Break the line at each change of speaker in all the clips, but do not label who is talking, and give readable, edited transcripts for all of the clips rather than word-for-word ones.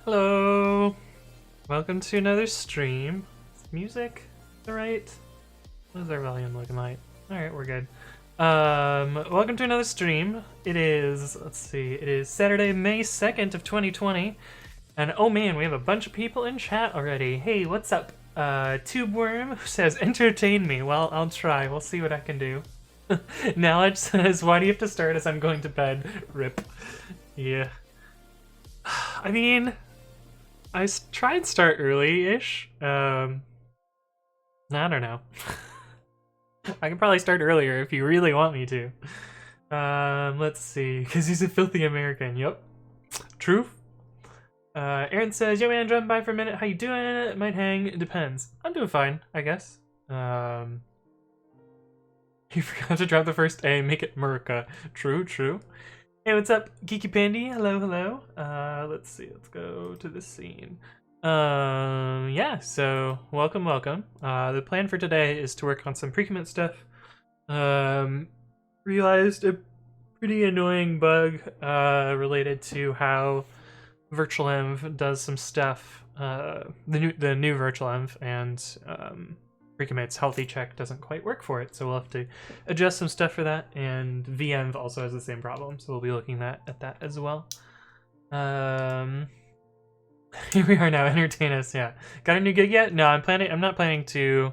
Hello! Welcome to another stream. Is music alright? What is our volume looking like? Alright, we're good. Welcome to another stream. It is, let's see, it is Saturday, May 2nd of 2020. And oh man, we have a bunch of people in chat already. Hey, what's up? TubeWorm says, entertain me. Well, I'll try. We'll see what I can do. Knowledge says, why do you have to start as I'm going to bed? Rip. Yeah. I mean, I tried start early-ish. I don't know. I can probably start earlier if you really want me to. Let's see, because he's a filthy American. Yup. True. Aaron says, yo man, dropping by for a minute. How you doing? Might hang. It depends. I'm doing fine, I guess. You forgot to drop the first A, make it Murica. True, true. Hey, what's up, Geeky Pandy? Hello, hello. Let's see, let's go to the scene. Yeah, so welcome, welcome. The plan for today is to work on some pre-commit stuff. Realized a pretty annoying bug related to how virtualenv does some stuff. The new virtualenv and pre-commit's healthy check doesn't quite work for it, so we'll have to adjust some stuff for that, and venv also has the same problem, so we'll be looking at that as well. Here we are now, entertain us, yeah. Got a new gig yet? No, I'm not planning to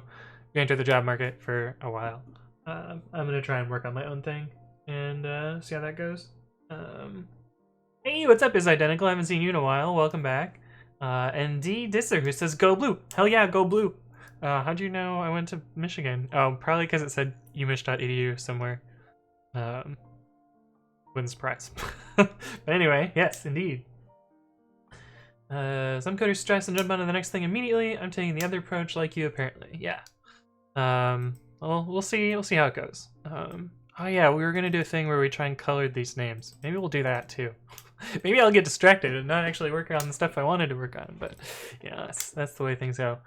enter the job market for a while. I'm gonna try and work on my own thing, and see how that goes. Hey, what's up, is identical? I haven't seen you in a while, welcome back. And D Disser, who says, go blue. Hell yeah, go blue. How'd you know I went to Michigan? Oh, probably because it said umich.edu somewhere. Wouldn't surprise. But anyway, yes, indeed. Some coders stress and jump onto the next thing immediately. I'm taking the other approach like you, apparently. Yeah. Well, we'll see how it goes. Oh yeah, we were gonna do a thing where we try and color these names. Maybe we'll do that too. Maybe I'll get distracted and not actually work on the stuff I wanted to work on, but yeah, that's the way things go.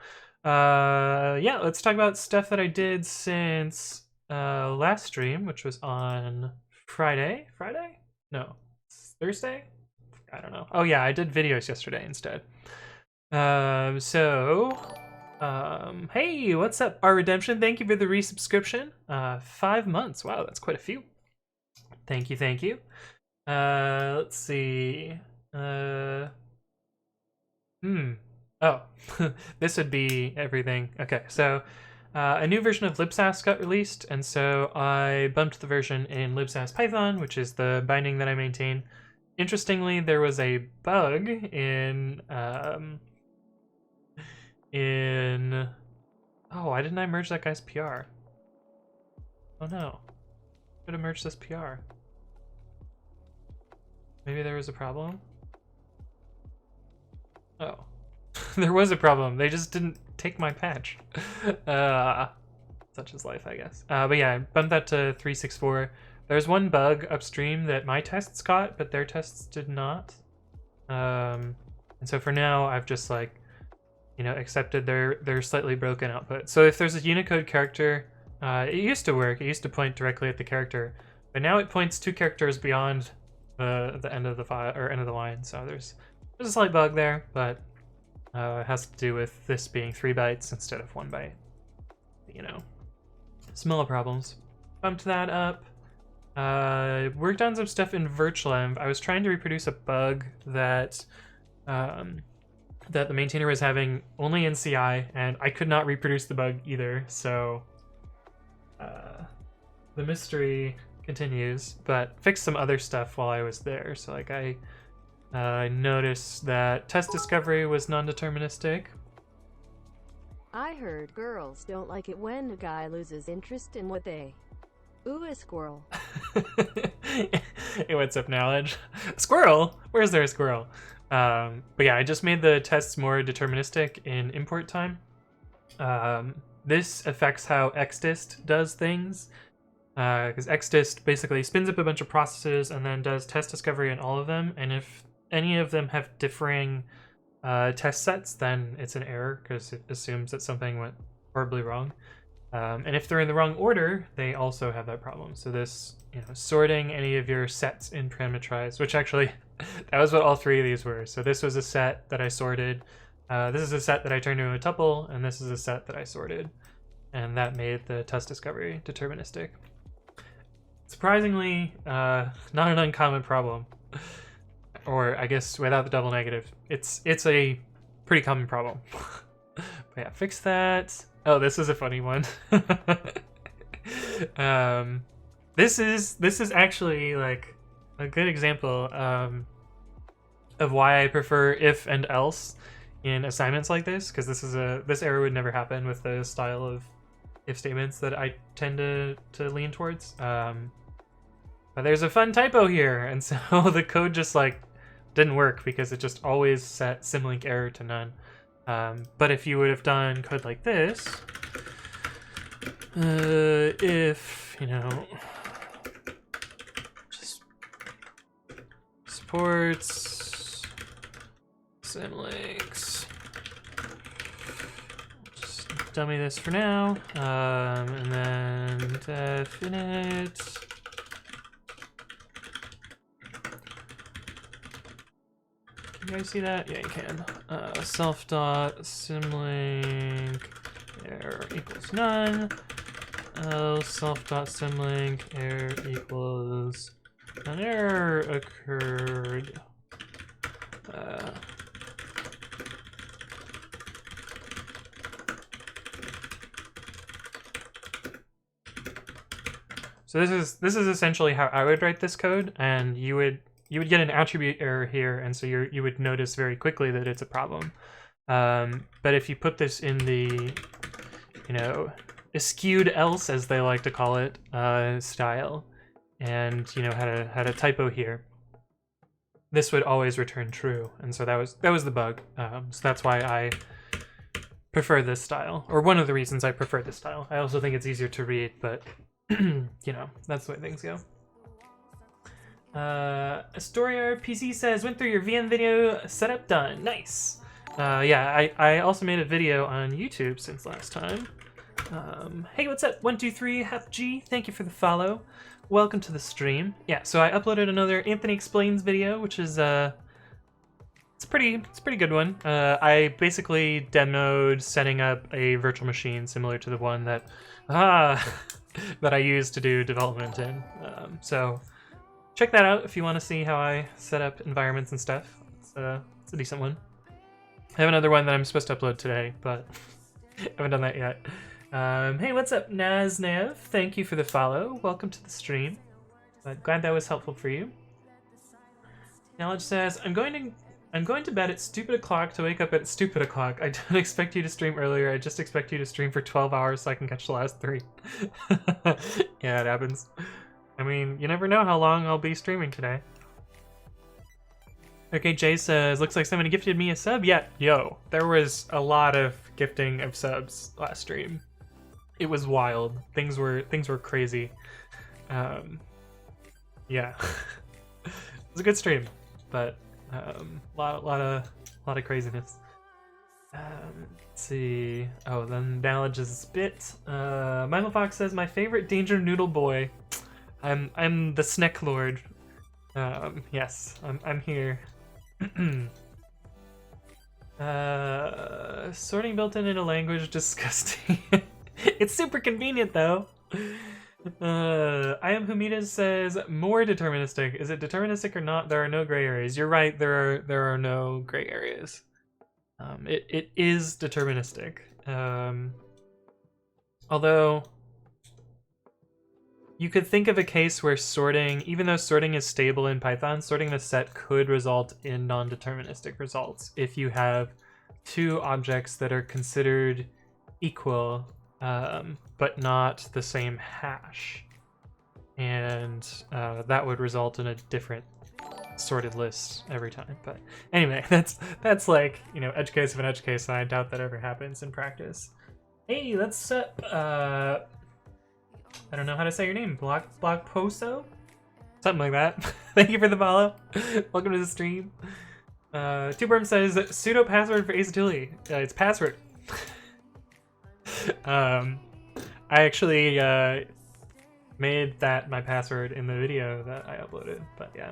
Yeah, let's talk about stuff that I did since last stream, which was on Friday? No, Thursday? I don't know. Oh yeah, I did videos yesterday instead. Hey, what's up, R Redemption? Thank you for the resubscription. 5 months. Wow, that's quite a few. Thank you. Let's see. Oh, this would be everything. Okay, so a new version of libsass got released, and so I bumped the version in libsass Python, which is the binding that I maintain. Interestingly, there was a bug in oh, why didn't I merge that guy's PR? Oh no, should have merged this PR. Maybe there was a problem? Oh. There was a problem. They just didn't take my patch. Such is life, I guess. But yeah, I bumped that to 3.6.4. There's one bug upstream that my tests caught, but their tests did not. And so for now, I've just accepted their slightly broken output. So if there's a Unicode character, it used to work. It used to point directly at the character, but now it points 2 characters beyond the end of the file or end of the line. So there's a slight bug there, but it has to do with this being 3 bytes instead of 1 byte. Smaller problems. Bumped that up. Worked on some stuff in virtualenv. I was trying to reproduce a bug that the maintainer was having only in CI, and I could not reproduce the bug either. So the mystery continues, but fixed some other stuff while I was there. So I noticed that test discovery was non-deterministic.
I heard girls don't like it when a guy loses interest in what they... Ooh, a squirrel.
Hey, what's up, Knowledge? A squirrel? Where's there a squirrel? But yeah, I just made the tests more deterministic in import time. This affects how xdist does things. Because xdist basically spins up a bunch of processes and then does test discovery in all of them, and if any of them have differing test sets, then it's an error because it assumes that something went horribly wrong. And if they're in the wrong order, they also have that problem. So this, sorting any of your sets in parameterize, which actually That was what all three of these were. So this was a set that I sorted. This is a set that I turned into a tuple, and this is a set that I sorted. And that made the test discovery deterministic. Surprisingly, not an uncommon problem. Or I guess without the double negative, it's a pretty common problem. But yeah, fix that. Oh, this is a funny one. This is actually like a good example of why I prefer if and else in assignments like this, because this error would never happen with the style of if statements that I tend to lean towards. But there's a fun typo here, and so the code just like didn't work because it just always set symlink error to none. But if you would have done code like this, if, you know, just supports symlinks, just dummy this for now, and then definite. Can you guys see that? Yeah, you can. Self dot symlink error equals none. Self dot symlink error equals an error occurred. So this is essentially how I would write this code, and you would get an attribute error here, and so you would notice very quickly that it's a problem. But if you put this in the, you know, skewed else, as they like to call it, style, and you know had a typo here, this would always return true, and so that was the bug. So that's why I prefer this style, or one of the reasons I prefer this style. I also think it's easier to read, but you know, that's the way things go. Astoria PC says, went through your VM video, setup done. Nice. Yeah, I also made a video on YouTube since last time. Hey, what's up? 123 HapG, thank you for the follow. Welcome to the stream. Yeah, so I uploaded another Anthony Explains video, which is it's a pretty good one. I basically demoed setting up a virtual machine similar to the one that that I used to do development in. So check that out if you want to see how I set up environments and stuff. It's a decent one. I have another one that I'm supposed to upload today, but I haven't done that yet. Hey, what's up, Naznev? Thank you for the follow. Welcome to the stream. Glad that was helpful for you. Knowledge says, I'm going to bed at stupid o'clock to wake up at stupid o'clock. I don't expect you to stream earlier. I just expect you to stream for 12 hours so I can catch the last 3. Yeah, it happens. I mean, you never know how long I'll be streaming today. Okay, Jay says, looks like somebody gifted me a sub. Yeah, yo, there was a lot of gifting of subs last stream. It was wild. Things were crazy. Yeah. It was a good stream, but lot of craziness. Let's see. Oh, then Knowledge's bit. Michael Fox says, my favorite Danger Noodle Boy. I'm the Snack Lord. Yes, I'm here. Sorting built in a language, disgusting. It's super convenient though. I am Humidas says, more deterministic. Is it deterministic or not? There are no gray areas. You're right, there are no gray areas. It is deterministic. Although you could think of a case where sorting, even though sorting is stable in Python, sorting the set could result in non-deterministic results if you have two objects that are considered equal, but not the same hash. And that would result in a different sorted list every time. But anyway, that's like, you know, edge case of an edge case, and I doubt that ever happens in practice. Hey, let's I don't know how to say your name. Blockposo? Something like that. Thank you for the follow. Welcome to the stream. Tuberm says pseudo password for Ace it's password. I actually made that my password in the video that I uploaded, but yeah.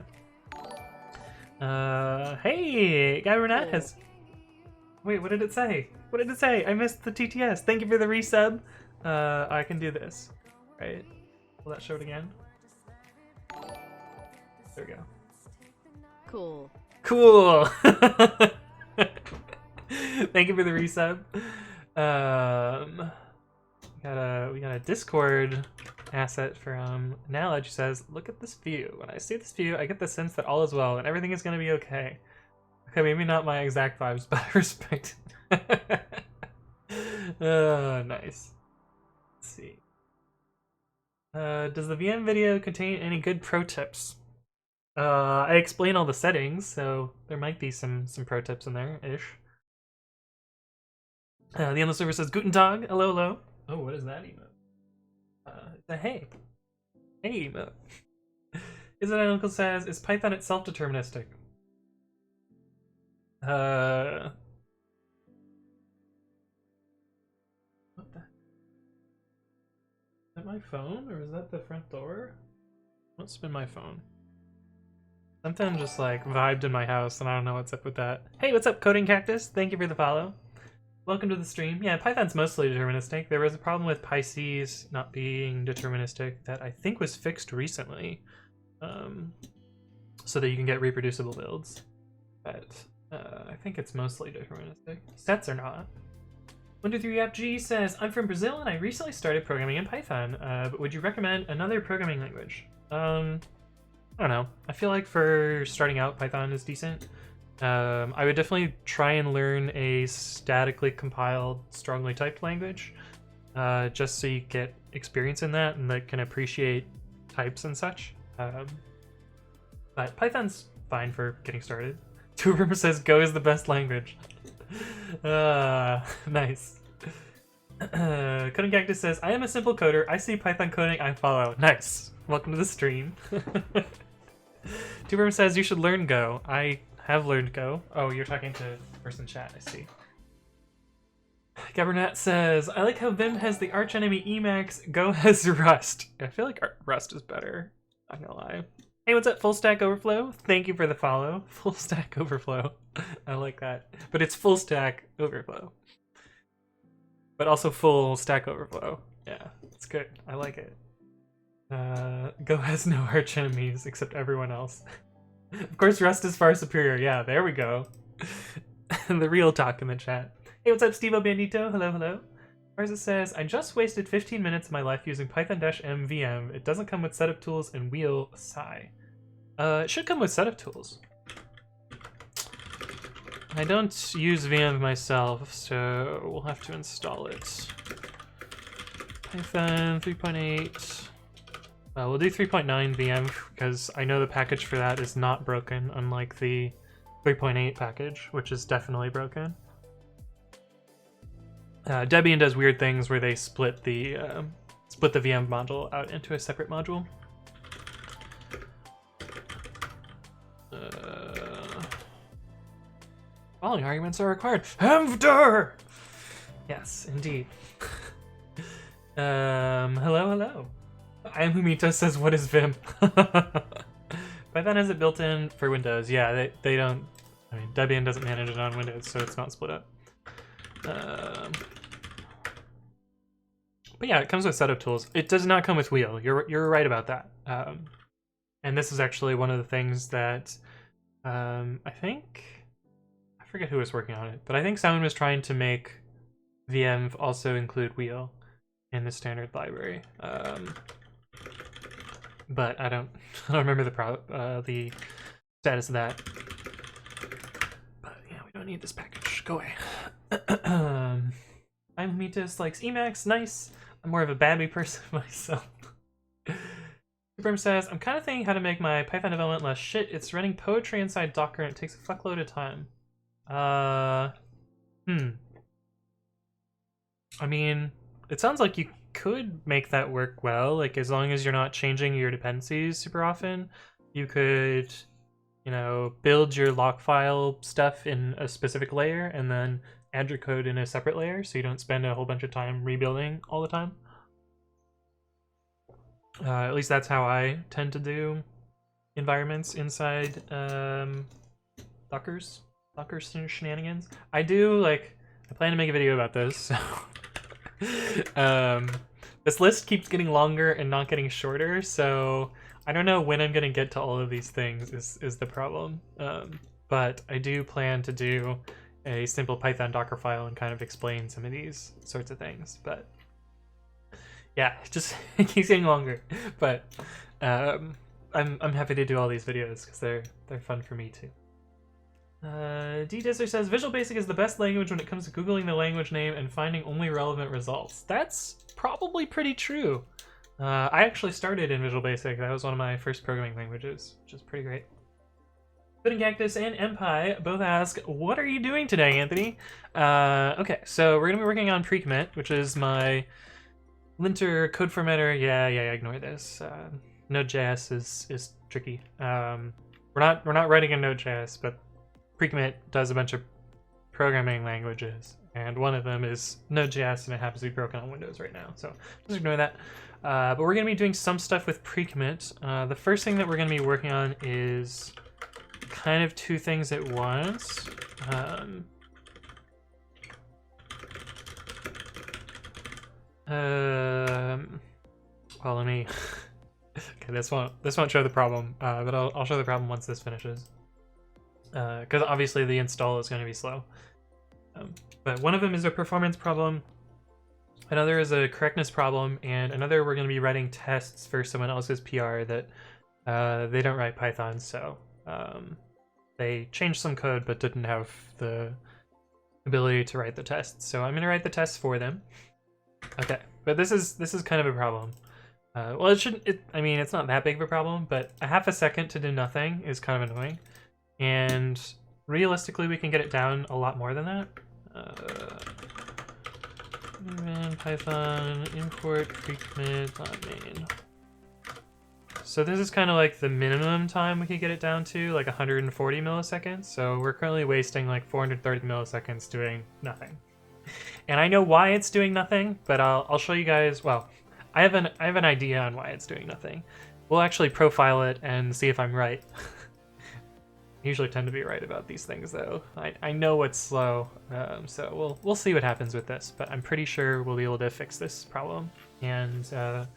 Hey, Guy Renat
Cool.
has... Wait, what did it say? What did it say? I missed the TTS. Thank you for the resub. I can do this. Right. Will that show it again? There we go.
Cool.
Cool! Thank you for the resub. We got a Discord asset from Knowledge who says, look at this view. When I see this view, I get the sense that all is well and everything is going to be okay. Okay, maybe not my exact vibes, but I respect it. Nice. Let's see. Does the VM video contain any good pro tips? I explain all the settings, so there might be some pro tips in there-ish. The Endless Server says, Guten Tag, hello, hello. Oh, what is that emote? It's a hey. Hey emote. Is it Uncle says, is Python itself deterministic? What the? Is that my phone, or is that the front door? What's been my phone? Something just like vibed in my house, and I don't know what's up with that. Hey, what's up, Coding Cactus? Thank you for the follow. Welcome to the stream. Yeah, Python's mostly deterministic. There was a problem with PyC's not being deterministic that I think was fixed recently, so that you can get reproducible builds. But I think it's mostly deterministic. Sets are not. 123AppG says, I'm from Brazil and I recently started programming in Python, but would you recommend another programming language? I don't know. I feel like for starting out, Python is decent. I would definitely try and learn a statically compiled, strongly typed language, just so you get experience in that and that can appreciate types and such. But Python's fine for getting started. Tuber says Go is the best language. Nice. Coding Cactus says, I am a simple coder. I see Python coding, I follow. Nice. Welcome to the stream. Tuber says you should learn Go. I have learned Go. Oh, you're talking to person chat, I see. Gabernat says, I like how Vim has the archenemy Emacs, Go has Rust. I feel like Rust is better. I'm not gonna lie. Hey, what's up, Full Stack Overflow? Thank you for the follow. Full Stack Overflow. I like that. But it's Full Stack Overflow. But also Full Stack Overflow. Yeah, it's good. I like it. Go has no arch enemies except everyone else. Of course, Rust is far superior. Yeah, there we go. The real talk in the chat. Hey, what's up, Stevo Bandito? Hello, hello. Marza says, I just wasted 15 minutes of my life using Python-M VM. It doesn't come with setup tools and wheel sigh. It should come with setup tools. I don't use VM myself, so we'll have to install it. Python 3.8. We'll do 3.9 VM because I know the package for that is not broken, unlike the 3.8 package, which is definitely broken. Debian does weird things where they split the VM module out into a separate module. Following arguments are required. Hamster! Yes, indeed. Hello, hello. I am Humito says, what is Vim? Python has it built in for Windows. Yeah, they don't... I mean, Debian doesn't manage it on Windows, so it's not split up. But yeah, it comes with setup tools. It does not come with wheel. You're right about that. And this is actually one of the things that I think... I forget who was working on it, but I think someone was trying to make VM also include wheel in the standard library. But I don't remember the status of that. But yeah, we don't need this package. Go away. I'm Humitas likes Emacs. Nice. I'm more of a Babby person myself. Superm says, I'm kind of thinking how to make my Python development less shit. It's running poetry inside Docker and it takes a fuckload of time. I mean, it sounds like you could make that work well, like as long as you're not changing your dependencies super often. You could, you know, build your lock file stuff in a specific layer and then add your code in a separate layer so you don't spend a whole bunch of time rebuilding all the time. At least that's how I tend to do environments inside Dockers shenanigans. I do, like, I plan to make a video about those, so this list keeps getting longer and not getting shorter, so I don't know when I'm gonna get to all of these things is the problem. But I do plan to do a simple Python Docker file and kind of explain some of these sorts of things. But yeah, it keeps getting longer. But I'm happy to do all these videos because they're fun for me too. D-Dizzler says, Visual Basic is the best language when it comes to Googling the language name and finding only relevant results. That's probably pretty true. I actually started in Visual Basic. That was one of my first programming languages, which is pretty great. Pudding Cactus and Empi both ask, what are you doing today, Anthony? Okay, so we're going to be working on Precommit, which is my linter code formatter. Yeah, ignore this. Node.js is tricky. We're not writing in Node.js, but Precommit does a bunch of programming languages, and one of them is Node.js, and it happens to be broken on Windows right now, so just ignore that. But we're going to be doing some stuff with Precommit. The first thing that we're going to be working on is kind of two things at once. Well, let me... Okay, this won't show the problem, but I'll show the problem once this finishes. Because obviously the install is going to be slow. But one of them is a performance problem, another is a correctness problem, and another we're going to be writing tests for someone else's PR that they don't write Python, so they changed some code but didn't have the ability to write the tests. So I'm going to write the tests for them. Okay, but this is kind of a problem. Well, I mean, it's not that big of a problem, but a half a second to do nothing is kind of annoying. And realistically, we can get it down a lot more than that. Python import precommit.main. So this is kind of like the minimum time we could get it down to, like 140 milliseconds. So we're currently wasting like 430 milliseconds doing nothing. And I know why it's doing nothing, but I'll show you guys. Well, I have an idea on why it's doing nothing. We'll actually profile it and see if I'm right. I usually tend to be right about these things, though. I know it's slow, so we'll see what happens with this. But I'm pretty sure we'll be able to fix this problem and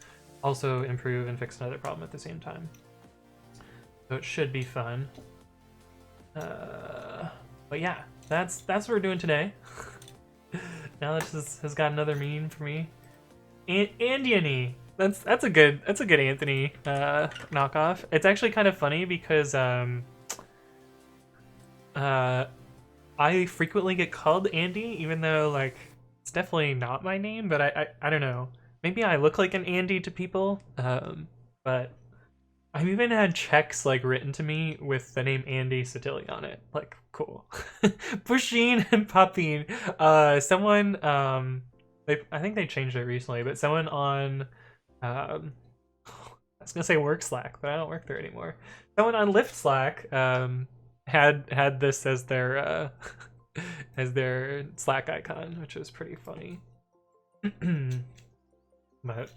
also improve and fix another problem at the same time. So it should be fun. But yeah, that's what we're doing today. Now this has got another meme for me. Andiany. That's a good Anthony knockoff. It's actually kind of funny because I frequently get called Andy, even though like it's definitely not my name. But I don't know. Maybe I look like an Andy to people. But I've even had checks like written to me with the name Andy Satilli on it. Like, cool. Pusheen and Papine. Someone I think they changed it recently, but someone on I was gonna say work Slack, but I don't work there anymore. Someone on Lyft Slack had this as their as their Slack icon, which was pretty funny. But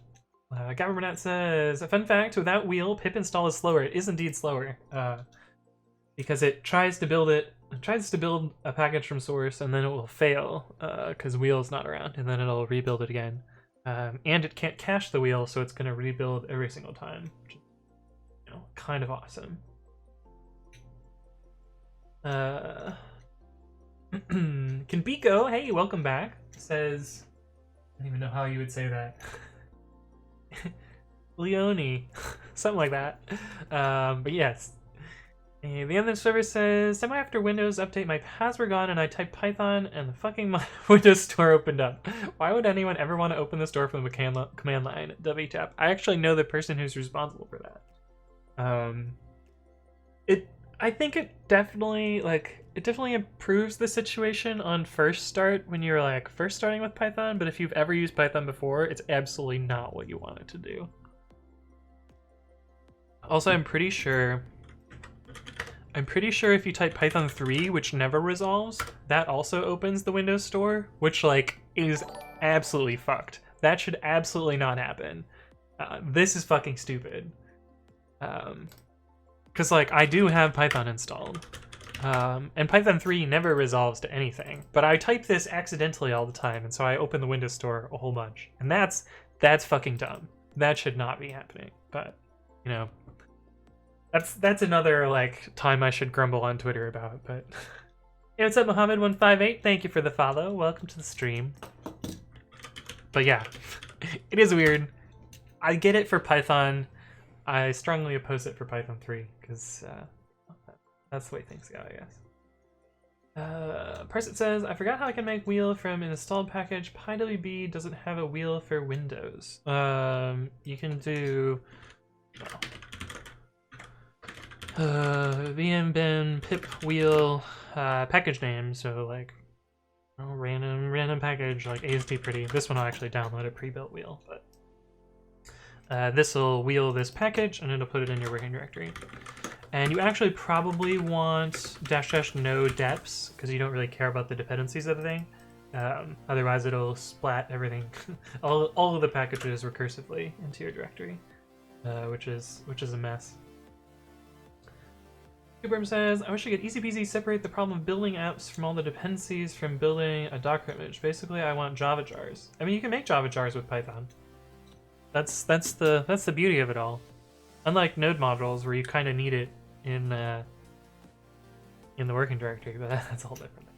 Government says, a fun fact, without wheel, pip install is slower. It is indeed slower. Because it tries to build a package from source and then it will fail because wheel's not around, and then it'll rebuild it again. And it can't cache the wheel, so it's gonna rebuild every single time, which is, kind of awesome. Kanbiko, hey, welcome back, says, I don't even know how you would say that. Leone, something like that. But yes. And the other server says, semi after Windows update, my password gone, and I typed Python, and the fucking Windows store opened up. Why would anyone ever want to open the store from the command line? WTAP. I actually know the person who's responsible for that. I think it definitely improves the situation on first start when you're like first starting with Python, but if you've ever used Python before, it's absolutely not what you want it to do. Also, I'm pretty sure if you type Python 3, which never resolves, that also opens the Windows Store, which like is absolutely fucked. That should absolutely not happen. This is fucking stupid. Because like I do have Python installed. And Python 3 never resolves to anything, but I type this accidentally all the time, and so I open the Windows Store a whole bunch, and that's fucking dumb. That should not be happening. But you know, that's another like time I should grumble on Twitter about. But hey, what's up, Mohammed158? Thank you for the follow. Welcome to the stream. But yeah, it is weird. I get it for Python. I strongly oppose it for Python 3 because that's the way things go, I guess. Parsit says, I forgot how I can make wheel from an installed package. PyWB doesn't have a wheel for Windows. You can do VM bin pip wheel package name. So like random package like ASD pretty. This one I'll actually download a pre-built wheel, but this will wheel this package and it'll put it in your working directory. And you actually probably want -- no deps because you don't really care about the dependencies of the thing. Otherwise, it'll splat everything, all of the packages recursively into your directory, which is a mess. Cooper says, I wish I could easy peasy separate the problem of building apps from all the dependencies from building a Docker image. Basically, I want Java jars. I mean, you can make Java jars with Python. That's the beauty of it all. Unlike node modules, where you kind of need it in the working directory, but that's all different.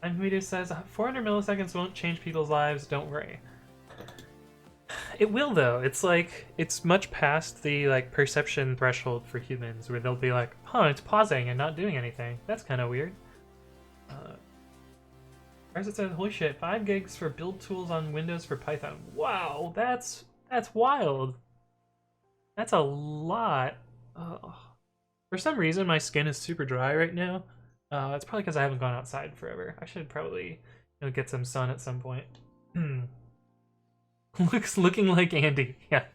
And Meteor says 400 milliseconds won't change people's lives. Don't worry. It will though. It's like it's much past the like perception threshold for humans, where they'll be like, "Huh, it's pausing and not doing anything. That's kind of weird." As it says, "Holy shit, 5 gigs for build tools on Windows for Python." Wow, that's wild. That's a lot. Oh. For some reason, my skin is super dry right now. It's probably because I haven't gone outside forever. I should probably get some sun at some point. Looking like Andy. Yeah.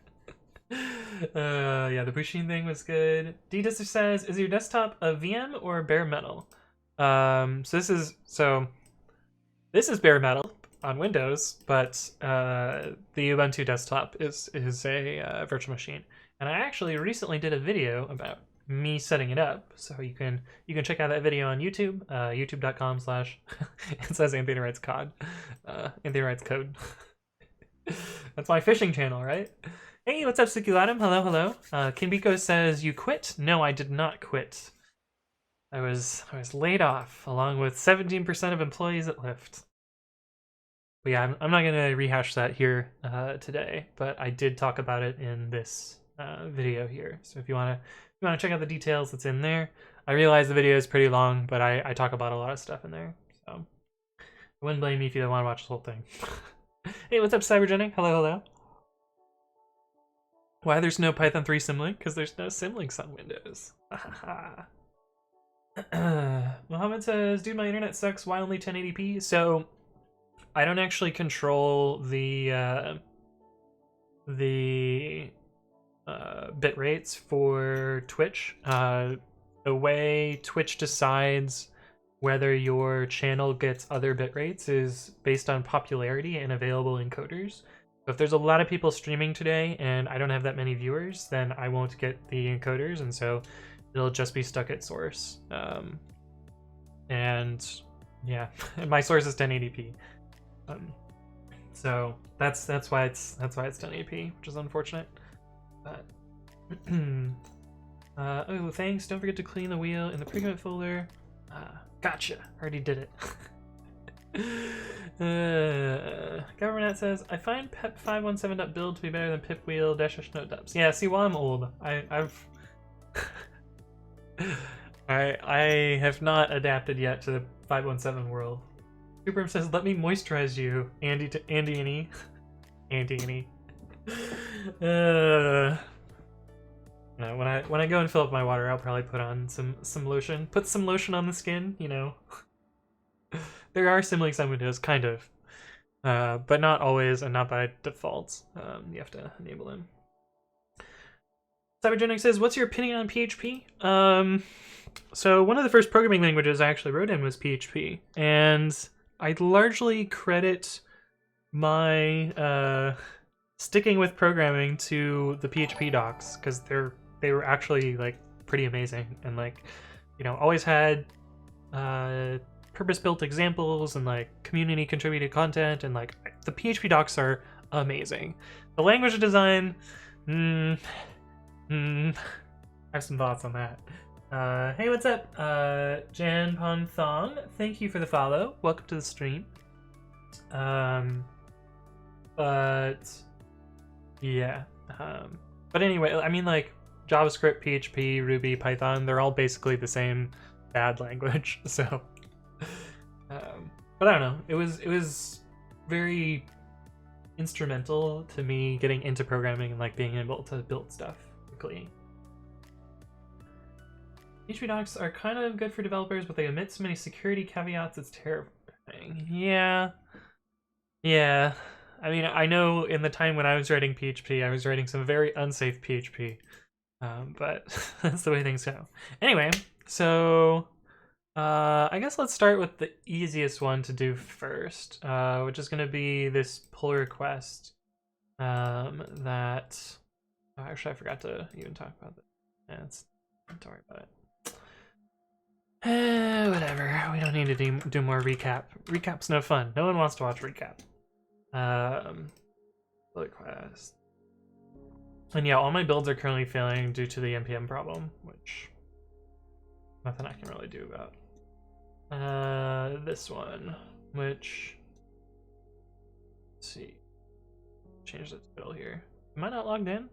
Yeah, the Bushin thing was good. D-Dister says, is your desktop a VM or bare metal? This is bare metal on Windows, but the Ubuntu desktop is a virtual machine. And I actually recently did a video about me setting it up, so you can check out that video on YouTube, youtube.com/ it says Anthony Writes Code. Anthony Writes Code. That's my fishing channel, right? Hey, what's up, Sukulatum? Hello. Kinbiko says, you quit? No, I did not quit. I was laid off, along with 17% of employees at Lyft. But yeah, I'm not gonna rehash that here today, but I did talk about it in this video here. So if you wanna check out the details, it's in there. I realize the video is pretty long, but I talk about a lot of stuff in there. So I wouldn't blame me if you don't want to watch the whole thing. Hey, what's up, Cybergenic? Hello. Why there's no Python 3 symlink? Because there's no symlinks on Windows. Mohammed says, dude, my internet sucks. Why only 1080p? So I don't actually control the bit rates for Twitch. The way Twitch decides whether your channel gets other bit rates is based on popularity and available encoders. So if there's a lot of people streaming today and I don't have that many viewers, then I won't get the encoders, and so it'll just be stuck at source. And yeah, my source is 1080p. So that's why it's 1080p, which is unfortunate. But oh, thanks. Don't forget to clean the wheel in the pre-commit folder. Gotcha. Already did it. Government says, I find pep517.build to be better than pip wheel -- node dubs. Yeah, see, while I'm old, I've I have not adapted yet to the 517 world. Cooper says, let me moisturize you, Andy and E. Andy and E. No, when I go and fill up my water, I'll probably put on some lotion. Put some lotion on the skin, you know. There are symlinks on Windows, kind of, but not always, and not by default. You have to enable them. Cybergenic says, "What's your opinion on PHP?" So one of the first programming languages I actually wrote in was PHP, and I largely credit my sticking with programming to the PHP docs, because they were actually like pretty amazing, and like, you know, always had purpose-built examples and like community contributed content, and like the PHP docs are amazing. The language design, I have some thoughts on that. Hey, what's up? Jan Pon Thong, thank you for the follow. Welcome to the stream. But yeah. But anyway, I mean, like JavaScript, PHP, Ruby, Python, they're all basically the same bad language. So, but I don't know. It was very instrumental to me getting into programming and like being able to build stuff quickly. PHP docs are kind of good for developers, but they omit so many security caveats, it's terrifying. Yeah. I mean, I know in the time when I was writing PHP, I was writing some very unsafe PHP. But that's the way things go. Anyway, so I guess let's start with the easiest one to do first, which is going to be this pull request that... Oh, actually, I forgot to even talk about that. Yeah, don't worry about it. Whatever. We don't need to do more recap. Recap's no fun. No one wants to watch recap. Pull request. And yeah, all my builds are currently failing due to the npm problem, which nothing I can really do about. This one, which, let's see, change the title here. Am I not logged in?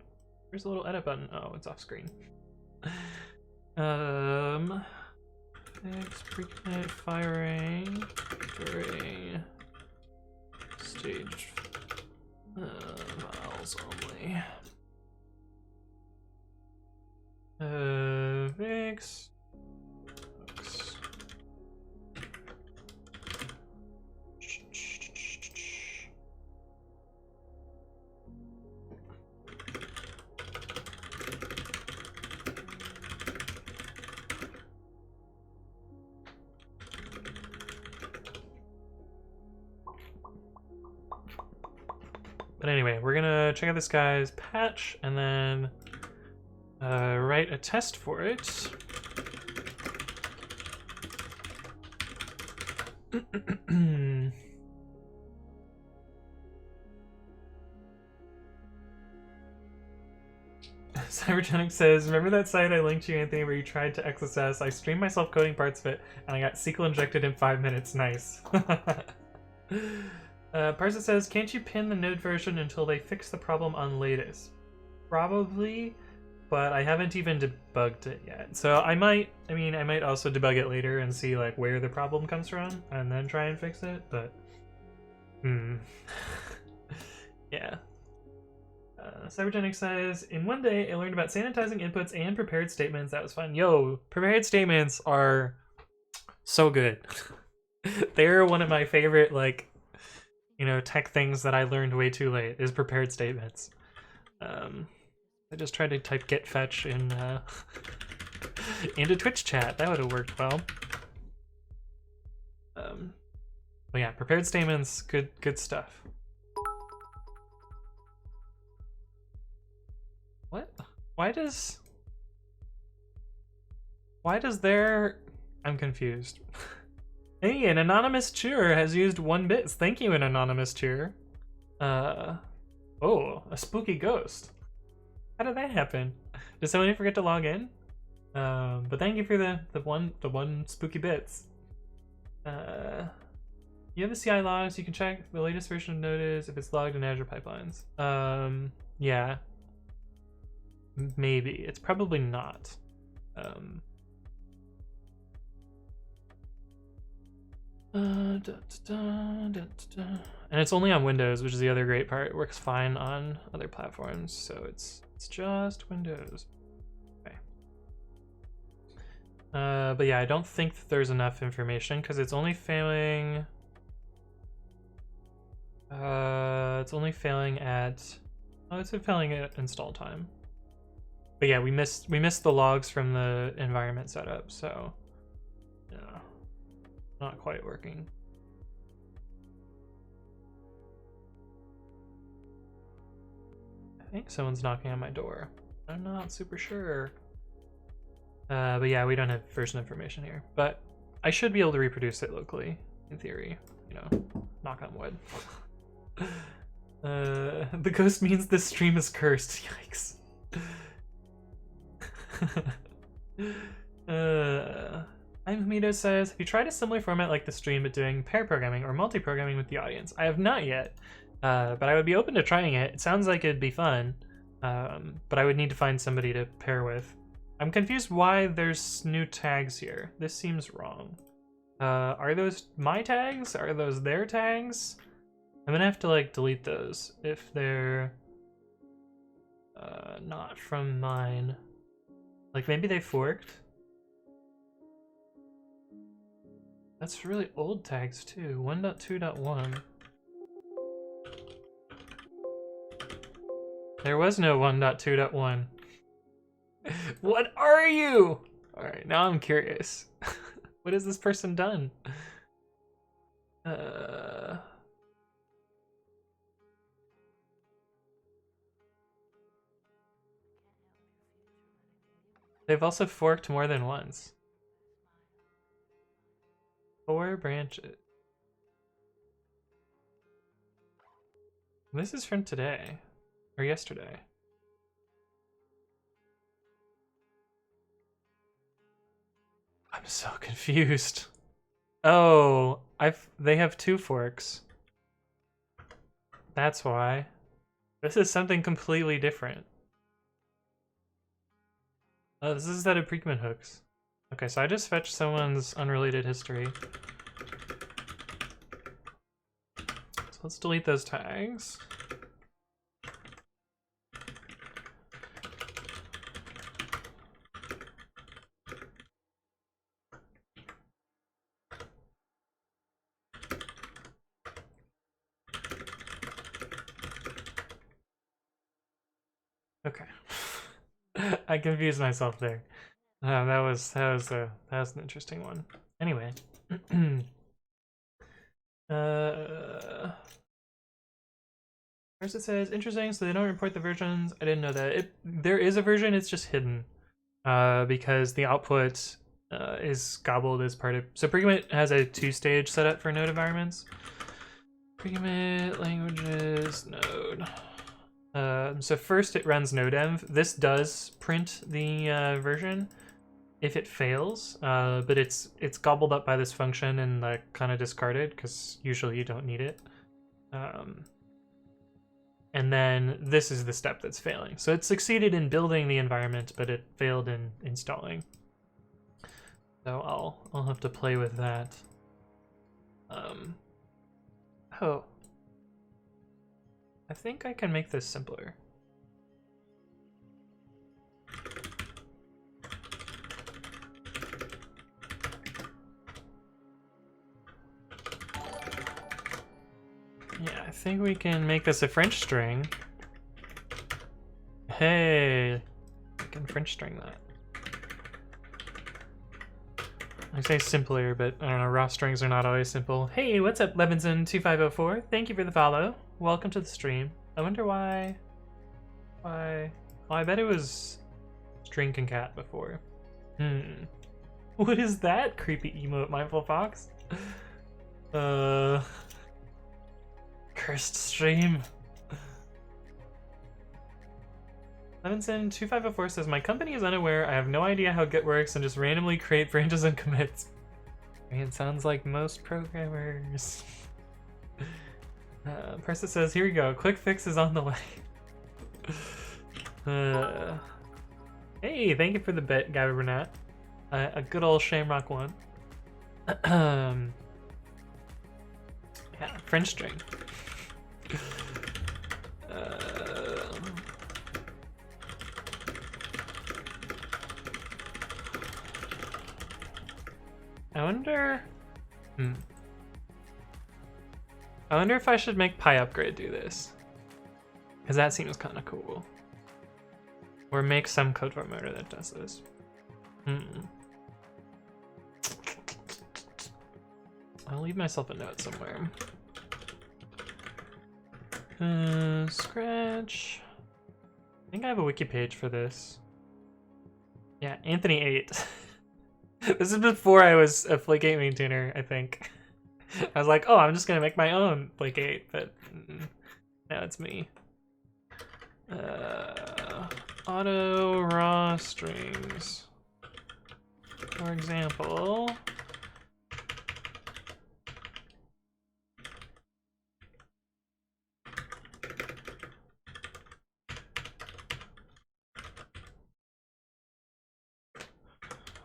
Where's the little edit button? Oh, it's off screen. Fix pre-commit firing during stage files only. Fix. But anyway, we're gonna check out this guy's patch and then write a test for it. Cybergenic says, remember that site I linked you, Anthony, where you tried to XSS? I streamed myself coding parts of it, and I got SQL injected in 5 minutes. Nice. Parsa says, can't you pin the node version until they fix the problem on latest? Probably, but I haven't even debugged it yet. So I might also debug it later and see like where the problem comes from and then try and fix it, but yeah. Cybergenic says, in one day I learned about sanitizing inputs and prepared statements. That was fun. Yo, prepared statements are so good. They're one of my favorite, like, you know, tech things that I learned way too late is prepared statements. I just tried to type get fetch in into Twitch chat. That would have worked well. But yeah, prepared statements, good stuff. What? Why does there... I'm confused. Hey, an anonymous cheerer has used 1 bit. Thank you, an anonymous cheerer. Oh, a spooky ghost. How did that happen? Did somebody forget to log in? But thank you for the one spooky bits. You have the CI logs. You can check the latest version of Notice if it's logged in Azure pipelines. Yeah. Maybe. It's probably not. And it's only on Windows, which is the other great part. It works fine on other platforms, so it's just Windows. Okay. But yeah, I don't think that there's enough information because it's only failing. It's only failing at. Oh, it's failing at install time. But yeah, we missed the logs from the environment setup, so yeah, not quite working. I think someone's knocking on my door. I'm not super sure. But yeah, we don't have version information here. But I should be able to reproduce it locally, in theory. You know, knock on wood. The ghost means this stream is cursed. Yikes. Hamito says, have you tried a similar format like the stream but doing pair programming or multi-programming with the audience? I have not yet, but I would be open to trying it. It sounds like it'd be fun, but I would need to find somebody to pair with. I'm confused why there's new tags here. This seems wrong. Are those my tags? Are those their tags? I'm gonna have to like delete those if they're not from mine. Like maybe they forked. That's really old tags too. 1.2.1. There was no 1.2.1. What are you? Alright, now I'm curious. What has this person done? They've also forked more than once. 4 branches. This is from today. Or yesterday. I'm so confused. Oh, they have 2 forks. That's why. This is something completely different. Oh, this is that of Preakman hooks. Okay, so I just fetched someone's unrelated history. So let's delete those tags. Okay. I confused myself there. That was an interesting one. Anyway. First it says, interesting, so they don't report the versions. I didn't know that. There is a version, it's just hidden. Because the output is gobbled as part of... So Preakman has a 2-stage setup for node environments. Preakman, languages, node. So first it runs nodeenv. This does print the version if it fails, but it's gobbled up by this function and like kind of discarded because usually you don't need it. And then this is the step that's failing. So it succeeded in building the environment, but it failed in installing. So I'll have to play with that. Oh. I think I can make this simpler. Yeah, I think we can make this a French string. Hey, we can French string that. I say simpler, but I don't know, raw strings are not always simple. Hey, what's up, Levinson2504? Thank you for the follow. Welcome to the stream. I wonder why... Well, I bet it was string concat before. What is that creepy emote, Mindful Fox? Cursed stream. Levinson2504 says, my company is unaware, I have no idea how Git works, and just randomly create branches and commits. It sounds like most programmers. Persa says, here we go, quick fix is on the way. Hey, thank you for the bit, Gabby Burnett. A good old Shamrock one. Yeah, French string. I wonder... I wonder if I should make PyUpgrade do this. Because that seems kind of cool. Or make some code formatter that does this. I'll leave myself a note somewhere. Scratch. I think I have a wiki page for this. Yeah, Anthony 8. This is before I was a Flake8 maintainer, I think. I was like, oh, I'm just gonna make my own Flake8, but now it's me. Auto raw strings. For example.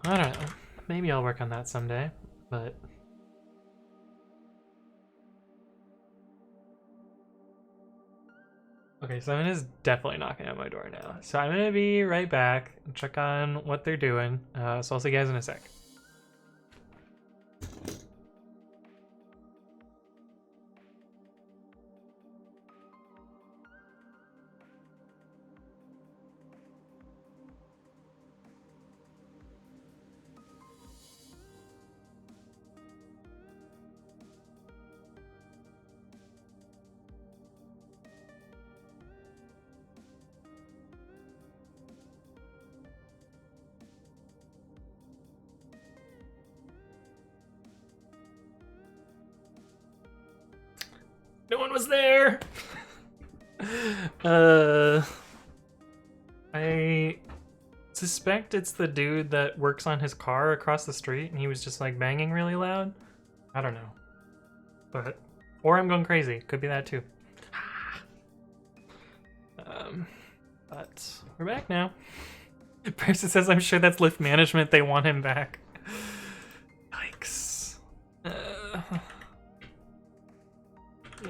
I don't know. Maybe I'll work on that someday, but... Okay, someone is definitely knocking at my door now. So I'm gonna be right back and check on what they're doing. So I'll see you guys in a sec. No one was there! I suspect it's the dude that works on his car across the street and he was just like banging really loud. I don't know. Or I'm going crazy. Could be that too. But we're back now. Person says, I'm sure that's lift management. They want him back. Yikes.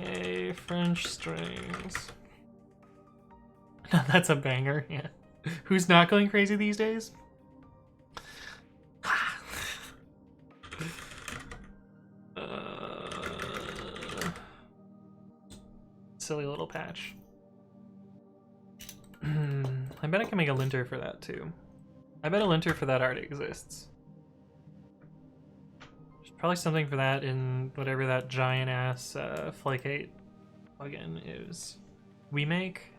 Yay, French strings. That's a banger, yeah. Who's not going crazy these days? Silly little patch. I bet I can make a linter for that too. I bet a linter for that already exists. There's probably something for that in whatever that giant ass Flake8 plugin is. We make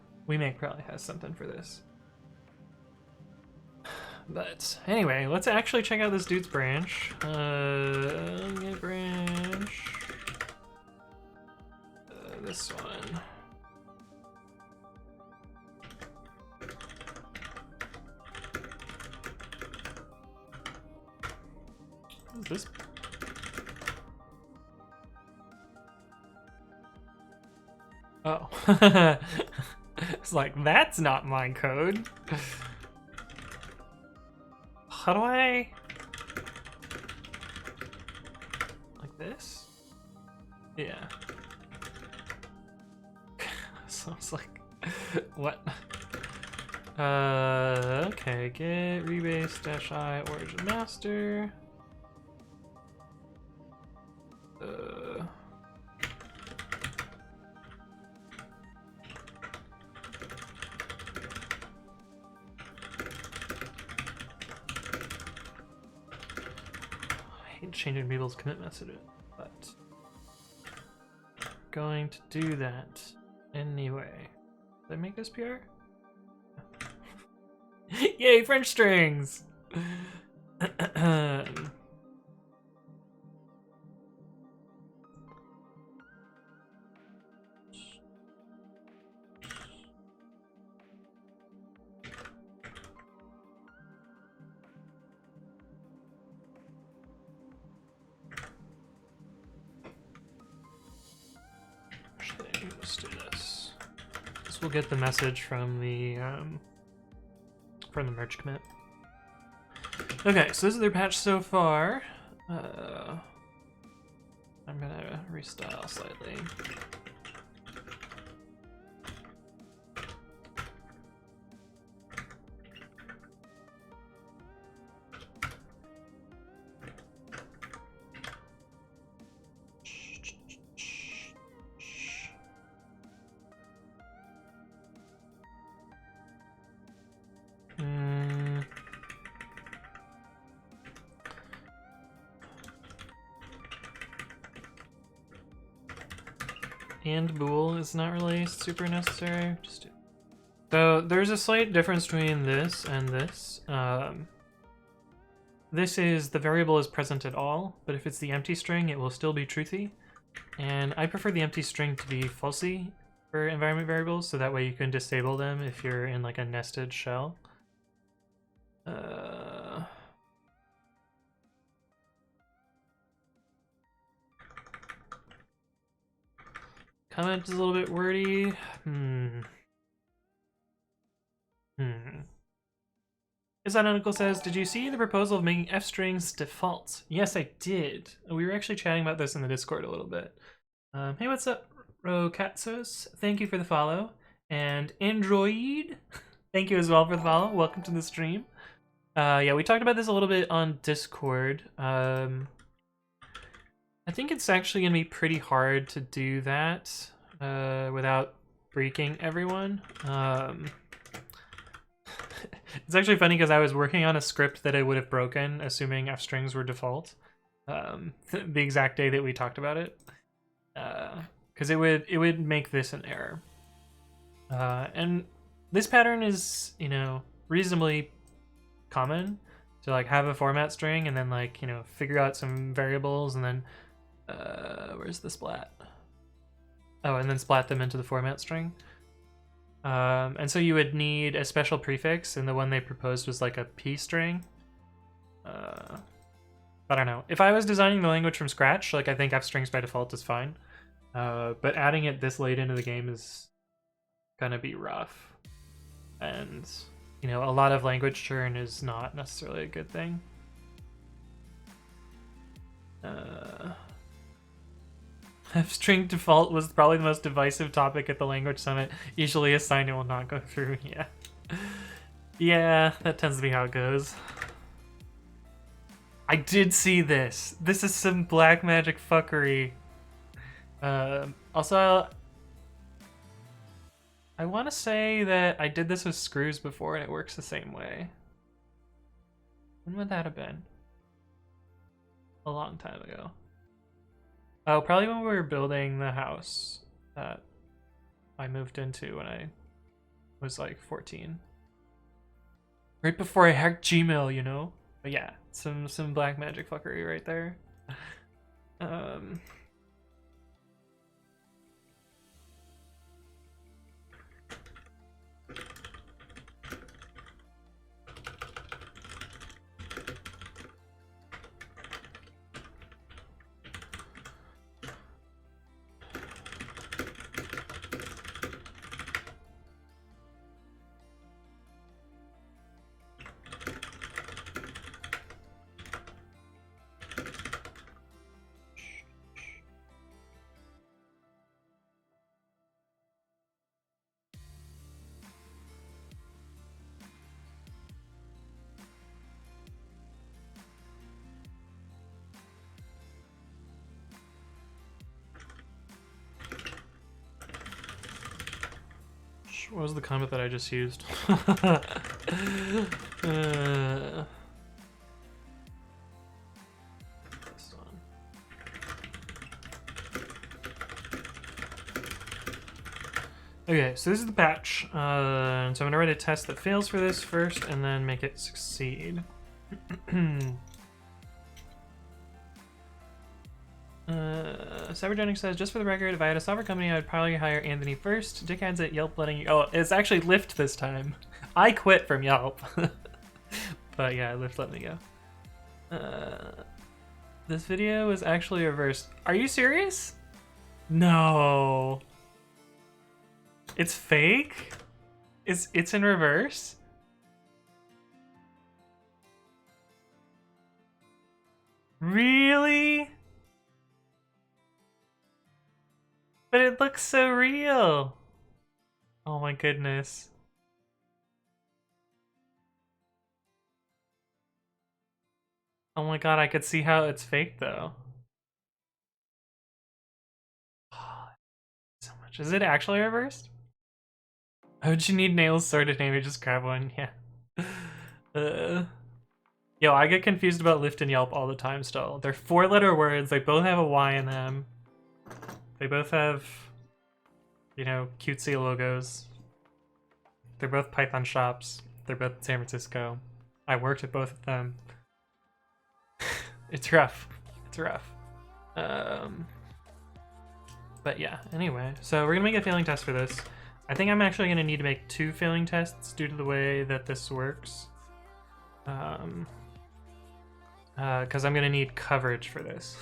probably has something for this. But anyway, let's actually check out this dude's branch. Get branch. This one. What is this? Oh. It's like, that's not my code. How do I... Like this? Yeah. So it's like, what? Okay, get rebase dash I origin master. I hate changing people's commit message, but going to do that anyway. Did I make this PR? Yay, French strings! Let's do this. This will get the message from the merge commit. Okay, so this is their patch so far. I'm gonna restyle slightly. And bool is not really super necessary. Just do. So there's a slight difference between this and this. this is the variable is present at all, but if it's the empty string, it will still be truthy. And I prefer the empty string to be falsy for environment variables, so that way you can disable them if you're in like a nested shell. Comment is a little bit wordy. Is that Uncle says, did you see the proposal of making f strings default? Yes, I did. We were actually chatting about this in the Discord a little bit. Hey, what's up, Rokatsos? Thank you for the follow. And Android, thank you as well for the follow. Welcome to the stream. Yeah, we talked about this a little bit on Discord. I think it's actually gonna be pretty hard to do that without breaking everyone. It's actually funny because I was working on a script that I would have broken, assuming f strings were default. The exact day that we talked about it, because it would make this an error. And this pattern is, you know, reasonably common to like have a format string and then like, you know, figure out some variables and then where's the splat? Oh, and then splat them into the format string. And so you would need a special prefix, and the one they proposed was like a p string. I don't know. If I was designing the language from scratch, like I think f strings by default is fine. But adding it this late into the game is gonna be rough. And, you know, a lot of language churn is not necessarily a good thing. F-string default was probably the most divisive topic at the language summit. Usually a sign it will not go through. Yeah. Yeah, that tends to be how it goes. I did see this. This is some black magic fuckery. Also, I want to say that I did this with screws before and it works the same way. When would that have been? A long time ago. Oh, probably when we were building the house that I moved into when I was like 14. Right before I hacked Gmail, you know? But yeah, some black magic fuckery right there. What was the comment that I just used? Okay, so this is the patch. So I'm gonna write a test that fails for this first and then make it succeed. Cybergenic says, just for the record, if I had a software company, I would probably hire Anthony first. Dickheads at Yelp letting you... Oh, it's actually Lyft this time. I quit from Yelp. But yeah, Lyft let me go. This video was actually reversed. Are you serious? No. It's fake? It's in reverse? Really? But it looks so real. Oh my goodness. Oh my god, I could see how it's fake though. So much. Is it actually reversed? Oh, would you need nails sorted? Maybe just grab one. Yeah. Yo, I get confused about Lyft and Yelp all the time still. They're 4-letter words. They both have a Y in them. They both have, you know, cutesy logos. They're both Python shops. They're both in San Francisco. I worked at both of them. It's rough. It's rough. But yeah, anyway. So we're gonna make a failing test for this. I think I'm actually gonna need to make 2 failing tests due to the way that this works. Because I'm gonna need coverage for this.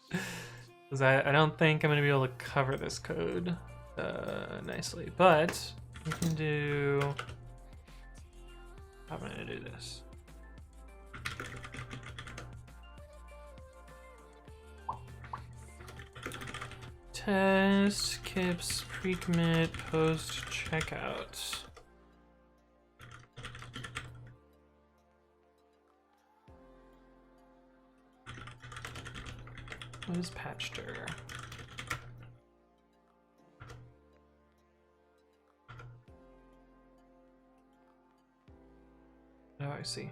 Because I don't think I'm gonna be able to cover this code nicely. But we can do... How am I gonna do this? Test kips pre-commit post checkout. What is patchter? Oh, I see.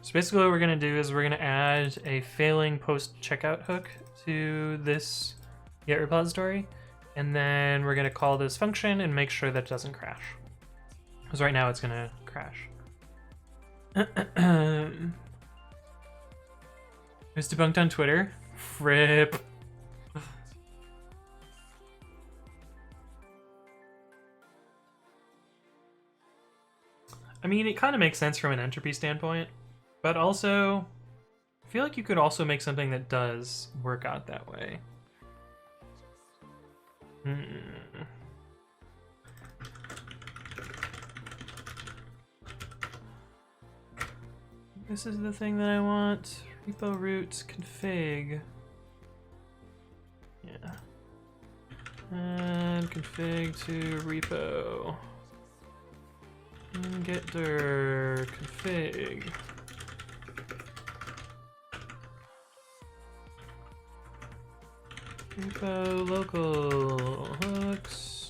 So basically what we're going to do is we're going to add a failing post checkout hook to this Get repository, and then we're going to call this function and make sure that it doesn't crash. Because right now it's going to crash. It was debunked on Twitter. Fripp. I mean, it kind of makes sense from an entropy standpoint, but also, I feel like you could also make something that does work out that way. This is the thing that I want. Repo root config. Yeah. And config to repo. And get dir config. Repo local hooks.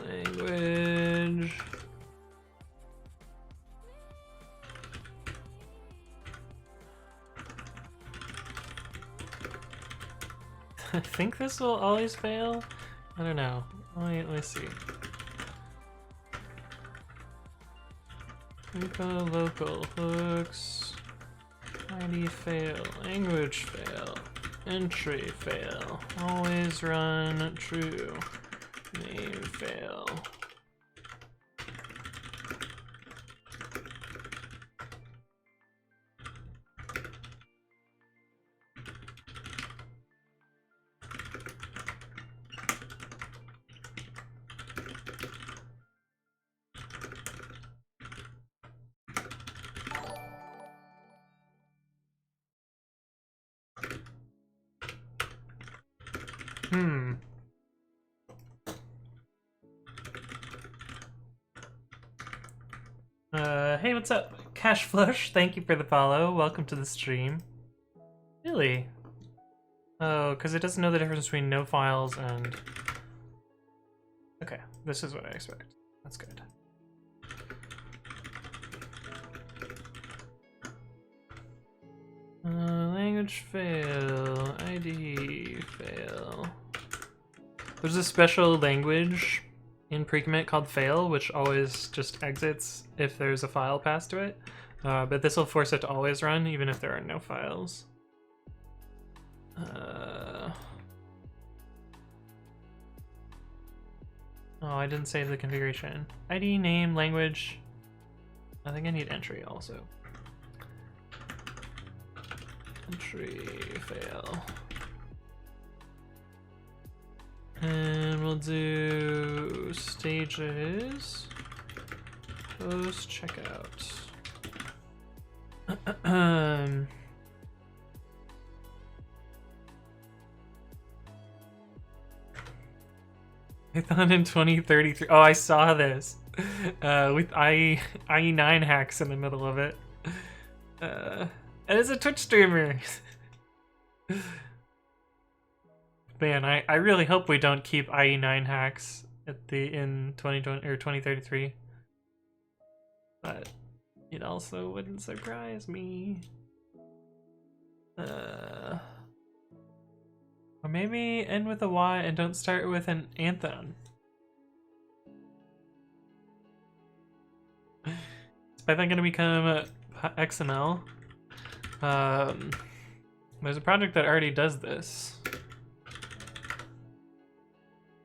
Language. I think this will always fail. I don't know. Let me see. Repo local hooks. ID fail. Language fail. Entry fail. Always run true. Name fail. Hey, what's up? Cash Flush, thank you for the follow. Welcome to the stream. Really? Oh, because it doesn't know the difference between no files and... Okay, this is what I expect. That's good. Language fail. ID fail. There's a special language in pre-commit called fail, which always just exits if there's a file passed to it. But this will force it to always run, even if there are no files. Oh, I didn't save the configuration. ID, name, language. I think I need entry also. Entry fail. And we'll do stages, post checkout. Python in 2033. Oh, I saw this with IE9 hacks in the middle of it. And it's a Twitch streamer. Man, I really hope we don't keep IE9 hacks at in 2020 or 2033. but it also wouldn't surprise me. Or maybe end with a Y and don't start with an anthem. Is Python gonna become XML? There's a project that already does this.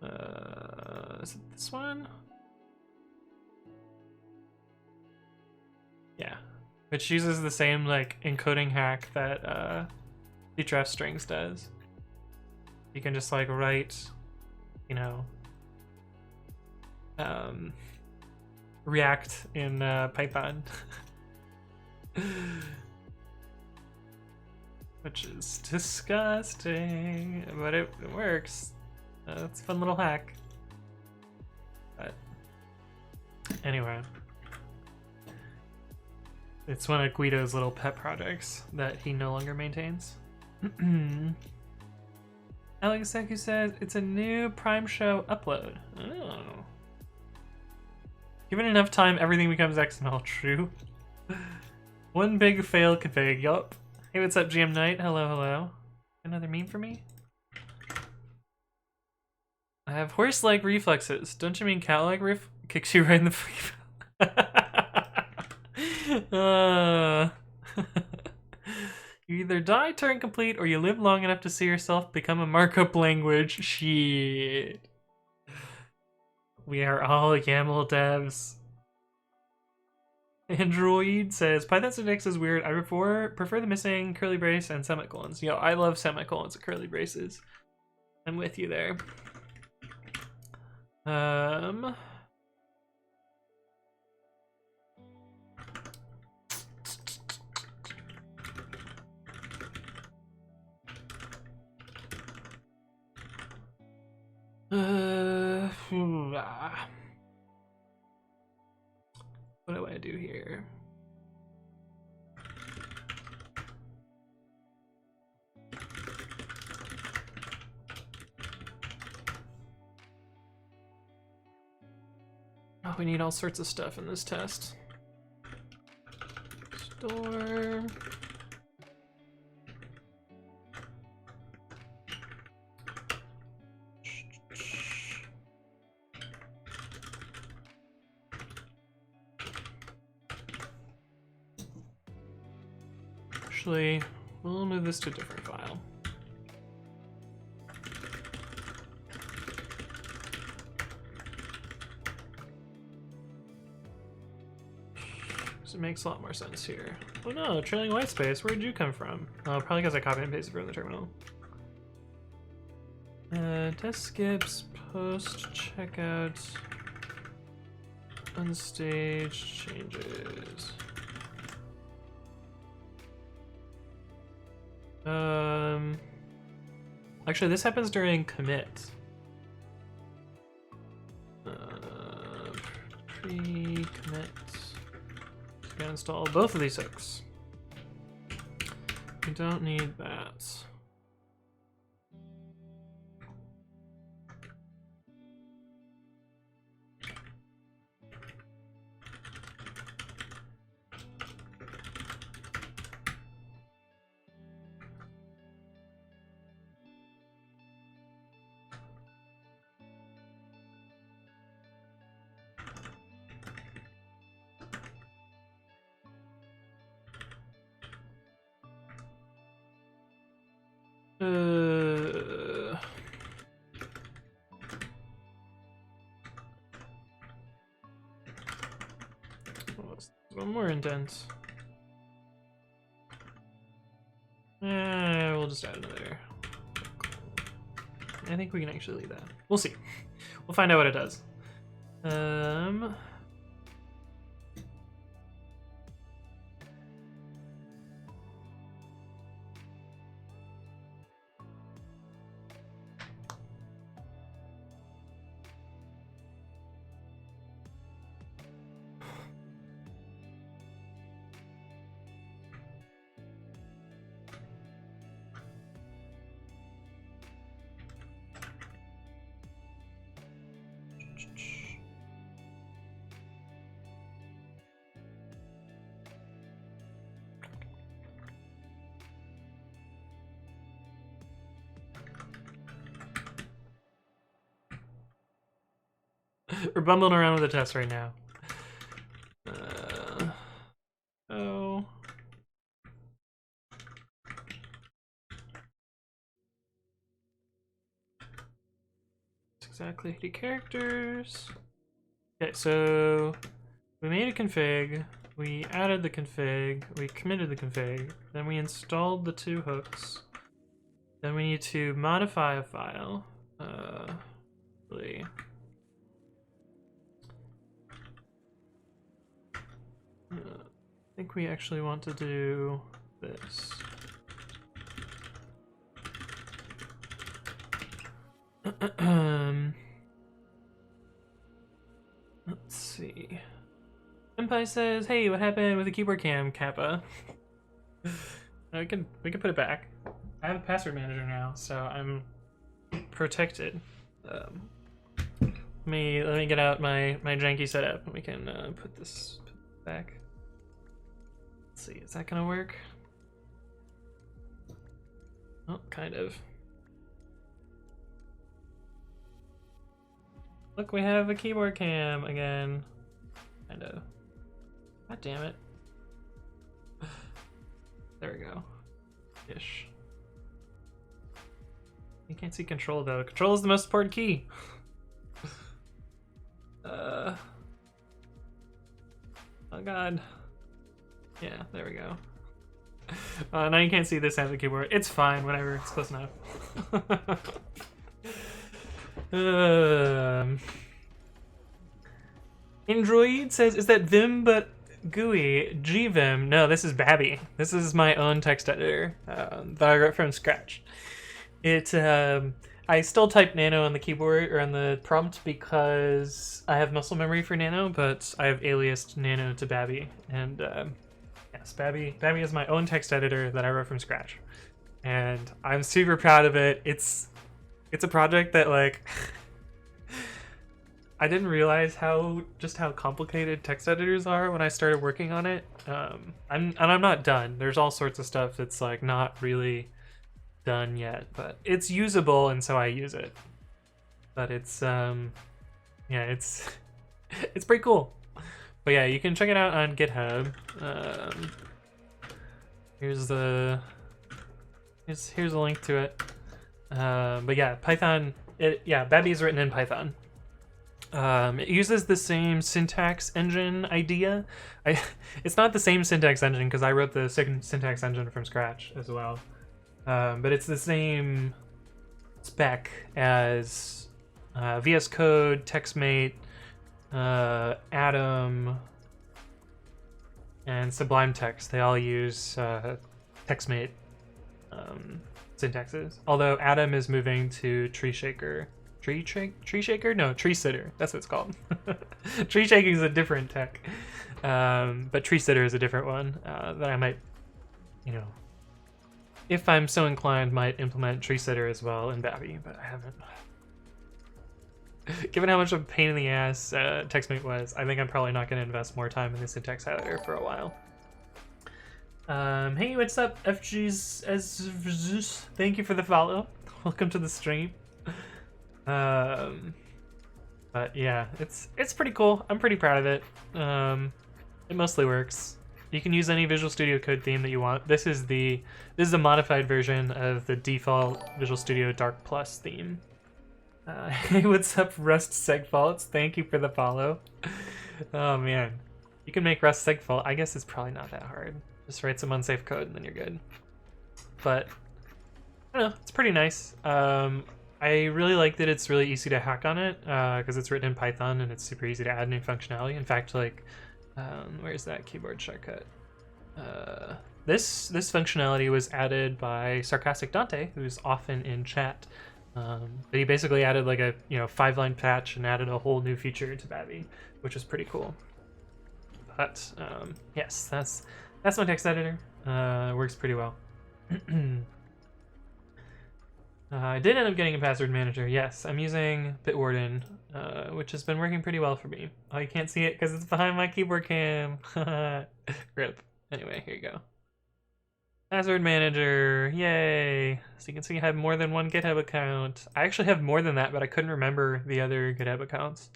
Is it this one? Yeah, which uses the same like encoding hack that href strings does. You can just like write, you know, React in Python, which is disgusting, but it works. It's a fun little hack. But anyway, it's one of Guido's little pet projects that he no longer maintains. Alex Seku says it's a new Prime show upload. Oh. Given enough time, everything becomes XML. True. One big fail config. Yup. Hey, what's up, GM Knight? Hello, hello. Another meme for me? I have horse-like reflexes. Don't you mean cat-like kicks you right in the face? You either die, turn complete, or you live long enough to see yourself become a markup language. Shit. We are all YAML devs. Android says, Python syntax is weird. I prefer the missing curly brace and semicolons. Yo, I love semicolons and curly braces. I'm with you there. What do I do here? Oh, we need all sorts of stuff in this test. Store. Actually, we'll move this to a different file. It makes a lot more sense here. Oh no, trailing white space. Where did you come from? Oh, probably because I copied and pasted from the terminal. Test skips, post, checkout, unstaged changes. Actually, this happens during commit. Pre-commit. Gotta install both of these hooks. We don't need that. One more indent. We'll just add another. I think we can actually leave that. We'll see. We'll find out what it does. We're bumbling around with the test right now. Oh. Exactly 80 characters. Okay, so we made a config, we added the config, we committed the config, then we installed the 2 hooks. Then we need to modify a file. I think we actually want to do this. Let's see. Senpai says, "Hey, what happened with the keyboard cam, Kappa?" we can put it back. I have a password manager now, so I'm protected. Let me get out my janky setup, and we can put this back. Let's see, is that gonna work? Oh, kind of. Look, we have a keyboard cam again. Kind of. God damn it. There we go. Ish. You can't see control though. Control is the most important key. Oh god. Yeah, there we go. Now you can't see this half the keyboard. It's fine, whatever. It's close enough. Android says, "Is that Vim but GUI? GVim?" No, this is Babby. This is my own text editor that I wrote from scratch. I still type Nano on the keyboard or on the prompt because I have muscle memory for Nano, but I have aliased Nano to Babby. And yes, Babby is my own text editor that I wrote from scratch, and I'm super proud of it. It's a project that, like, I didn't realize how complicated text editors are when I started working on it. I'm not done. There's all sorts of stuff that's like not really done yet, but it's usable, and so I use it. But it's yeah, it's pretty cool. But yeah, you can check it out on GitHub. Here's a link to it. But yeah, Python. Babby is written in Python. It uses the same syntax engine idea. It's not the same syntax engine because I wrote the syntax engine from scratch as well. But it's the same spec as VS Code, TextMate, Atom, and Sublime Text. They all use TextMate syntaxes. Although Atom is moving to Tree Shaker. Tree Shaker? No, Tree Sitter. That's what it's called. Tree Shaking is a different tech. But Tree Sitter is a different one that I might, if I'm so inclined, might implement Tree Sitter as well in Babby, but I haven't. Given how much of a pain in the ass TextMate was, I think I'm probably not going to invest more time in the syntax editor for a while. Hey, what's up, FG's as thank you for the follow. Welcome to the stream. But yeah, it's pretty cool. I'm pretty proud of it. It mostly works. You can use any Visual Studio Code theme that you want. This is a modified version of the default Visual Studio Dark Plus theme. Hey, what's up, Rust Segfaults? Thank you for the follow. Oh man, you can make Rust Segfault. I guess it's probably not that hard. Just write some unsafe code and then you're good. But I don't know, it's pretty nice. I really like that it's really easy to hack on it because it's written in Python and it's super easy to add new functionality. In fact, like, where's that keyboard shortcut? This functionality was added by Sarcastic Dante, who's often in chat. But he basically added like a 5-line patch and added a whole new feature to Babby, which is pretty cool. But yes, that's my text editor. It works pretty well. I did end up getting a password manager. Yes, I'm using Bitwarden, which has been working pretty well for me. Oh, you can't see it because it's behind my keyboard cam. Rip. Anyway, here you go. Password manager, yay! So you can see I have more than one GitHub account. I actually have more than that, but I couldn't remember the other GitHub accounts.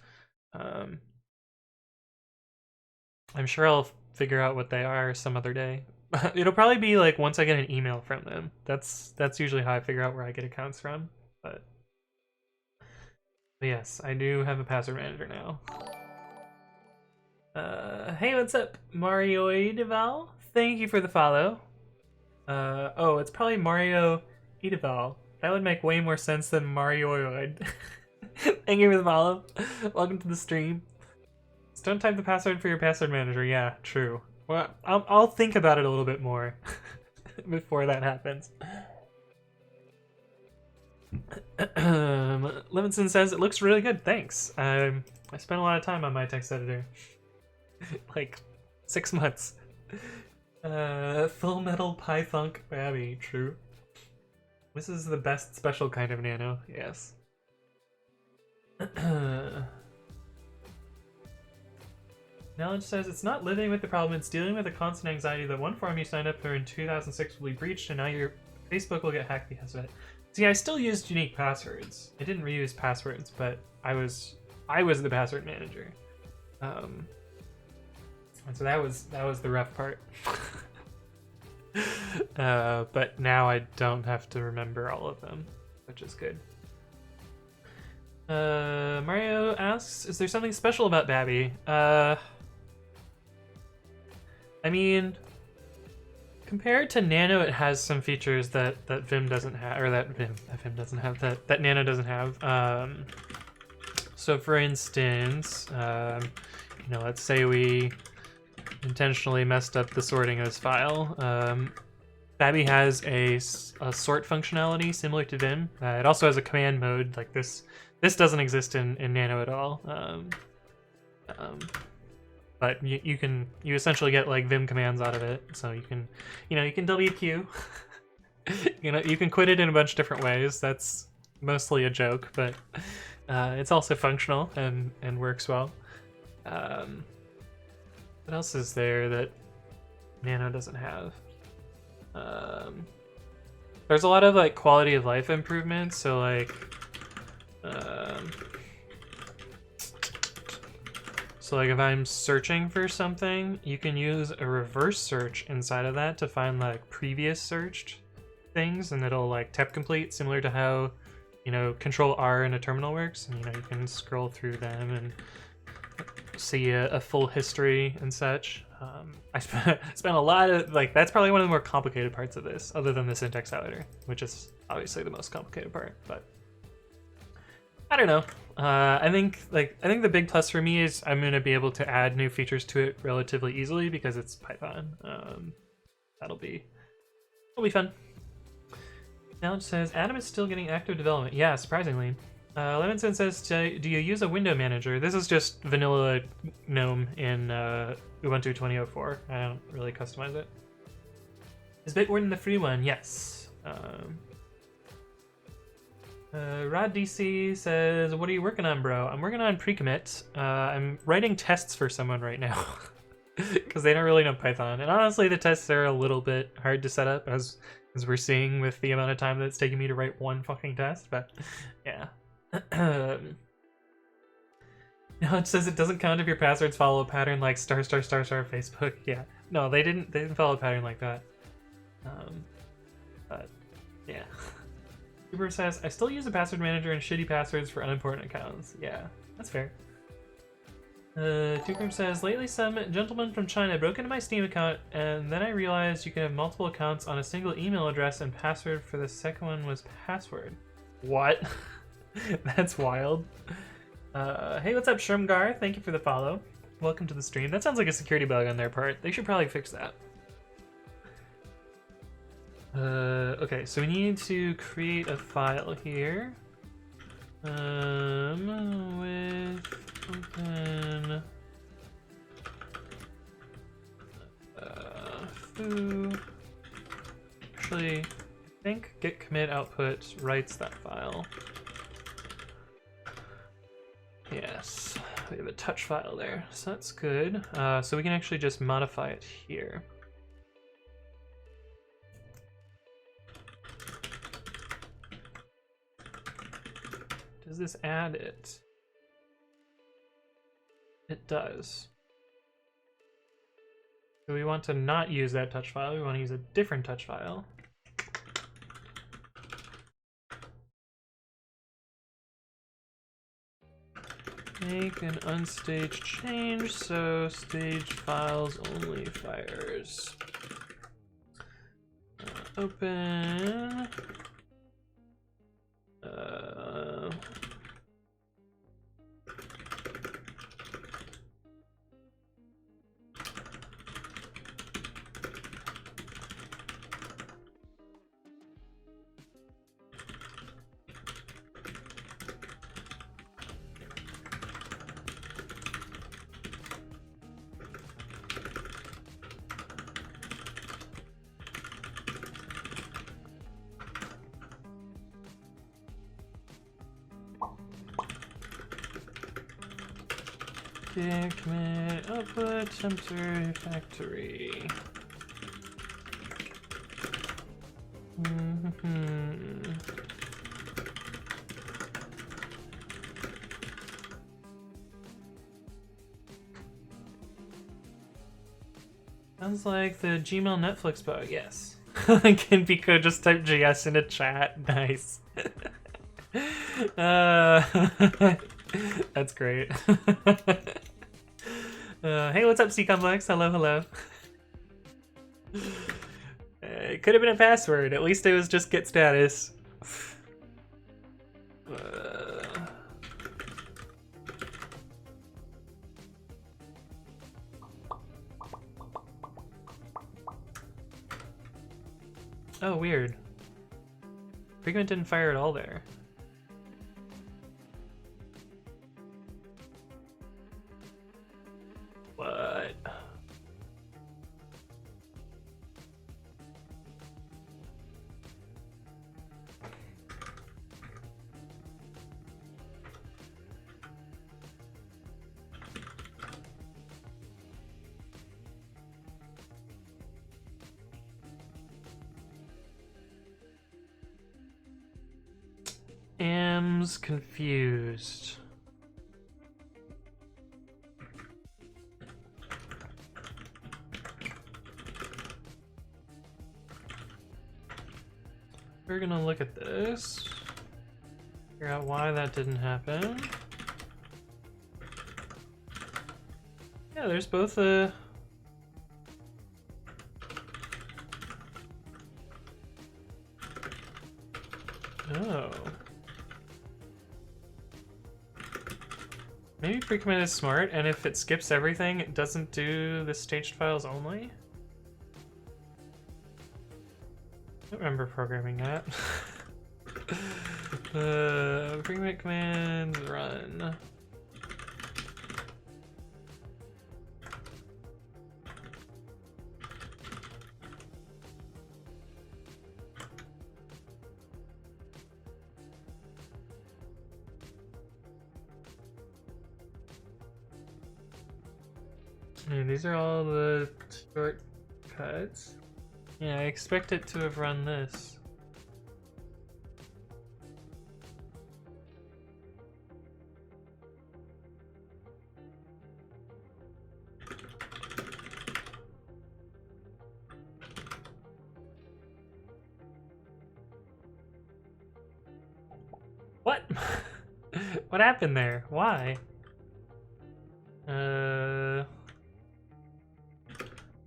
I'm sure I'll figure out what they are some other day. It'll probably be like once I get an email from them. That's usually how I figure out where I get accounts from. But yes, I do have a password manager now. Hey, what's up, Mario Deval? Thank you for the follow. Oh, it's probably Mario Edeval. That would make way more sense than Marioid. Thank you for the follow. Welcome to the stream. Just don't type the password for your password manager. Yeah, true. Well, I'll think about it a little bit more before that happens. Levinson says it looks really good. Thanks. I spent a lot of time on my text editor, like 6 months. Full Metal Python Babby. True. This is the best special kind of nano. Yes. Knowledge says it's not living with the problem, it's dealing with the constant anxiety that one form you signed up for in 2006 will be breached and now your Facebook will get hacked because of it. See, I still used unique passwords. I didn't reuse passwords, but I was the password manager. And so that was the rough part. But now I don't have to remember all of them, which is good. Mario asks, is there something special about Babby? I mean, compared to Nano, it has some features that Vim doesn't have, or that Vim doesn't have, that Nano doesn't have. So for instance, you know, let's say we intentionally messed up the sorting of this file. Babby has a sort functionality similar to Vim. It also has a command mode like this. This doesn't exist in Nano at all. But you essentially get like Vim commands out of it. So you can WQ. You can quit it in a bunch of different ways. That's mostly a joke, but it's also functional and works well. What else is there that Nano doesn't have? There's a lot of like quality of life improvements. So like, if I'm searching for something, you can use a reverse search inside of that to find like previous searched things, and it'll like tep complete, similar to how, you know, Control R in a terminal works. And you know, you can scroll through them and see a full history and such. I spent a lot of like, that's probably one of the more complicated parts of this, other than the syntax editor, which is obviously the most complicated part. But I don't know. I think the big plus for me is I'm gonna be able to add new features to it relatively easily because it's Python. It'll be fun. Knowledge says Adam is still getting active development. Yeah, surprisingly. Levinson says, do you use a window manager? This is just vanilla GNOME in Ubuntu 2004. I don't really customize it. Is Bitwarden the free one? Yes. Rod DC says, what are you working on, bro? I'm working on pre-commit. I'm writing tests for someone right now because they don't really know Python. And honestly, the tests are a little bit hard to set up, as we're seeing with the amount of time that it's taking me to write one fucking test. But yeah. No, it says it doesn't count if your passwords follow a pattern like **** Facebook. Yeah. No, they didn't follow a pattern like that. But yeah. Cooper says, I still use a password manager and shitty passwords for unimportant accounts. Yeah, that's fair. Tukrum says, lately some gentleman from China broke into my Steam account and then I realized you can have multiple accounts on a single email address and password for the second one was password. What? That's wild. Hey, what's up, Shermgar? Thank you for the follow. Welcome to the stream. That sounds like a security bug on their part. They should probably fix that. Okay, so we need to create a file here. With open foo. Actually, I think git commit output writes that file. Yes, we have a touch file there, so that's good. So we can actually just modify it here. Does this add it? It does. So we want to not use that touch file. We want to use a different touch file. Make an unstaged change so staged files only fires. Open. Commit output temporary factory. Sounds like the Gmail Netflix bug, yes. Can Pico just type GS into chat? Nice. That's great. Hey, what's up, C-Complex? Hello, hello. It could have been a password. At least it was just get status. Oh, weird. Figment didn't fire at all there. What? Am's confused. We're gonna look at this, figure out why that didn't happen. Yeah, there's both a... Oh. Maybe pre-commit is smart, and if it skips everything, it doesn't do the staged files only? I don't remember programming that. Pre-commit command, run. These are all the shortcuts. Yeah, I expect it to have run this. What? What happened there? Why?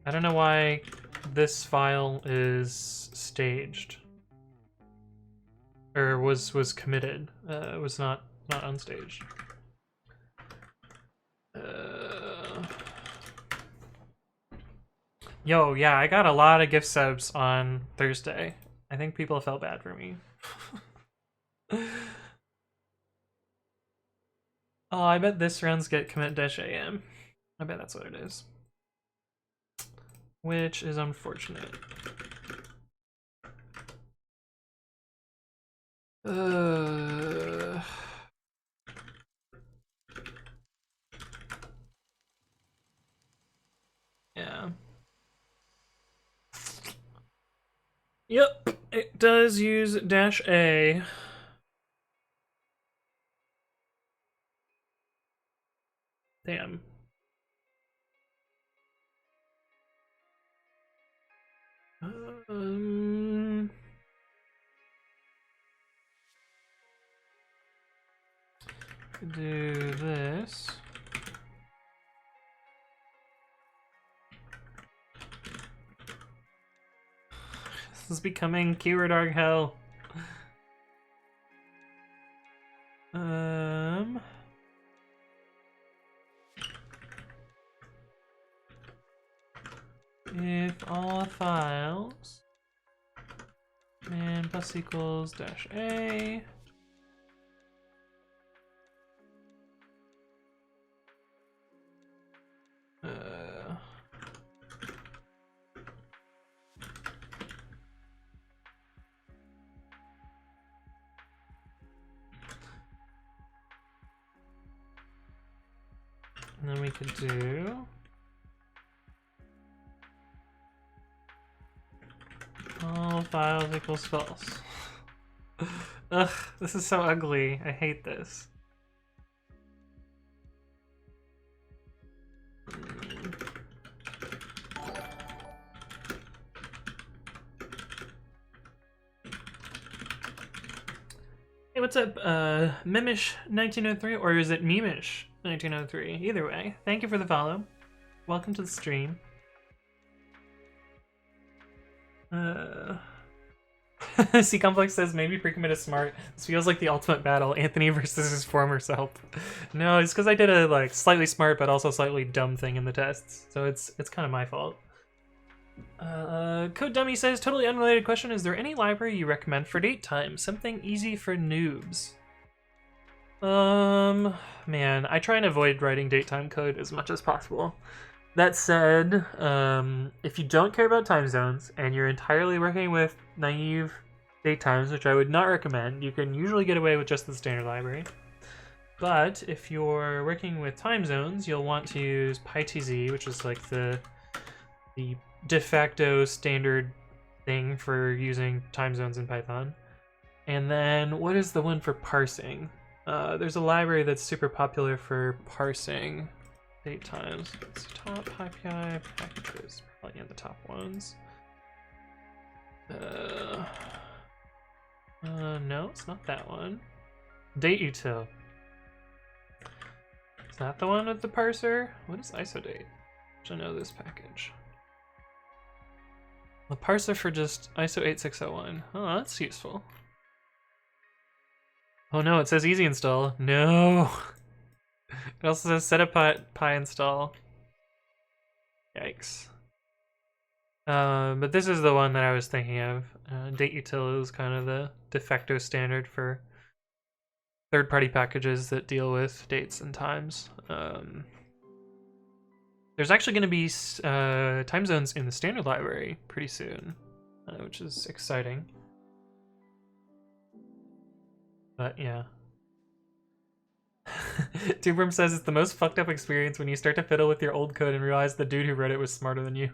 I don't know why this file is staged. Or was committed. It was not unstaged. Yo, yeah, I got a lot of gift subs on Thursday. I think people felt bad for me. Oh, I bet this runs get commit-am. I bet that's what it is. Which is unfortunate. Yeah. Yep, it does use -a. Damn. Do this. This is becoming keyword arg hell. If all files and plus equals dash a and then we could do all files equals false. Ugh, this is so ugly. I hate this. Hey, what's up, Mimish1903, or is it Mimish1903? Either way, thank you for the follow. Welcome to the stream. C-Complex says, maybe pre-commit is smart. This feels like the ultimate battle, Anthony versus his former self. No, it's because I did a like slightly smart but also slightly dumb thing in the tests, so it's kind of my fault. Code Dummy says, totally unrelated question, is there any library you recommend for date time? Something easy for noobs. Man, I try and avoid writing date time code as much as possible. That said, if you don't care about time zones and you're entirely working with naive date times, which I would not recommend, you can usually get away with just the standard library. But if you're working with time zones, you'll want to use PyTZ, which is like the de facto standard thing for using time zones in Python. And then what is the one for parsing? There's a library that's super popular for parsing date times. It's top IPI packages, probably in the top ones. No, it's not that one. Dateutil. Is that the one with the parser? What is isodate? I should know this package. The parser for just ISO 8601. Oh, that's useful. Oh no, it says easy install. No! It also says setup py install. Yikes. But this is the one that I was thinking of. Dateutil is kind of the de facto standard for third-party packages that deal with dates and times. There's actually going to be time zones in the standard library pretty soon, which is exciting. But yeah. Tubrum says it's the most fucked up experience when you start to fiddle with your old code and realize the dude who wrote it was smarter than you.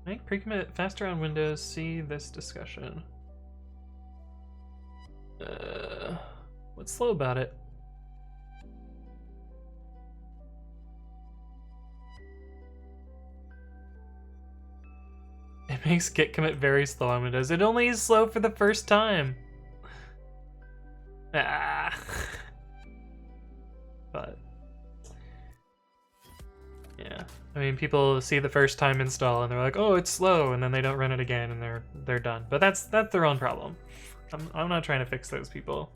Make pre-commit faster on Windows. See this discussion. What's slow about it? It makes git commit very slow on Windows. It only is slow for the first time. Ah. But yeah, I mean, people see the first time install and they're like, "Oh, it's slow," and then they don't run it again and they're done. But that's their own problem. I'm not trying to fix those people.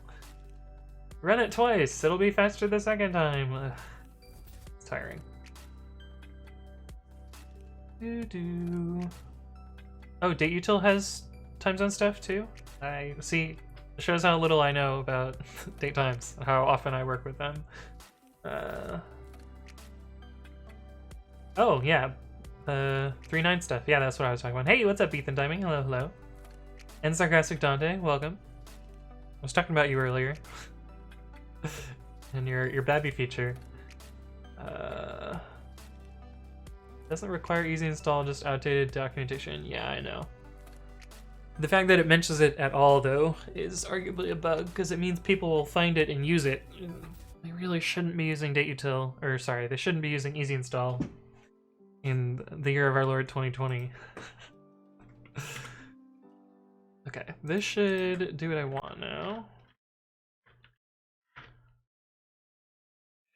Run it twice. It'll be faster the second time. Ugh. It's tiring. Oh, Dateutil has time zone stuff too? I see. It shows how little I know about date times, how often I work with them. Oh, yeah. 3.9 stuff. Yeah, that's what I was talking about. Hey, what's up, Ethan Timing? Hello, hello. And Sarcastic Dante, welcome. I was talking about you earlier. And your Babby feature. Doesn't require easy install, just outdated documentation. Yeah, I know. The fact that it mentions it at all, though, is arguably a bug, because it means people will find it and use it. They really shouldn't be using dateutil, or sorry, they shouldn't be using easy install in the year of our Lord 2020. Okay, this should do what I want now.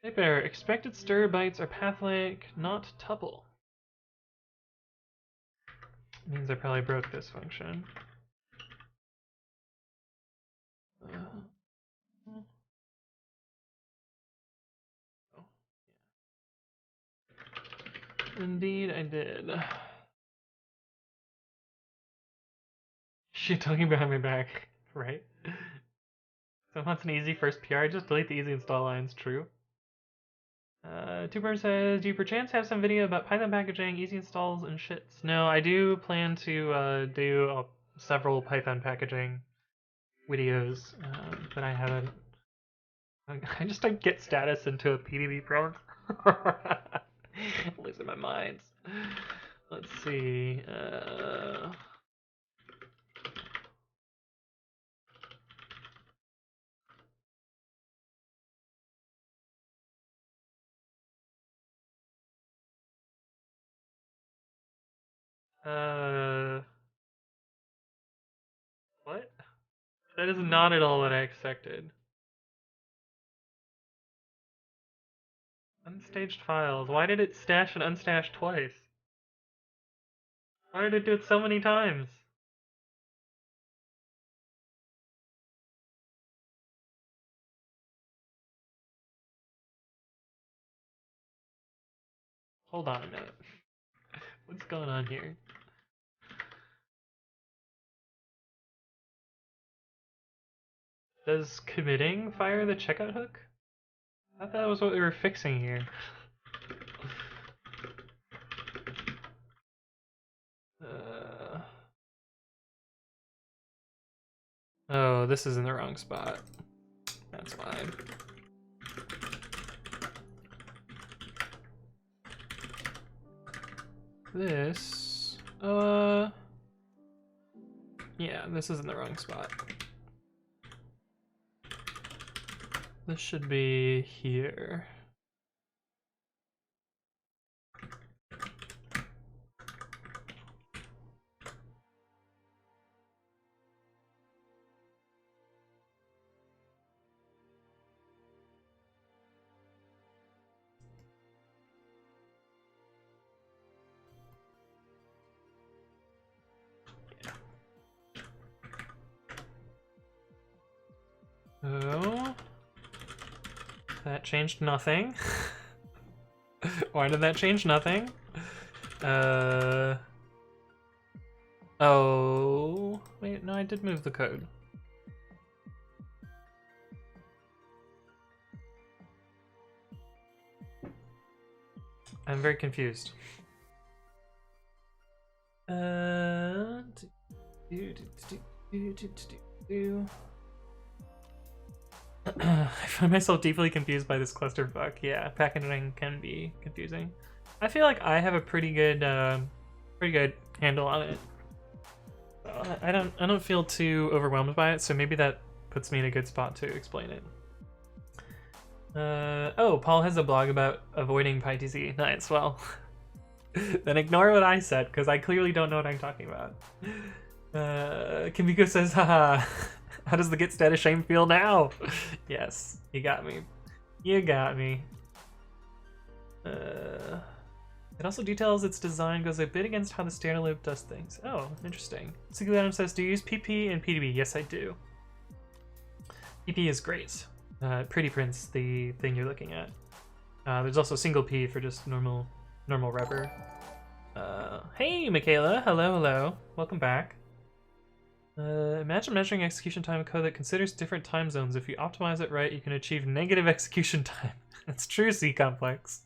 Shape error. Expected stir bytes are pathlink, not tuple. Means I probably broke this function. Indeed, I did. She talking behind my back, right? Someone wants an easy first PR, just delete the easy install lines, true. Tuber says, do you perchance have some video about Python packaging, easy installs, and shits? No, I do plan to do several Python packaging videos, but I haven't. I just don't get status into a PDB prog. Losing my mind. Let's see. What? That is not at all what I expected. Unstaged files. Why did it stash and unstash twice? Why did it do it so many times? Hold on a minute. What's going on here? Does committing fire the checkout hook? I thought that was what we were fixing here. Oh, this is in the wrong spot. That's fine. This, yeah, this is in the wrong spot. This should be here. Oh, that changed nothing. Why did that change nothing? Oh, wait, no, I did move the code. I'm very confused. I find myself deeply confused by this clusterfuck. Yeah, packaging can be confusing. I feel like I have a pretty good handle on it. I don't feel too overwhelmed by it, so maybe that puts me in a good spot to explain it. Oh, Paul has a blog about avoiding PyTZ. Nice. Well, then ignore what I said because I clearly don't know what I'm talking about. Kimiko says, haha. How does the git status shame feel now? Yes, you got me. You got me. It also details its design goes a bit against how the standard loop does things. Oh, interesting. Single Adam says, do you use PP and PDB? Yes, I do. PP is great. Pretty Prince, the thing you're looking at. There's also single P for just normal rubber. Hey, Michaela. Hello, hello. Welcome back. Imagine measuring execution time of code that considers different time zones. If you optimize it right, you can achieve negative execution time. That's true, C-complex.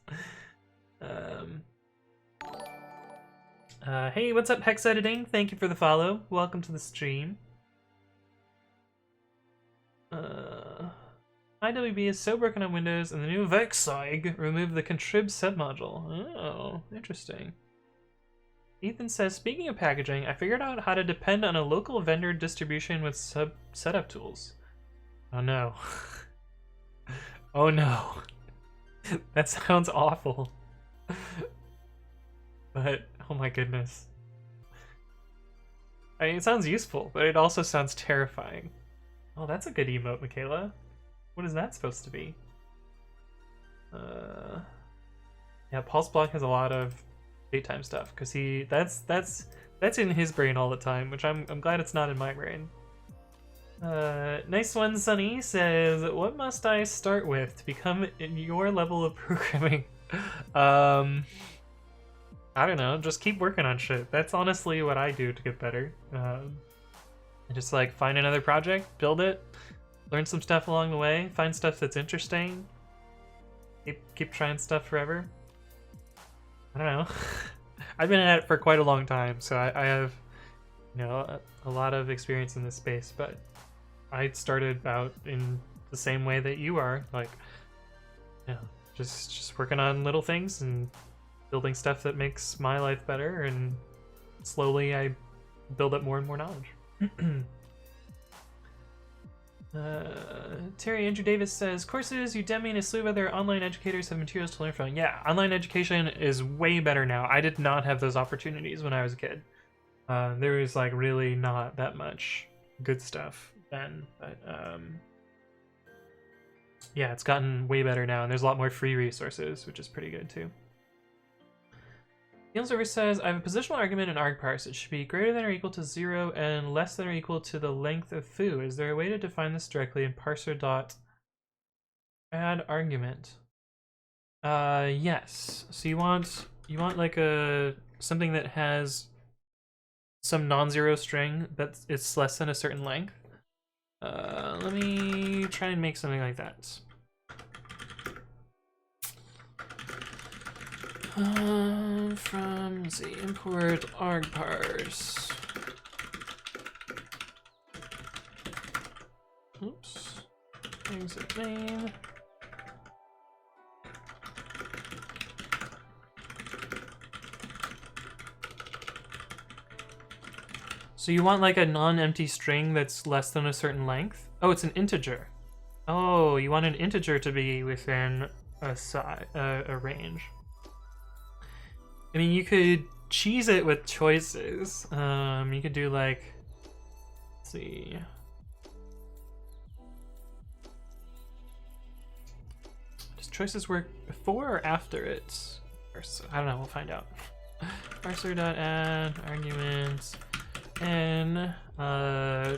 Hey, what's up, Hex Editing? Thank you for the follow. Welcome to the stream. IWB is so broken on Windows, and the new Vexig removed the contrib submodule. Oh, interesting. Ethan says, speaking of packaging, I figured out how to depend on a local vendor distribution with setup tools. Oh no. Oh no. That sounds awful. But, oh my goodness. I mean, it sounds useful, but it also sounds terrifying. Oh, that's a good emote, Michaela. What is that supposed to be? Yeah, Pulse Block has a lot of daytime stuff because that's in his brain all the time, which I'm glad it's not in my brain. Nice one, Sunny says, "What must I start with to become in your level of programming?" I don't know. Just keep working on shit. That's honestly what I do to get better. Just like find another project, build it, learn some stuff along the way, find stuff that's interesting. Keep trying stuff forever. I don't know. I've been at it for quite a long time, so I have, you know, a lot of experience in this space. But I started out in the same way that you are, like, you know, just working on little things and building stuff that makes my life better, and slowly I build up more and more knowledge. Terry Andrew Davis says, courses, Udemy, and a slew of other online educators have materials to learn from. Yeah, online education is way better now. I did not have those opportunities when I was a kid. There was like really not that much good stuff then, but yeah, it's gotten way better now, and there's a lot more free resources, which is pretty good too. Fieldsover says, I have a positional argument in argparse. It should be greater than or equal to 0 and less than or equal to the length of foo. Is there a way to define this directly in parser dot add argument? Yes. So you want like something that has some non-zero string that it's less than a certain length. Let me try and make something like that. From the import argparse. Oops. Exit main. So you want like a non-empty string that's less than a certain length? Oh, it's an integer. Oh, you want an integer to be within a range. I mean, you could cheese it with choices. You could do like, let's see. Does choices work before or after it? I don't know, we'll find out. Parser.add arguments n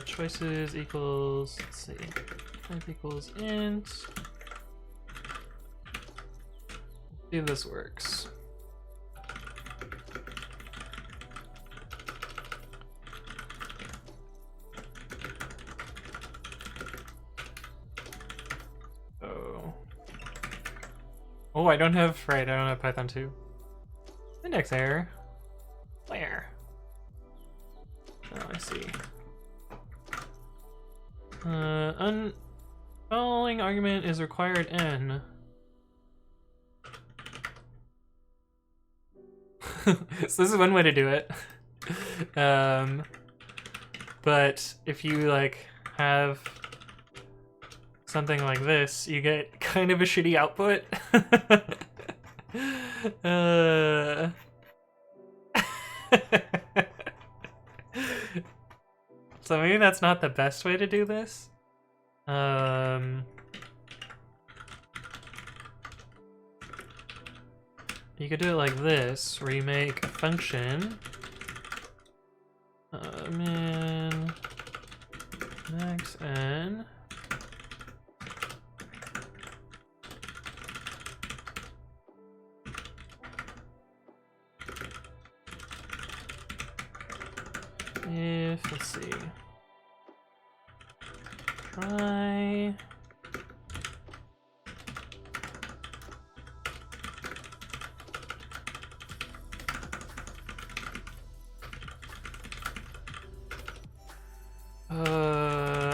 choices equals, let's see, type equals int. See if this works. Oh, I don't have Python 2. Index error. Where? Oh, I see. Following argument is required n. So this is one way to do it. But if you like have something like this, you get kind of a shitty output. So maybe that's not the best way to do this. You could do it like this, where you make a function min max n. If, let's see, try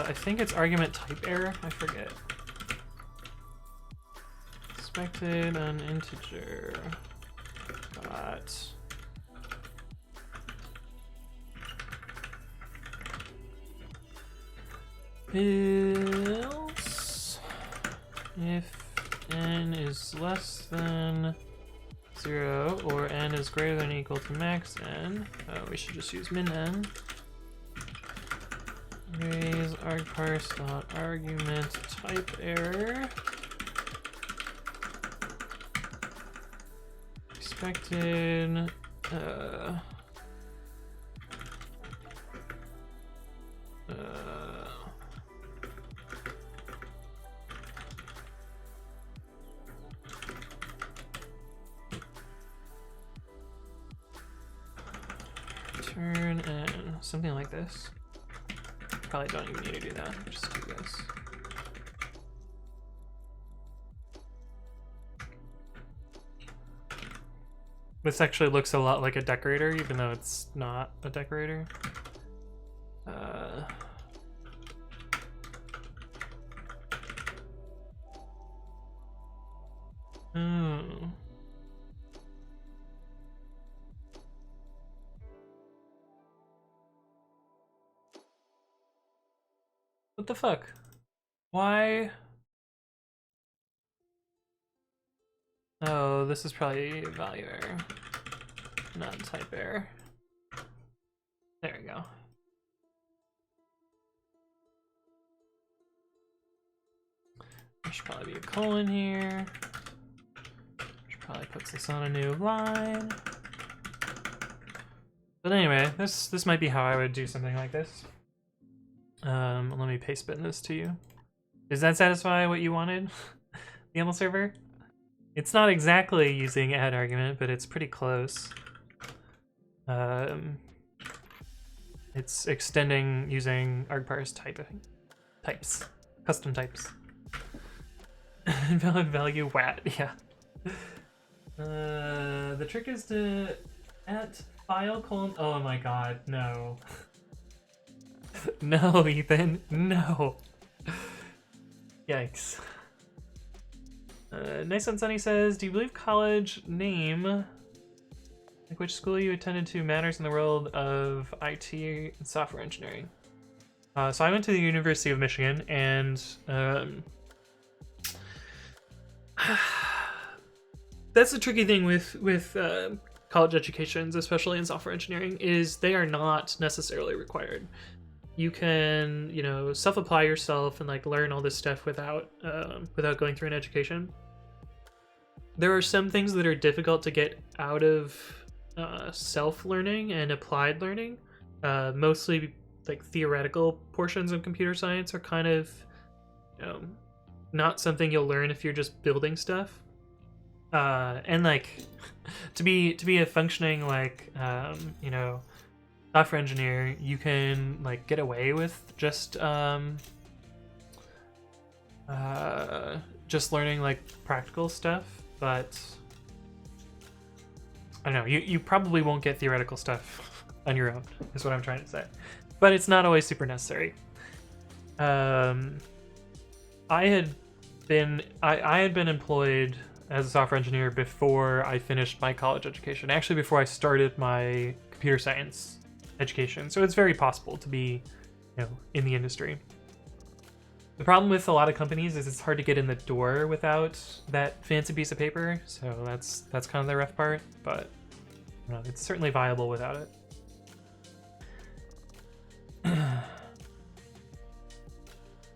I think it's argument type error, I forget. Expected an integer dot else if n is less than 0 or n is greater than or equal to max n, we should just use min n. Raise argparse.argument type error. Expected return and something like this. Probably don't even need to do that. Just do this. This actually looks a lot like a decorator, even though it's not a decorator. Oh. What the fuck? Why? Oh, this is probably value error, not type error. There we go. There should probably be a colon here. Which probably puts this on a new line. But anyway, this might be how I would do something like this. Let me paste bin this to you. Does that satisfy what you wanted? The YAML server? It's not exactly using add argument, but it's pretty close. It's extending using argparse types, custom types. Invalid value wat, yeah. The trick is to at file colon. Oh my god, no. No, Ethan, no. Yikes. Nice and Sunny says, do you believe college name, like which school you attended to, matters in the world of IT and software engineering? So I went to the University of Michigan, and that's the tricky thing with college educations, especially in software engineering, is they are not necessarily required. You can, you know, self-apply yourself and like learn all this stuff without going through an education. There are some things that are difficult to get out of self-learning and applied learning. Mostly like theoretical portions of computer science are kind of, you know, not something you'll learn if you're just building stuff. And like to be a functioning like you know, software engineer, you can like get away with just learning like practical stuff, but I don't know, you probably won't get theoretical stuff on your own, is what I'm trying to say. But it's not always super necessary. I had been employed as a software engineer before I finished my college education. Actually, before I started my computer science education. So it's very possible to be, you know, in the industry. The problem with a lot of companies is it's hard to get in the door without that fancy piece of paper. So that's kind of the rough part, but you know, it's certainly viable without it.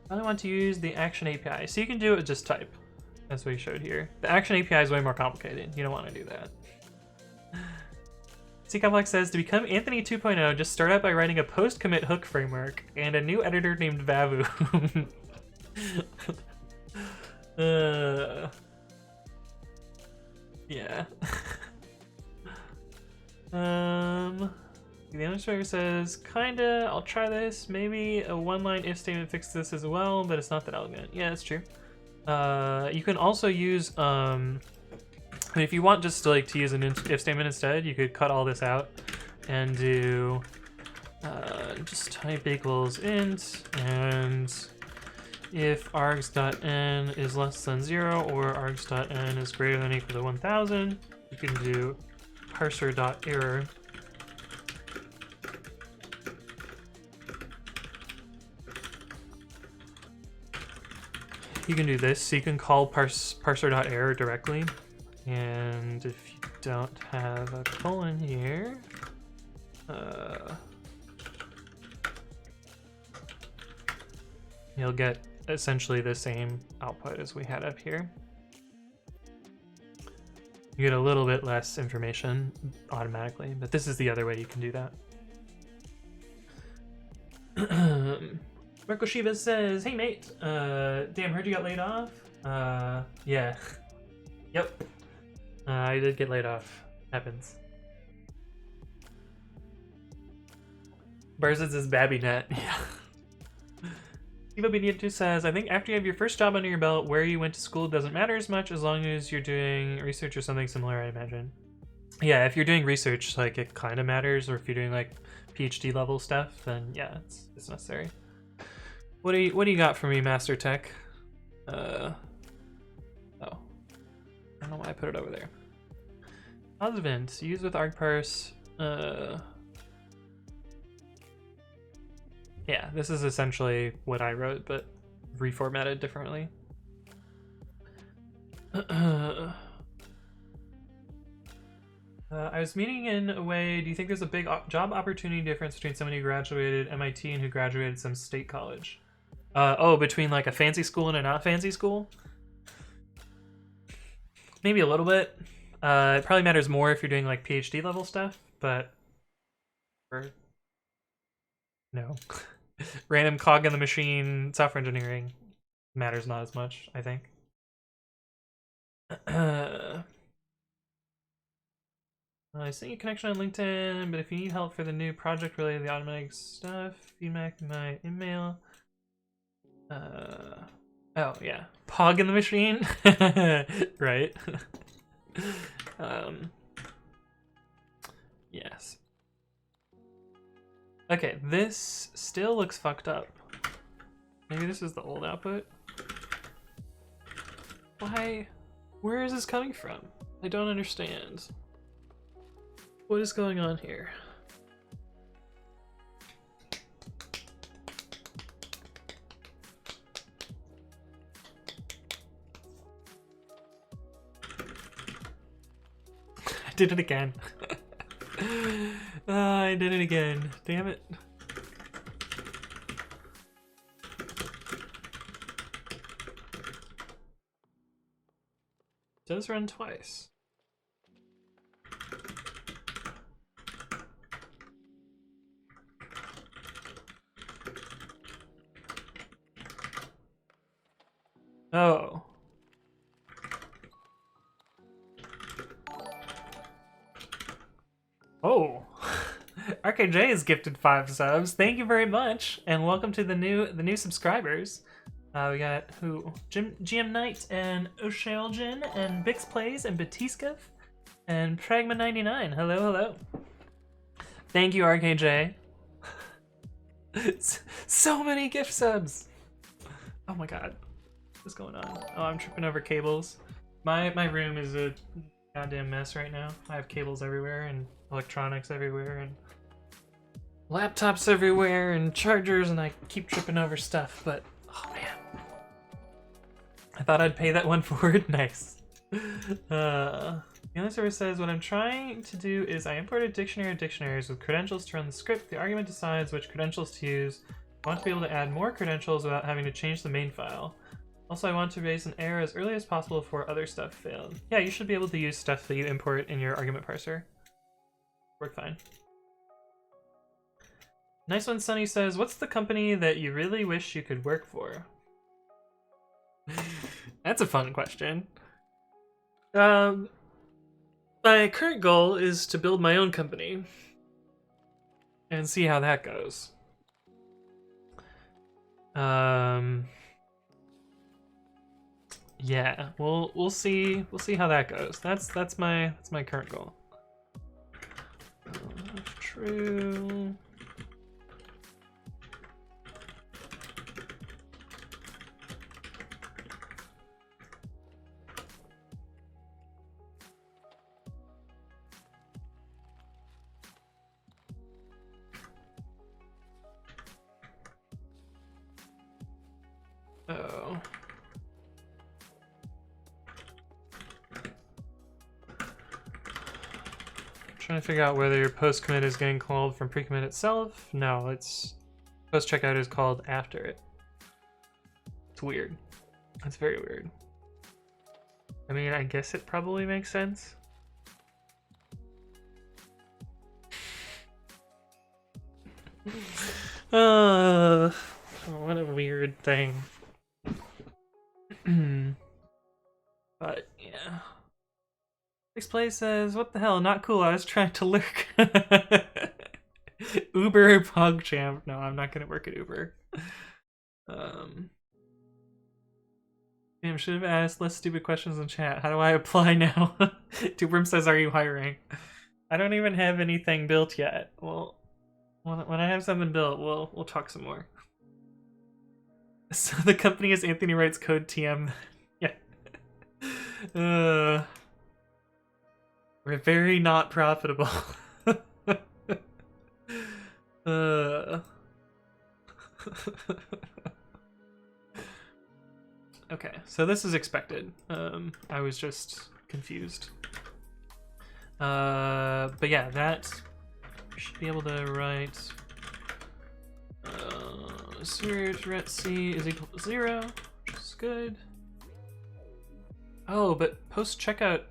I want to use the action API. So you can do it with just type, as we showed here. The action API is way more complicated. You don't want to do that. C-Complex says, to become Anthony 2.0, just start out by writing a post-commit hook framework and a new editor named Vavu. Yeah. The administrator says, kinda, I'll try this. Maybe a one-line if statement fixes this as well, but it's not that elegant. Yeah, that's true. You can also use, if you want just to use an if statement instead, you could cut all this out and do just type equals int, and if args.n is less than 0 or args.n is greater than or equal to 1000, you can do parser.error. you can do this. So you can call parser.error directly. And if you don't have a colon here, you'll get essentially the same output as we had up here. You get a little bit less information automatically, but this is the other way you can do that. Marco Shiva says, "Hey mate, damn, heard you got laid off." Yeah. Yep. I did get laid off. Happens. Burzes is Babynet. Yeah. Eva2 says, "I think after you have your first job under your belt, where you went to school doesn't matter as much as long as you're doing research or something similar, I imagine." Yeah, if you're doing research, like, it kind of matters, or if you're doing, like, PhD level stuff, then yeah, it's necessary. What do you got for me, Master Tech? Oh. I don't know why I put it over there. Osvent, use with argparse. Yeah, this is essentially what I wrote, but reformatted differently. I was meaning in a way, do you think there's a big job opportunity difference between someone who graduated MIT and who graduated some state college? Between like a fancy school and a not fancy school? Maybe a little bit. It probably matters more if you're doing like PhD level stuff, but no. Random cog in the machine software engineering matters not as much, I think. I sent you a connection on LinkedIn, but if you need help for the new project related to the automatic stuff, feedback in my email. Oh yeah, Pog in the machine, right? Yes. Okay, this still looks fucked up. Maybe this is the old output. Why? Where is this coming from? I don't understand. What is going on here? I did it again. I did it again. Damn it. It does run twice. Oh. Oh. RKJ is gifted 5 subs. Thank you very much, and welcome to the new subscribers. We got GM Knight and Oshalgen and Bix Plays and Batiskov and Pragma99. Hello, hello. Thank you, RKJ. So many gift subs. Oh my god. What's going on? Oh, I'm tripping over cables. My room is a goddamn mess right now. I have cables everywhere and electronics everywhere and laptops everywhere and chargers, and I keep tripping over stuff, but oh man. I thought I'd pay that one forward. Nice. The only service says, what I'm trying to do is I import a dictionary of dictionaries with credentials to run the script. The argument decides which credentials to use. I want to be able to add more credentials without having to change the main file. Also, I want to raise an error as early as possible before other stuff failed. Yeah, you should be able to use stuff that you import in your argument parser. Work fine. Nice one, Sunny says, what's the company that you really wish you could work for? That's a fun question. My current goal is to build my own company and see how that goes. Yeah, we'll see how that goes. That's my current goal. True. Oh. Trying to figure out whether your post commit is getting called from pre-commit itself. No, it's post checkout is called after it. It's weird. It's very weird. I mean, I guess it probably makes sense. What a weird thing. But yeah. Play says, what the hell, not cool, I was trying to lurk. Uber PogChamp. No, I'm not gonna work at Uber. Damn, should have asked less stupid questions in chat. How do I apply now? Tubrim says, are you hiring? I don't even have anything built yet. Well, when I have something built, we'll talk some more. So the company is Anthony Wright's code TM. Yeah. We're very not profitable. Okay, so this is expected. I was just confused. But yeah, that should be able to write search ret c is equal to 0, which is good. Oh, but post checkout,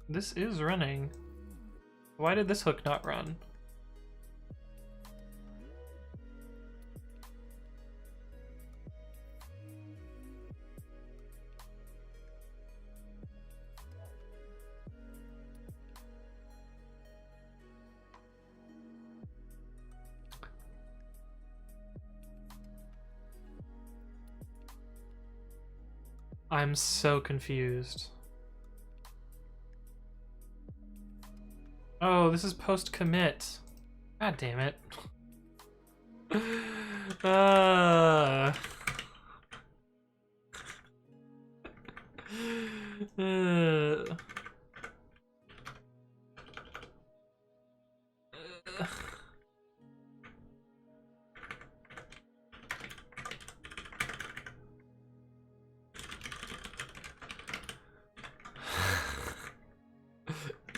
this is running. Why did this hook not run? I'm so confused. Oh, this is post commit. God damn it.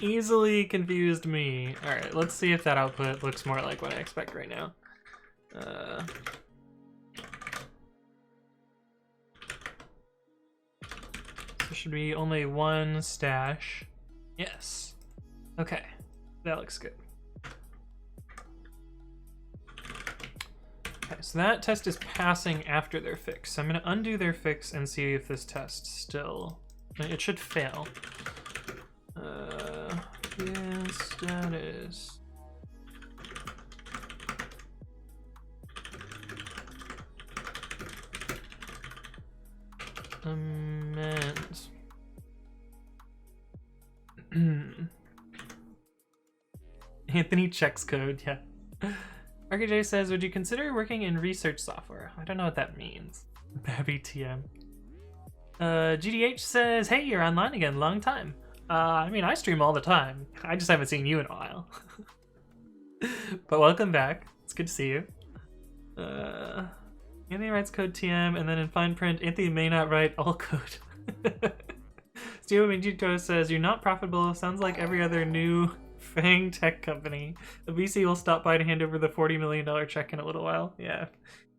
Easily confused me. Alright, let's see if that output looks more like what I expect right now. There should be only one stash. Yes. Okay, that looks good. Okay, so that test is passing after their fix. So I'm gonna undo their fix and see if this test still... It should fail. Yes, status. Amend. Anthony checks code, yeah. RKJ says, would you consider working in research software? I don't know what that means. Babby TM. GDH says, hey, you're online again, long time. I mean, I stream all the time. I just haven't seen you in a while. But welcome back. It's good to see you. Anthony writes code TM, and then in fine print, Anthony may not write all code. Steve Minjito says, you're not profitable. Sounds like every other new FANG tech company. The VC will stop by to hand over the $40 million check in a little while. Yeah,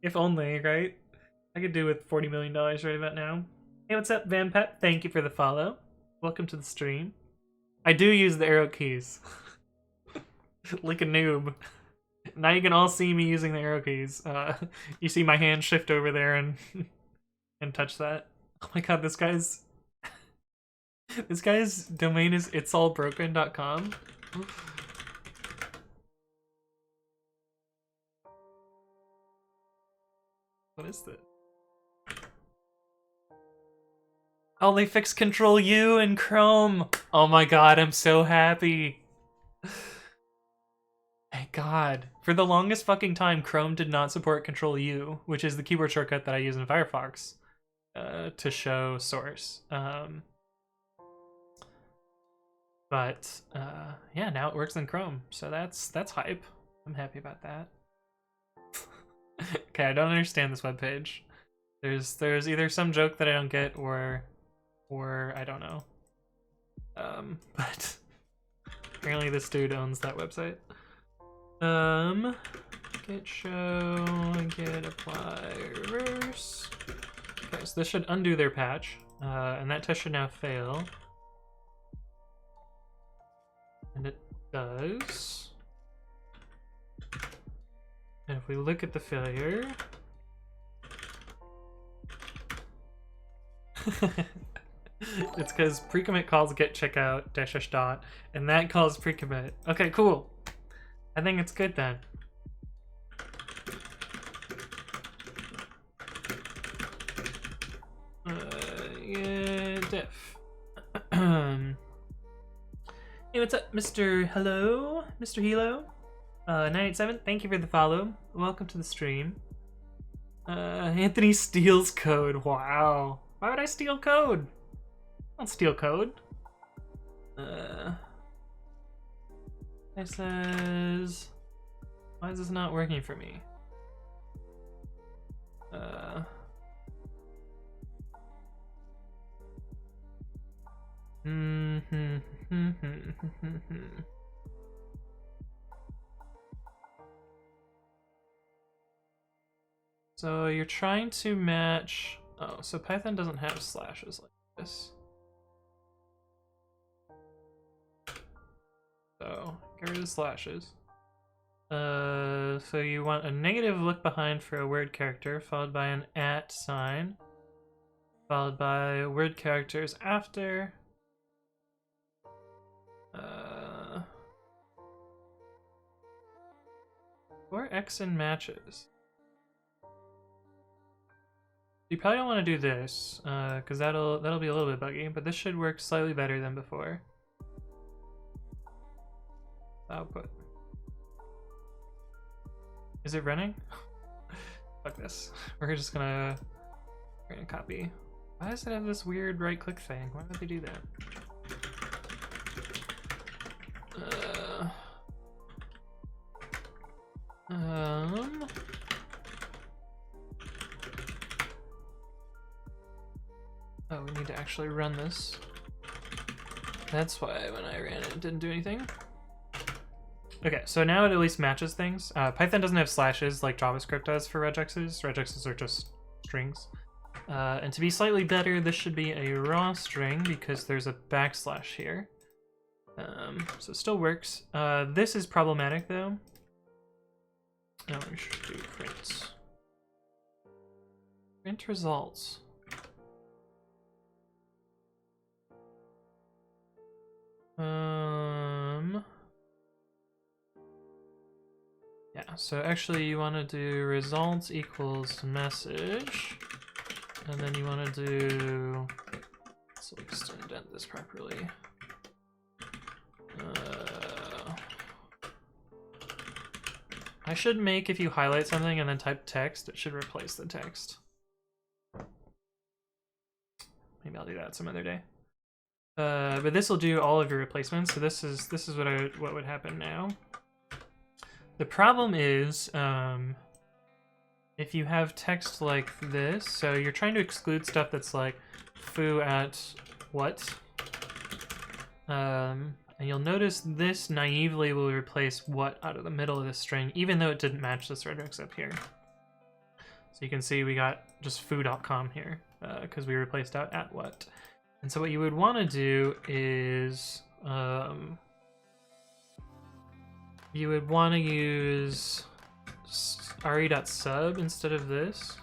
if only, right? I could do with $40 million right about now. Hey, what's up, Van Pep? Thank you for the follow. Welcome to the stream. I do use the arrow keys. Like a noob. Now you can all see me using the arrow keys. You see my hand shift over there and and touch that. Oh my god, this guy's domain is itsallbroken.com. What is this? Oh, they fixed Control U in Chrome. Oh my god, I'm so happy. Thank god. For the longest fucking time, Chrome did not support Control U, which is the keyboard shortcut that I use in Firefox to show source. But yeah, now it works in Chrome, so that's hype. I'm happy about that. Okay, I don't understand this webpage. There's either some joke that I don't get or I don't know. But Apparently this dude owns that website. Get show, get apply, reverse. Okay, so this should undo their patch, and that test should now fail. And it does. And if we look at the failure... it's because pre-commit calls get checkout dash dot, and that calls pre-commit. Okay, cool. I think it's good then. Yeah, diff. Hey, what's up, Mr. Hello? Mr. Hilo? 987, thank you for the follow. Welcome to the stream. Anthony steals code. Wow. Why would I steal code? I don't steal code. It says... Why is this not working for me? So you're trying to match... Oh, so Python doesn't have slashes like this. So, get rid of the slashes. So you want a negative look behind for a word character, followed by an @ sign, followed by word characters after. Or X in matches. You probably don't want to do this, because that'll be a little bit buggy, but this should work slightly better than before. Output. Is it running? Fuck this. We're gonna copy. Why does it have this weird right click thing? Why would they do that? Oh, we need to actually run this. That's why when I ran it didn't do anything. Okay, so now it at least matches things. Python doesn't have slashes like JavaScript does for regexes. Regexes are just strings. And to be slightly better, this should be a raw string because there's a backslash here. So it still works. This is problematic though. Now we should do print. Print results. Yeah, so actually you want to do results equals message, and then you want to do, so let's indent this properly. I should make, if you highlight something and then type text, it should replace the text. Maybe I'll do that some other day. But this will do all of your replacements. So this is what would happen now. The problem is if you have text like this, so you're trying to exclude stuff that's like foo at what, and you'll notice this naively will replace what out of the middle of the string, even though it didn't match this regex up here. So you can see we got just foo.com here because we replaced out at what. And so what you would want to do is you would want to use re.sub instead of this.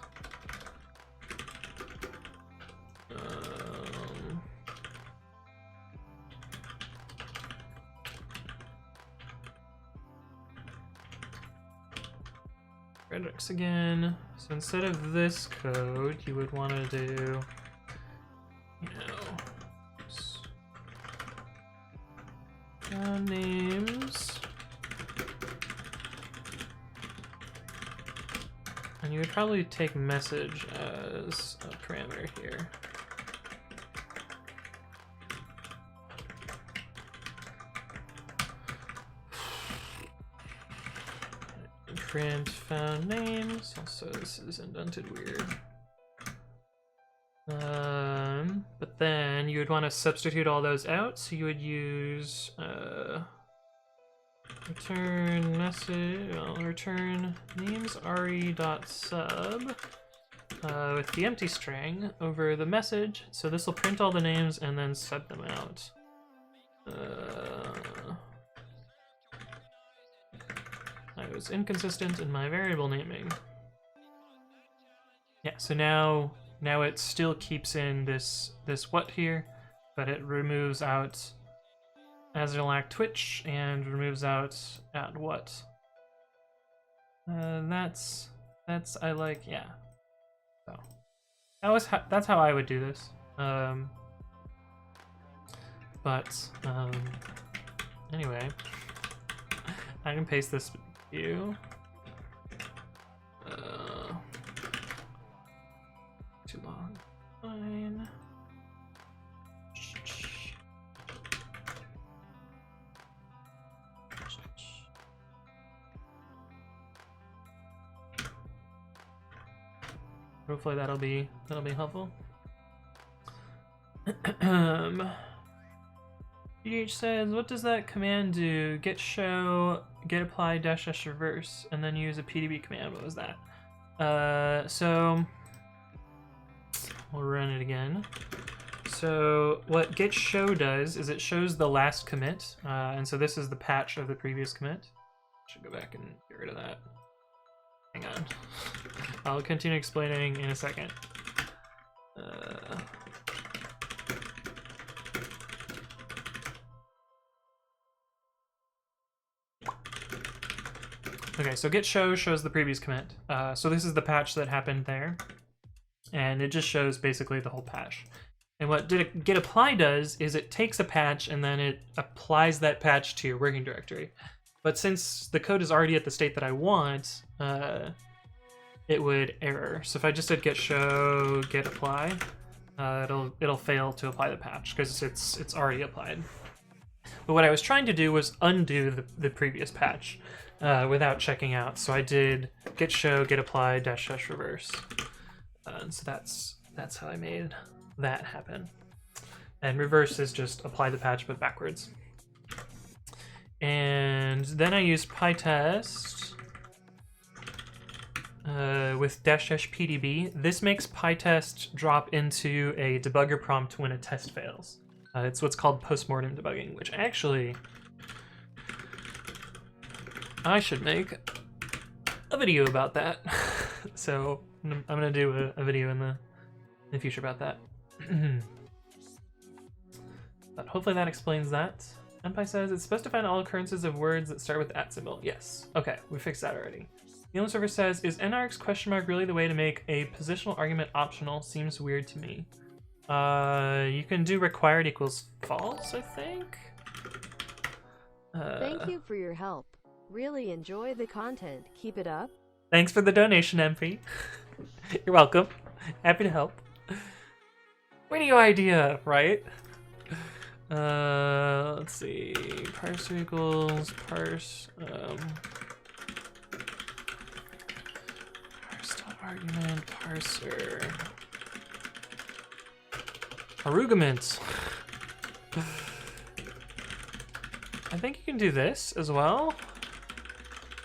Regex again. So instead of this code, you would want to do, you know, names, and you would probably take message as a parameter here. Print found names. Also, this is indented weird. But then you would want to substitute all those out, so you would use return message, well, return names re.sub with the empty string over the message. So this will print all the names and then sub them out. I was inconsistent in my variable naming. Yeah, so now it still keeps in this what here, but it removes out Azerlac Twitch and removes out at what. That's I like, yeah. So that's how I would do this. But anyway, I can paste this view. Too long. Fine. Hopefully that'll be helpful. PH says, what does that command do? Get show, get apply dash dash reverse, and then use a PDB command. What was that? So we'll run it again. So what get show does is it shows the last commit, and so this is the patch of the previous commit. Should go back and get rid of that. Hang on. I'll continue explaining in a second. Okay, so get show shows the previous commit. So this is the patch that happened there. And it just shows basically the whole patch. And what get apply does is it takes a patch and then it applies that patch to your working directory. But since the code is already at the state that I want, it would error. So if I just did get show, get apply, it'll fail to apply the patch because it's already applied. But what I was trying to do was undo the previous patch without checking out. So I did get show, get apply, dash dash reverse. And so that's how I made that happen. And reverse is just apply the patch but backwards. And then I used pytest with dash dash pdb. This makes pytest drop into a debugger prompt when a test fails. It's what's called postmortem debugging, which actually I should make a video about that. So I'm gonna do a video in the future about that. But hopefully that explains that. NPy says it's supposed to find all occurrences of words that start with the @ symbol. Yes. Okay, we fixed that already. The only server says, is nrx question mark really the way to make a positional argument optional? Seems weird to me. You can do required equals false, I think.
Thank you for your help. Really enjoy the content. Keep it up.
Thanks for the donation, MP. You're welcome. Happy to help. Radio idea, right? Let's see. Parser equals parse. Parse.argument parser. Argument. I think you can do this as well.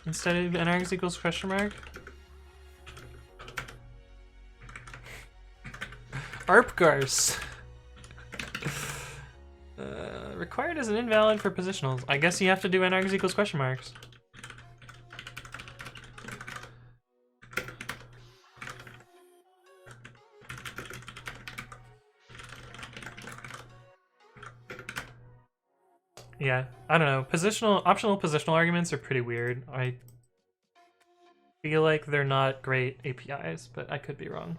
Instead of nrx equals question mark. Arpgars. Required as an invalid for positionals. I guess you have to do nrx equals question marks. Yeah, I don't know. Optional positional arguments are pretty weird. I feel like they're not great APIs, but I could be wrong.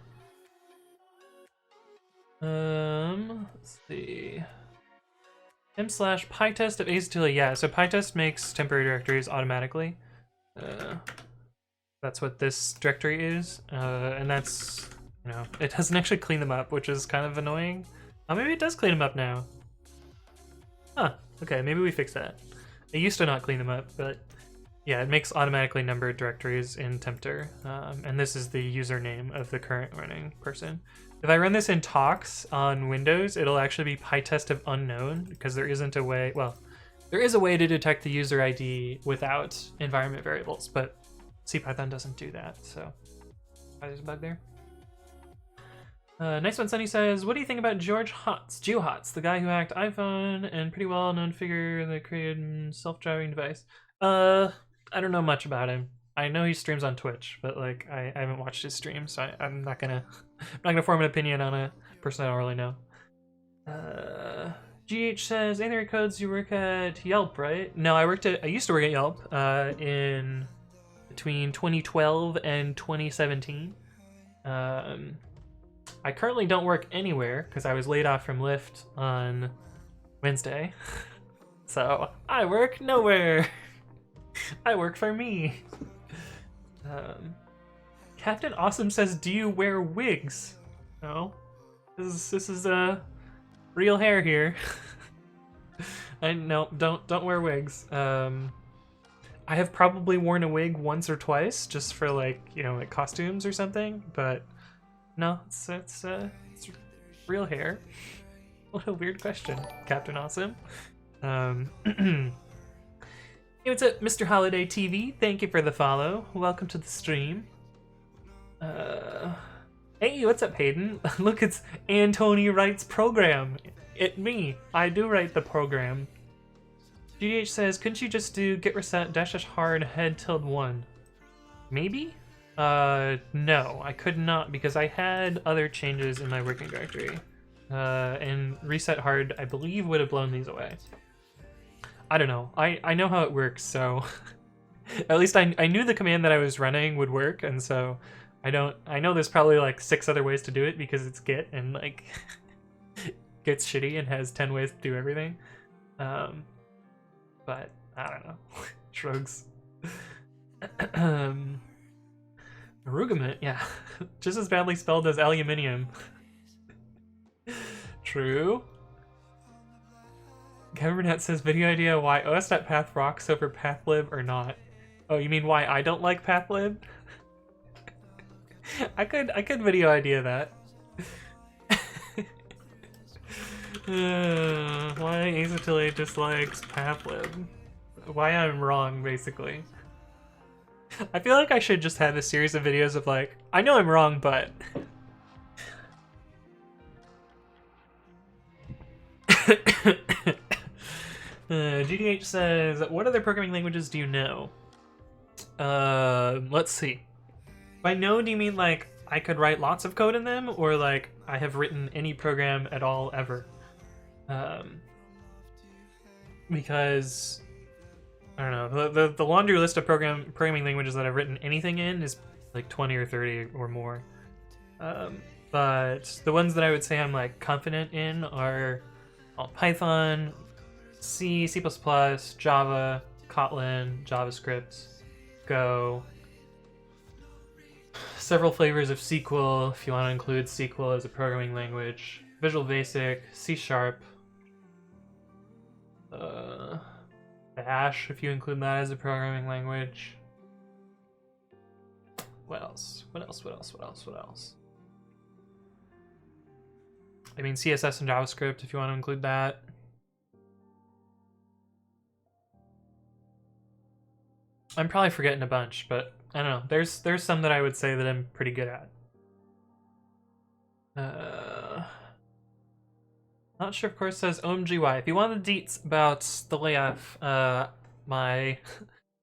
Let's see. m/pytest of acytilia. Yeah, so pytest makes temporary directories automatically. That's what this directory is, and that's, you know, it doesn't actually clean them up, which is kind of annoying. Oh, maybe it does clean them up now. Huh. Okay, maybe we fixed that. It used to not clean them up, but yeah, it makes automatically numbered directories in Tempter, and this is the username of the current running person. If I run this in talks on Windows, it'll actually be pytest of unknown because there isn't a way, well, There is a way to detect the user ID without environment variables, but CPython doesn't do that, so there's a bug there. Nice one, Sunny says, what do you think about GeoHots, the guy who hacked iPhone and pretty well-known figure that created a self-driving device? I don't know much about him. I know he streams on Twitch, but like I haven't watched his stream, so I'm not gonna form an opinion on a person I don't really know. GH says, Anthony Codes, you work at Yelp, right? No, I used to work at Yelp in between 2012 and 2017. I currently don't work anywhere because I was laid off from Lyft on Wednesday. So I work nowhere. I work for me. Captain Awesome says, do you wear wigs? No. This is real hair here. No, don't wear wigs. I have probably worn a wig once or twice just for like, you know, like costumes or something, but no, it's real hair. What a weird question, Captain Awesome. Hey, what's up, Mr. Holiday TV? Thank you for the follow. Welcome to the stream. Hey, what's up, Hayden? Look, it's Antony writes program. Me. I do write the program. GDH says, couldn't you just do git reset dash hard head tilde 1? Maybe? No, I could not because I had other changes in my working directory. And reset hard, I believe, would have blown these away. I don't know. I know how it works, so at least I knew the command that I was running would work, and so I know there's probably like 6 other ways to do it because it's Git and like Git's shitty and has 10 ways to do everything. But I don't know. Shrugs. Arugament, yeah. Just as badly spelled as aluminium. True. Kevin Burnett says, video idea why os.path rocks over pathlib or not. Oh, you mean why I don't like pathlib? I could video idea that. Why Azatile dislikes pathlib. Why I'm wrong, basically. I feel like I should just have a series of videos of like, I know I'm wrong, but... GDH says, what other programming languages do you know? Let's see. By know, do you mean like I could write lots of code in them, or like I have written any program at all ever? Because I don't know, the laundry list of programming languages that I've written anything in is like 20 or 30 or more. But the ones that I would say I'm like confident in are Python, C, C++, Java, Kotlin, JavaScript, Go, several flavors of SQL if you want to include SQL as a programming language, Visual Basic, C#, Bash if you include that as a programming language. What else? I mean CSS and JavaScript if you want to include that. I'm probably forgetting a bunch, but I don't know. There's some that I would say that I'm pretty good at. Not sure, of course, says OMGY. If you want the deets about the layoff, my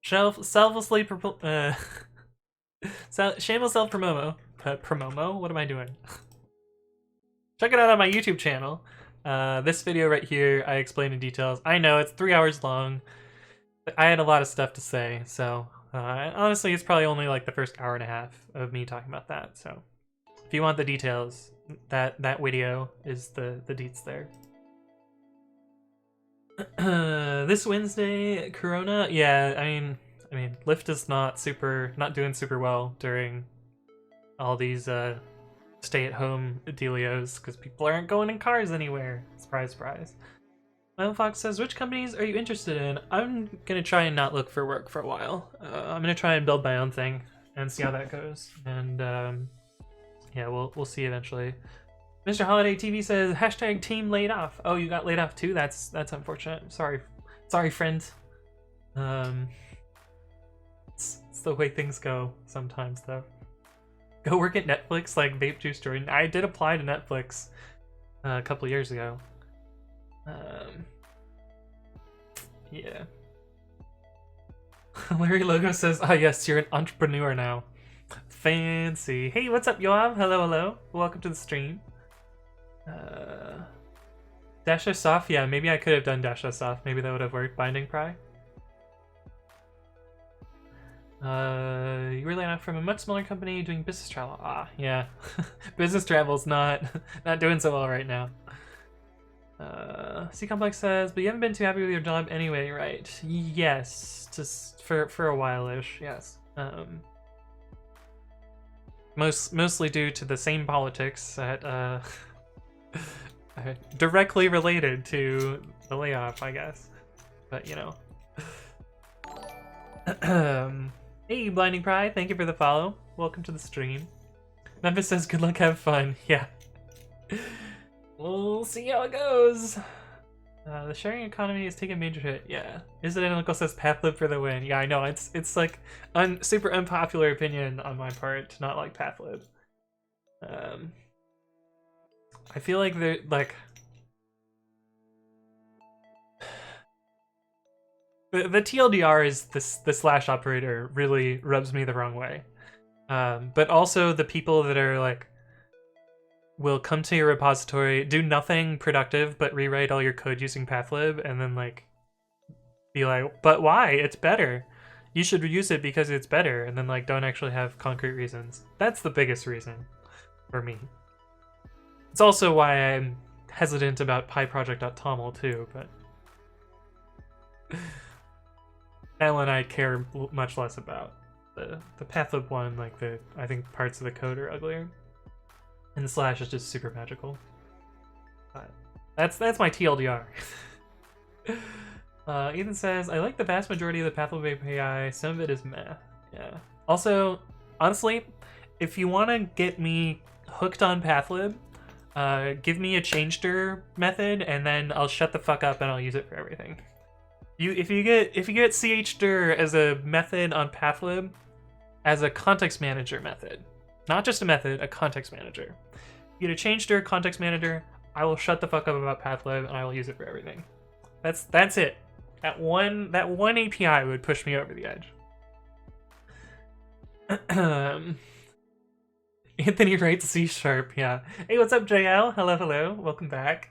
shameless self-promomo, what am I doing? Check it out on my YouTube channel. This video right here, I explain in details. I know, it's 3 hours long. I had a lot of stuff to say, so honestly, it's probably only like the first hour and a half of me talking about that. So if you want the details, that video is the deets there. This Wednesday, Corona. Yeah, I mean, Lyft is not doing super well during all these stay-at-home dealios because people aren't going in cars anywhere. Surprise, surprise. Mile Fox says, which companies are you interested in? I'm gonna try and not look for work for a while. I'm gonna try and build my own thing and see how that goes. And yeah, we'll see eventually. Mr. Holiday TV says, hashtag team laid off. Oh, you got laid off too? That's unfortunate. Sorry Sorry, friend. It's the way things go sometimes, though. Go work at Netflix like Vape Juice Jordan. I did apply to Netflix a couple years ago. Yeah. Larry Logo says, "Ah, yes, you're an entrepreneur now." Fancy. Hey, what's up, Yoav? Hello, hello. Welcome to the stream. Dasha Soft. Yeah, maybe I could have done Dasha Soft. Maybe that would have worked. Binding Pry. You really not from a much smaller company doing business travel. Ah, yeah. Business travel's not doing so well right now. C Complex says, but you haven't been too happy with your job anyway, right? Yes, just for a while-ish, yes. Mostly due to the same politics that directly related to the layoff, I guess. But you know. Hey, Blinding Pride, thank you for the follow. Welcome to the stream. Memphis says, good luck, have fun. Yeah. We'll see how it goes. The sharing economy is taking a major hit. Yeah. Is it Analytical says Pathlib for the win. Yeah, I know. It's like super unpopular opinion on my part to not like Pathlib. I feel like they're like the TLDR is the slash operator really rubs me the wrong way. But also the people that are like will come to your repository, do nothing productive but rewrite all your code using pathlib, and then like be like, but why? It's better. You should use it because it's better, and then like don't actually have concrete reasons. That's the biggest reason for me. It's also why I'm hesitant about PyProject.toml too, but that one I care much less about. The pathlib one, like I think parts of the code are uglier. And the slash is just super magical. But that's my TLDR. Ethan says, I like the vast majority of the Pathlib API. Some of it is meh. Yeah. Also, honestly, if you want to get me hooked on Pathlib, give me a changedir method, and then I'll shut the fuck up and I'll use it for everything. If you get chdir as a method on Pathlib, as a context manager method, not just a method, a context manager. You get a changedir context manager, I will shut the fuck up about Pathlib and I will use it for everything. That's it. That one API would push me over the edge. Anthony writes C#, yeah. Hey, what's up, JL? Hello, welcome back.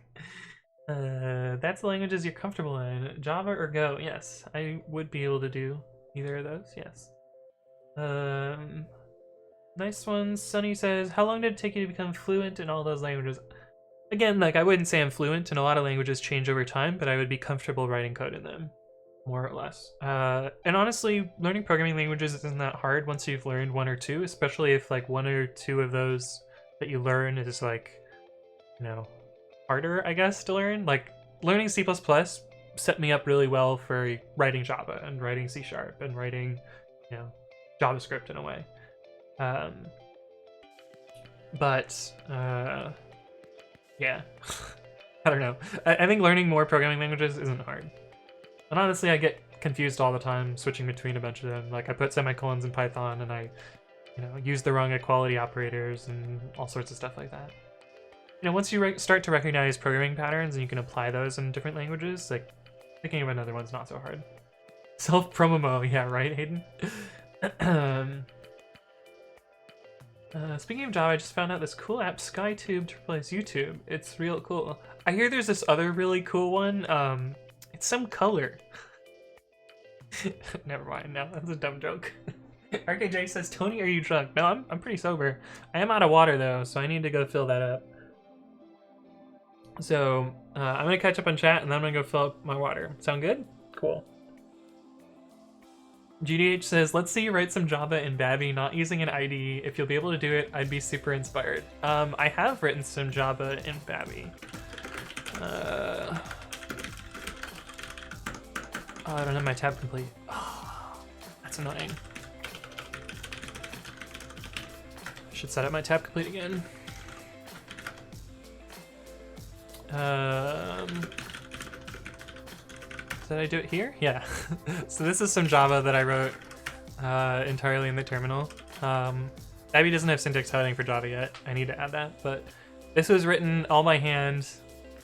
That's the languages you're comfortable in. Java or Go? Yes, I would be able to do either of those, yes. Nice one. Sunny says, how long did it take you to become fluent in all those languages? Again, like, I wouldn't say I'm fluent, and a lot of languages change over time, but I would be comfortable writing code in them, more or less. And honestly, learning programming languages isn't that hard once you've learned one or two, especially if, like, one or two of those that you learn is, like, you know, harder, I guess, to learn. Like, learning C++ set me up really well for writing Java and writing C# and writing, you know, JavaScript in a way. Yeah. I don't know. I think learning more programming languages isn't hard. And honestly, I get confused all the time switching between a bunch of them. Like, I put semicolons in Python and I, you know, use the wrong equality operators and all sorts of stuff like that. You know, once you start to recognize programming patterns and you can apply those in different languages, like, picking up another one's not so hard. Self-promo, yeah, right, Hayden? Speaking of Java, I just found out this cool app, SkyTube, to replace YouTube. It's real cool. I hear there's this other really cool one. It's some color. Never mind, no, that's a dumb joke. RKJ says, Tony, are you drunk? No, I'm pretty sober. I am out of water, though, so I need to go fill that up. So, I'm gonna catch up on chat, and then I'm gonna go fill up my water. Sound good? Cool. GDH says, let's see you write some Java in Babby, not using an IDE. If you'll be able to do it, I'd be super inspired. I have written some Java in Babby. Oh, I don't have my tab complete. Oh, that's annoying. I should set up my tab complete again. Did I do it here? Yeah. So this is some Java that I wrote entirely in the terminal. Abby doesn't have syntax heading for Java yet. I need to add that, but this was written all by hand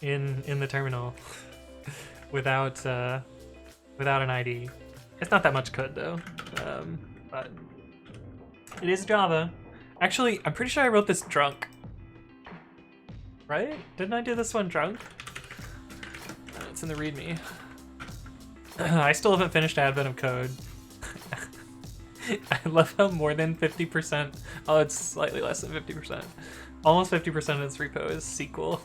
in the terminal without an IDE. It's not that much code though, but it is Java. Actually, I'm pretty sure I wrote this drunk. Right? Didn't I do this one drunk? It's in the README. I still haven't finished Advent of Code. I love how more than 50%, oh, it's slightly less than 50%. Almost 50% of its repo is SQL.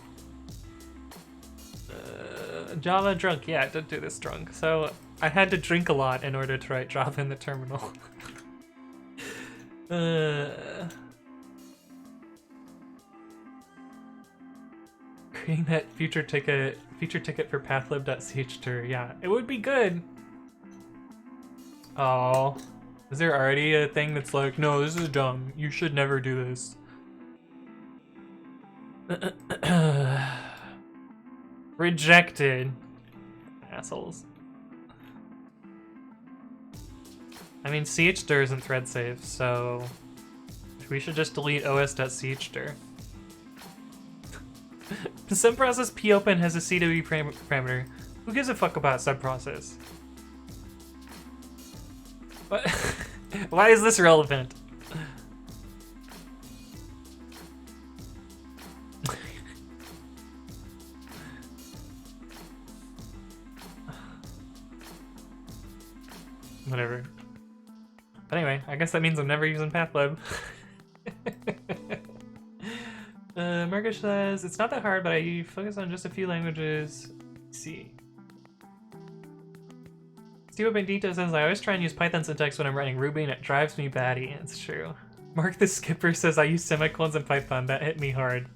Java drunk, yeah, I did do this drunk. So I had to drink a lot in order to write Java in the terminal. Creating that feature ticket for pathlib.chtur, yeah, it would be good. Oh, is there already a thing that's like, no, this is dumb, you should never do this? Rejected. Assholes. I mean, chdir isn't thread safe, so we should just delete os.chdir. The subprocess popen has a CW parameter. Who gives a fuck about subprocess? What? Why is this relevant? Whatever. But anyway, I guess that means I'm never using pathlib. Marcus says, it's not that hard, but I focus on just a few languages. Let's see. Steve Bendito says, I always try and use Python syntax when I'm writing Ruby and it drives me batty. It's true. Mark the Skipper says, I use semicolons in Python. That hit me hard.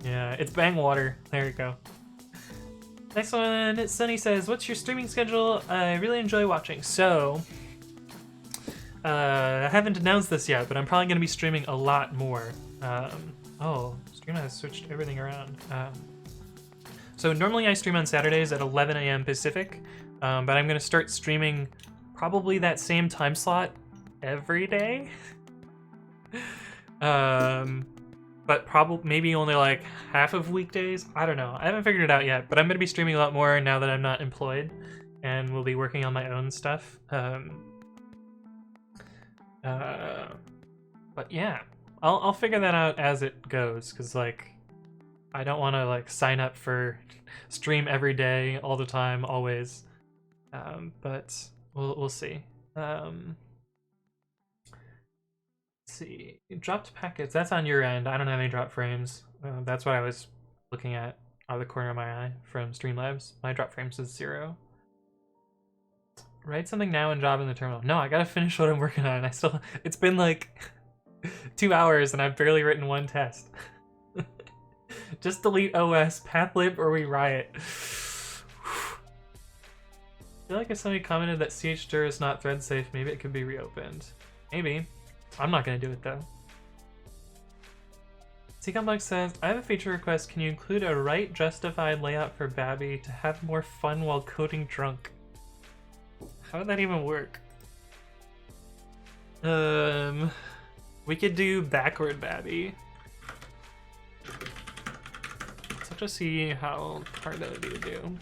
Yeah, it's bang water. There you go. Next one, Sunny says, what's your streaming schedule? I really enjoy watching. So, I haven't announced this yet, but I'm probably going to be streaming a lot more. Oh, stream has switched everything around. So normally I stream on Saturdays at 11 a.m. Pacific, but I'm going to start streaming probably that same time slot every day. But probably maybe only like half of weekdays. I don't know. I haven't figured it out yet, but I'm going to be streaming a lot more now that I'm not employed and will be working on my own stuff. But yeah, I'll figure that out as it goes, because like I don't want to like sign up for stream every day all the time always. But we'll see. Let's see, dropped packets, that's on your end. I don't have any drop frames. That's what I was looking at out of the corner of my eye from Streamlabs. My drop frames is 0. Write something now in Java in the terminal. No, I gotta finish what I'm working on. It's been like 2 hours and I've barely written one test. Just delete OS, pathlib, or we riot. I feel like if somebody commented that chdir is not thread safe, maybe it could be reopened. Maybe. I'm not gonna do it though. C-Complex says, I have a feature request. Can you include a right justified layout for Babby to have more fun while coding drunk? How would that even work? We could do backward Babby. So just see how hard that would be to do.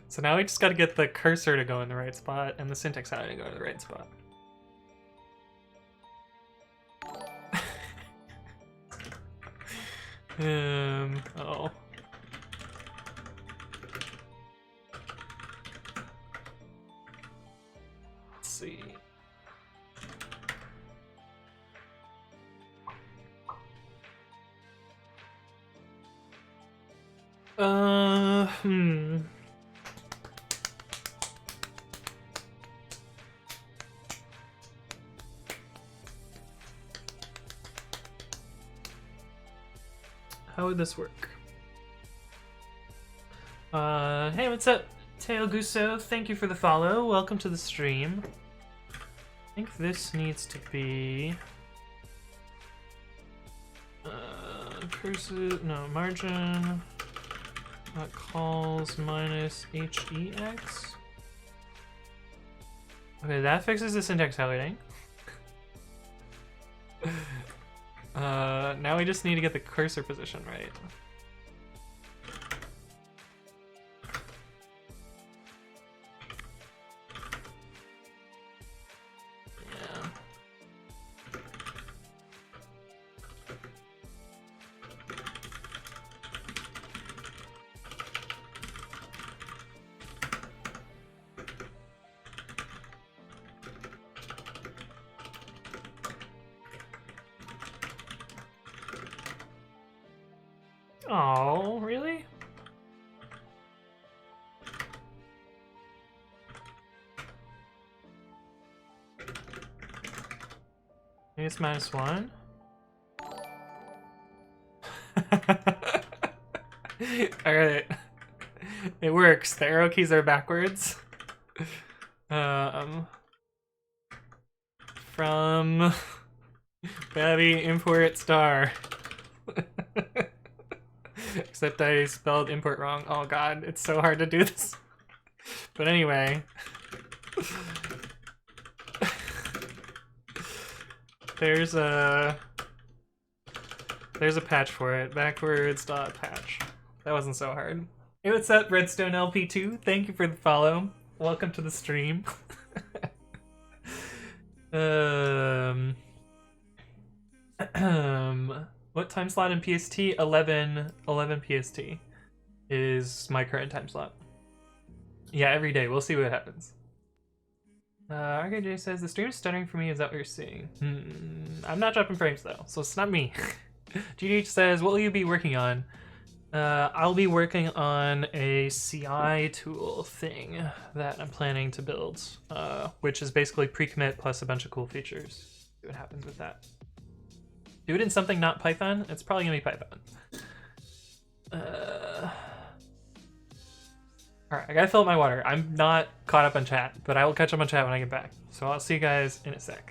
So now we just gotta get the cursor to go in the right spot and the syntax heading to go in the right spot. Oh. Let's see. How would this work? Hey, what's up, Teo Gusso? Thank you for the follow. Welcome to the stream. I think this needs to be cursive, no, margin calls minus hex. Okay, that fixes the syntax highlighting. Now we just need to get the cursor position right. Yeah. Oh, really? Maybe it's -1. Alright. It works. The arrow keys are backwards. From Babby import star. Except I spelled import wrong. Oh god, it's so hard to do this. But anyway. There's a patch for it. Backwards.patch. That wasn't so hard. Hey, what's up, Redstone LP2? Thank you for the follow. Welcome to the stream. What time slot in PST? 11 PST is my current time slot. Yeah, every day. We'll see what happens. RKJ says, the stream is stuttering for me. Is that what you're seeing? I'm not dropping frames though, so it's not me. GDH says, what will you be working on? I'll be working on a CI tool thing that I'm planning to build, which is basically pre-commit plus a bunch of cool features. See what happens with that. Do it in something not Python? It's probably gonna be Python. Alright, I gotta fill up my water. I'm not caught up on chat, but I will catch up on chat when I get back. So I'll see you guys in a sec.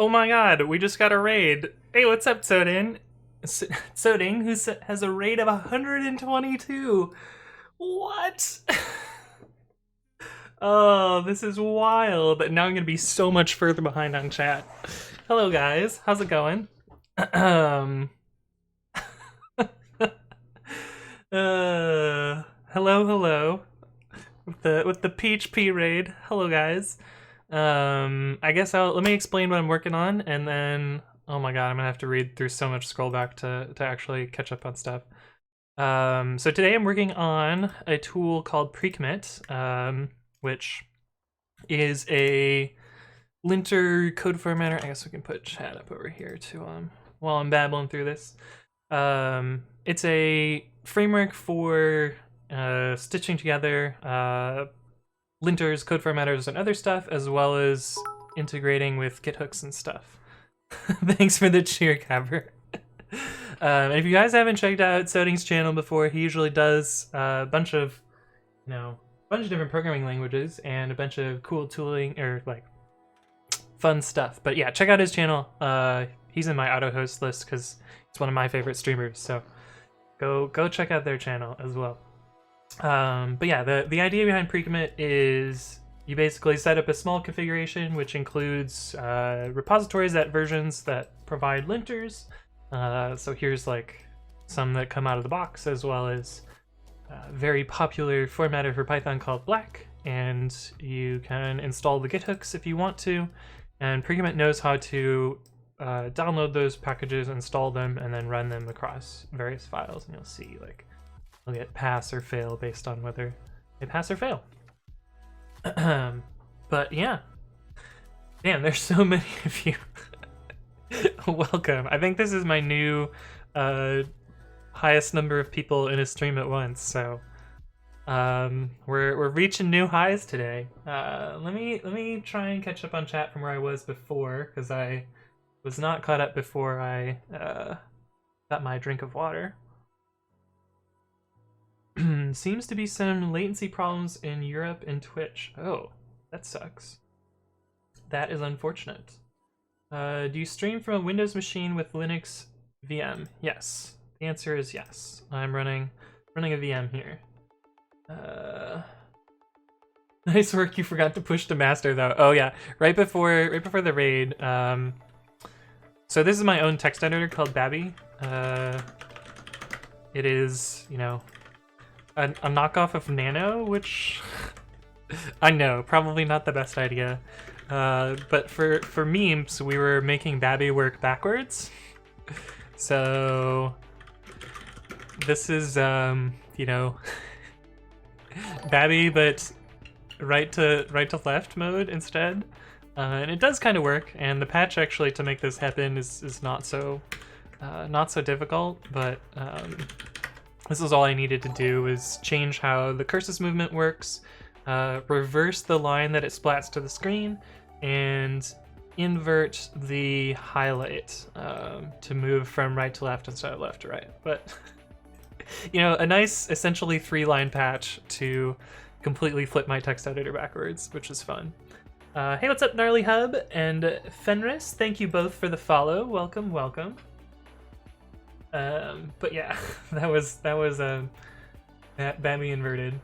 Oh my god, we just got a raid. Hey, what's up, Sodin? Soding, who has a raid of 122. What? Oh, this is wild. Now I'm gonna be so much further behind on chat. Hello, guys. How's it going? Hello. With the PHP raid. Hello, guys. I guess let me explain what I'm working on, and then oh my god, I'm gonna have to read through so much scroll back to actually catch up on stuff. So today I'm working on a tool called Precommit, which is a linter code formatter. I guess we can put chat up over here too while I'm babbling through this. It's a framework for stitching together linters, code formatters, and other stuff, as well as integrating with Git hooks and stuff. Thanks for the cheer, Cabber. And if you guys haven't checked out Soding's channel before, he usually does a bunch of different programming languages and a bunch of cool tooling or like fun stuff. But yeah, check out his channel. He's in my auto host list because he's one of my favorite streamers. So go check out their channel as well. But yeah, the idea behind Precommit is you basically set up a small configuration which includes repositories at versions that provide linters. So here's like some that come out of the box, as well as a very popular formatter for Python called Black, and you can install the Git hooks if you want to, and Precommit knows how to download those packages, install them, and then run them across various files, and you'll see like you'll get pass or fail based on whether they pass or fail. But yeah, damn, there's so many of you. Welcome. I think this is my new highest number of people in a stream at once, so we're reaching new highs today. Let me try and catch up on chat from where I was before, because I was not caught up before I got my drink of water. Seems to be some latency problems in Europe and Twitch. Oh, that sucks. That is unfortunate. Do you stream from a Windows machine with Linux VM? Yes. The answer is yes. I'm running a VM here. Nice work. You forgot to push to master though. Oh yeah, right before the raid. So this is my own text editor called Babby. It is, you know, a knockoff of Nano, which I know probably not the best idea. But for memes, we were making Babby work backwards. So this is, you know, Babby, but right to left mode instead. And it does kind of work. And the patch actually to make this happen is not so difficult. But this is all I needed to do was change how the cursor's movement works, reverse the line that it splats to the screen, and invert the highlight to move from right to left instead of left to right. But you know, a nice essentially 3-line patch to completely flip my text editor backwards, which is fun. Hey, what's up, Gnarly Hub and Fenris? Thank you both for the follow. Welcome. But yeah, that was Babby inverted.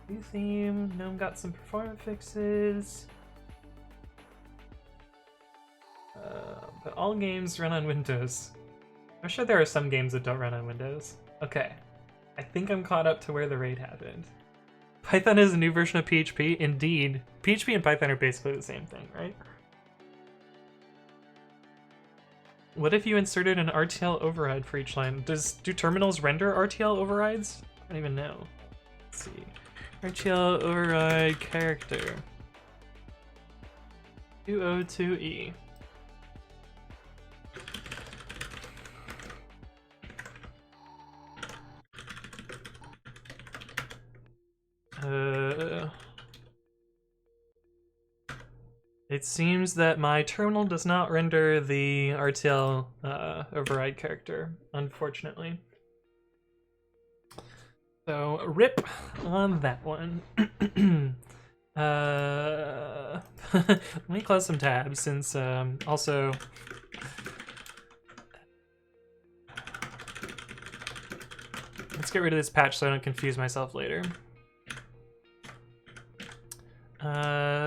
New theme. Gnome got some performance fixes. But all games run on Windows. I'm sure there are some games that don't run on Windows. Okay, I think I'm caught up to where the raid happened. Python is a new version of PHP. Indeed, PHP and Python are basically the same thing, right? What if you inserted an RTL override for each line? Do terminals render RTL overrides? I don't even know. Let's see. RTL override character. 202E. It seems that my terminal does not render the RTL override character, unfortunately. So, rip on that one. Let me close some tabs since also let's get rid of this patch so I don't confuse myself later.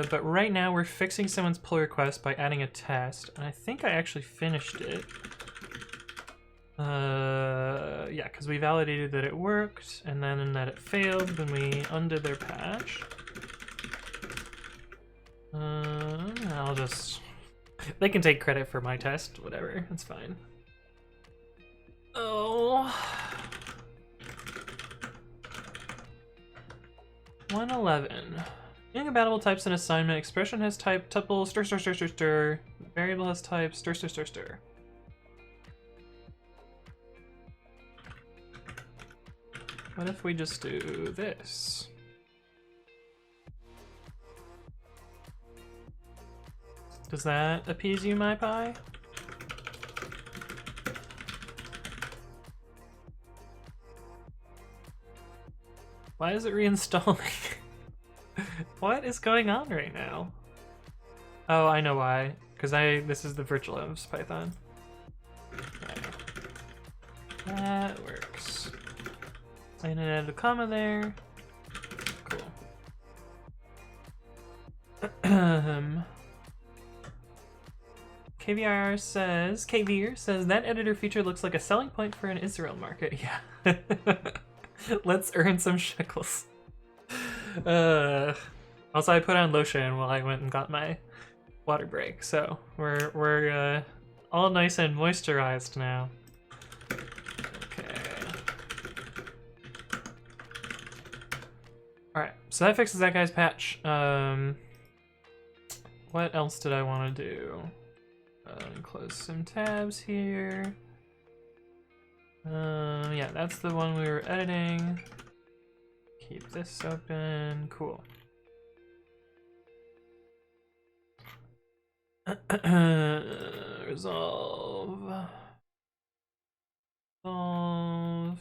But right now we're fixing someone's pull request by adding a test, and I think I actually finished it. Yeah, because we validated that it worked, and then that it failed, then we undid their patch. I'll just... They can take credit for my test, whatever, it's fine. Oh... 111. Incompatible types in assignment. Expression has type tuple stir stir stir stir stir. Variable has type stir stir stir stir. What if we just do this? Does that appease you, my pie? Why is it reinstalling? What is going on right now? Oh, I know why. Because this is the virtual env Python. Okay. That works. I didn't add a comma there. Cool. KVR says that editor feature looks like a selling point for an Israel market. Yeah. Let's earn some shekels. Also, I put on lotion while I went and got my water break, so we're all nice and moisturized now. Okay. All right, so that fixes that guy's patch. What else did I want to do? Close some tabs here. Yeah, that's the one we were editing. Keep this open. Cool. Resolve. Resolve.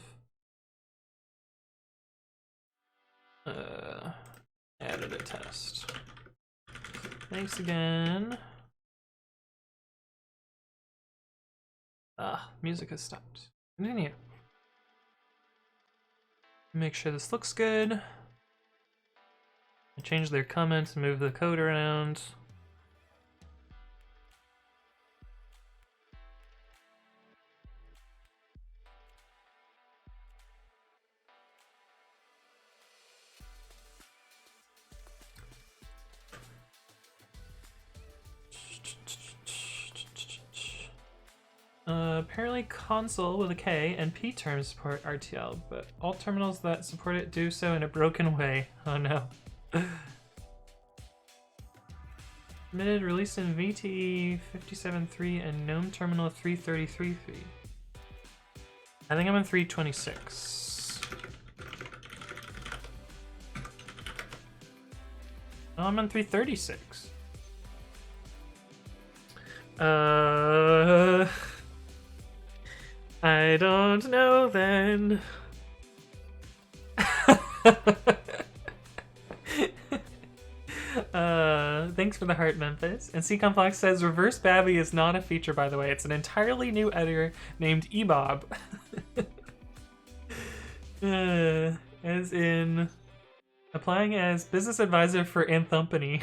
Added a test. Thanks again. Music has stopped. Continue. Make sure this looks good. I changed their comments, move the code around. Apparently console with a K and P terms support RTL, but all terminals that support it do so in a broken way. Oh no. Submitted, released in VTE 57.3 and GNOME terminal 333.3. I think I'm in 326. Oh, I'm on 336. I don't know then. Thanks for the heart, Memphis. And C Complex says reverse babby is not a feature, by the way. It's an entirely new editor named ebob. As in applying as business advisor for Anthompany.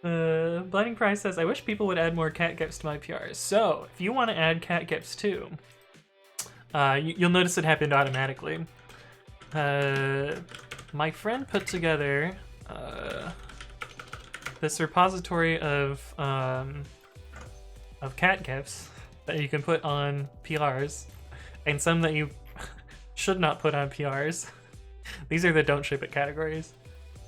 Blinding Price says, I wish people would add more cat gifs to my PRs. So, if you want to add cat gifs too, you'll notice it happened automatically. My friend put together this repository of cat gifs that you can put on PRs, and some that you should not put on PRs. These are the don't ship it categories.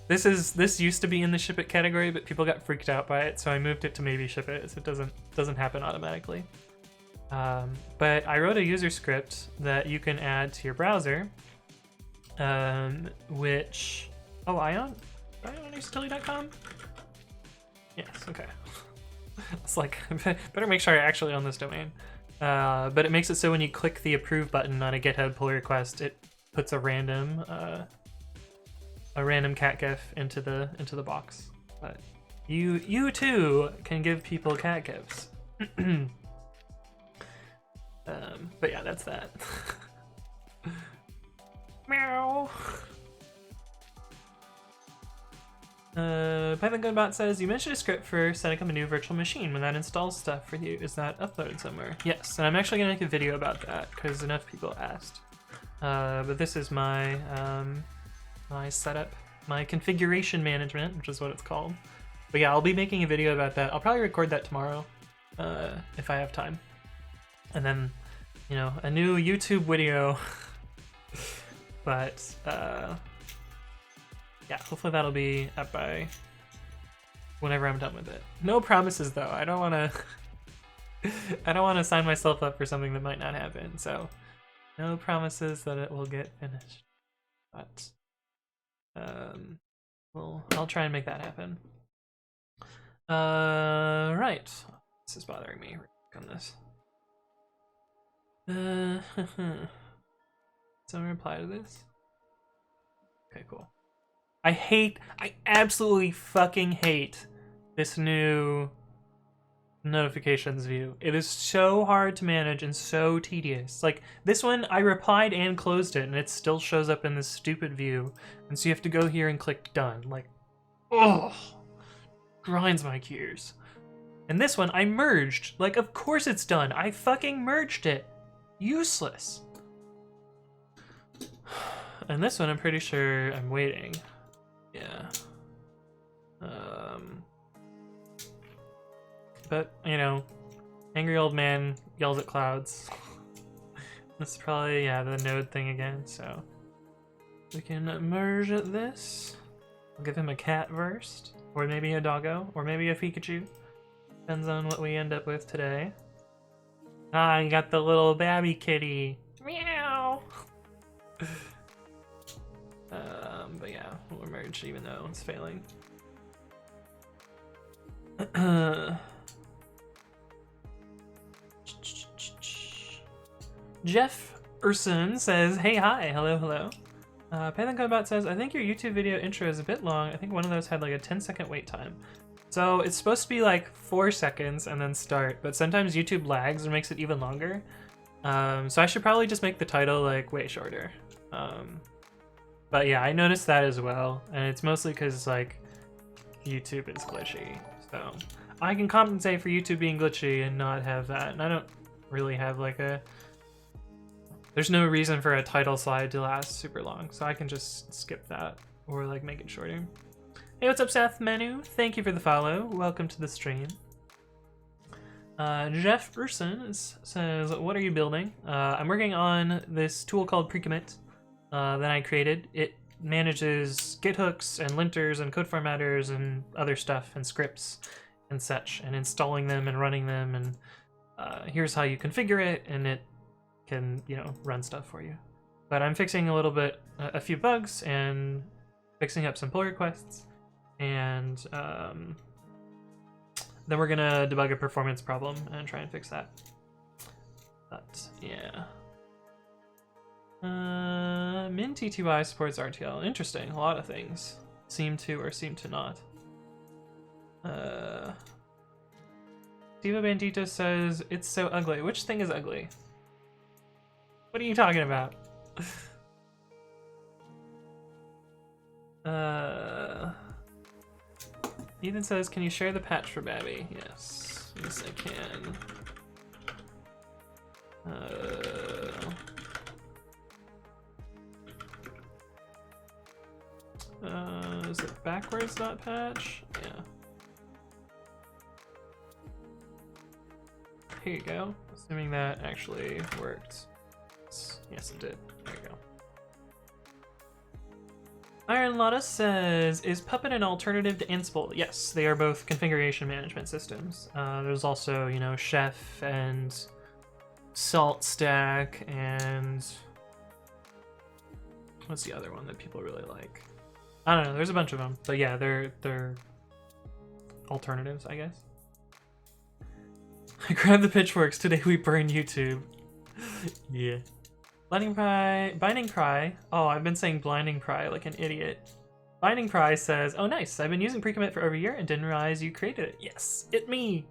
This used to be in the ship it category, but people got freaked out by it, so I moved it to maybe ship it, so it doesn't happen automatically. But I wrote a user script that you can add to your browser, which ionutility.com. Yes, okay. It's like better make sure I actually own this domain. But it makes it so when you click the approve button on a GitHub pull request, it puts a random a random cat gif into the box. But you too can give people cat gifs. But yeah, that's that. Meow. Python Gunbot says, you mentioned a script for setting up a new virtual machine. When that installs stuff for you, is that uploaded somewhere? Yes, and I'm actually gonna make a video about that because enough people asked. But this is my my setup, my configuration management, which is what it's called. But yeah, I'll be making a video about that. I'll probably record that tomorrow, if I have time. And then, you know, a new YouTube video. But yeah, hopefully that'll be up by whenever I'm done with it. No promises though. I don't want to sign myself up for something that might not happen. So no promises that it will get finished. But I'll try and make that happen. Right. This is bothering me. Work on this. Someone reply to this? Okay, cool. I absolutely fucking hate this new notifications view. It is so hard to manage and so tedious. Like, this one, I replied and closed it, and it still shows up in this stupid view. And so you have to go here and click done. Like, ugh. Grinds my gears. And this one, I merged. Like, of course it's done. I fucking merged it. Useless. And this one, I'm pretty sure I'm waiting. Yeah. But, you know, angry old man yells at clouds. This is probably, yeah, the node thing again, so. We can merge this. I'll give him a cat first, or maybe a doggo, or maybe a Pikachu. Depends on what we end up with today. Ah, I got the little babby kitty. Meow! But yeah, we'll merge even though it's failing. Jeff Urson says, hey, hi, hello, hello. Python Codebot says, I think your YouTube video intro is a bit long. I think one of those had like a 10-second wait time. So it's supposed to be like 4 seconds and then start, but sometimes YouTube lags and makes it even longer. So I should probably just make the title like way shorter. But yeah, I noticed that as well, and it's mostly because like YouTube is glitchy. So I can compensate for YouTube being glitchy and not have that. And I don't really have like there's no reason for a title slide to last super long, so I can just skip that or like make it shorter. Hey, what's up, Seth Menu? Thank you for the follow. Welcome to the stream. Jeff Urson says, what are you building? I'm working on this tool called Precommit that I created. It manages git hooks and linters and code formatters and other stuff and scripts and such, and installing them and running them, and here's how you configure it, and it can, you know, run stuff for you. But I'm fixing a few bugs and fixing up some pull requests, and then we're gonna debug a performance problem and try and fix that. But yeah. Min TTY supports RTL. Interesting. A lot of things seem to or seem to not. Diva Bandita says, it's so ugly. Which thing is ugly? What are you talking about? Ethan says, can you share the patch for Babby? Yes. Yes, I can. Is it backwards dot patch? Yeah. Here you go. Assuming that actually worked. Yes, it did. There you go. Iron Lotta says, is Puppet an alternative to Ansible? Yes, they are both configuration management systems. There's also, you know, Chef and Salt Stack and what's the other one that people really like? I don't know, there's a bunch of them. But yeah, they're alternatives, I guess. I grabbed the pitchforks, today we burn YouTube. Yeah. Binding Cry. Oh, I've been saying Blinding Cry like an idiot. Binding Prize says, "Oh, nice. I've been using pre-commit for over a year and didn't realize you created it. Yes, it me."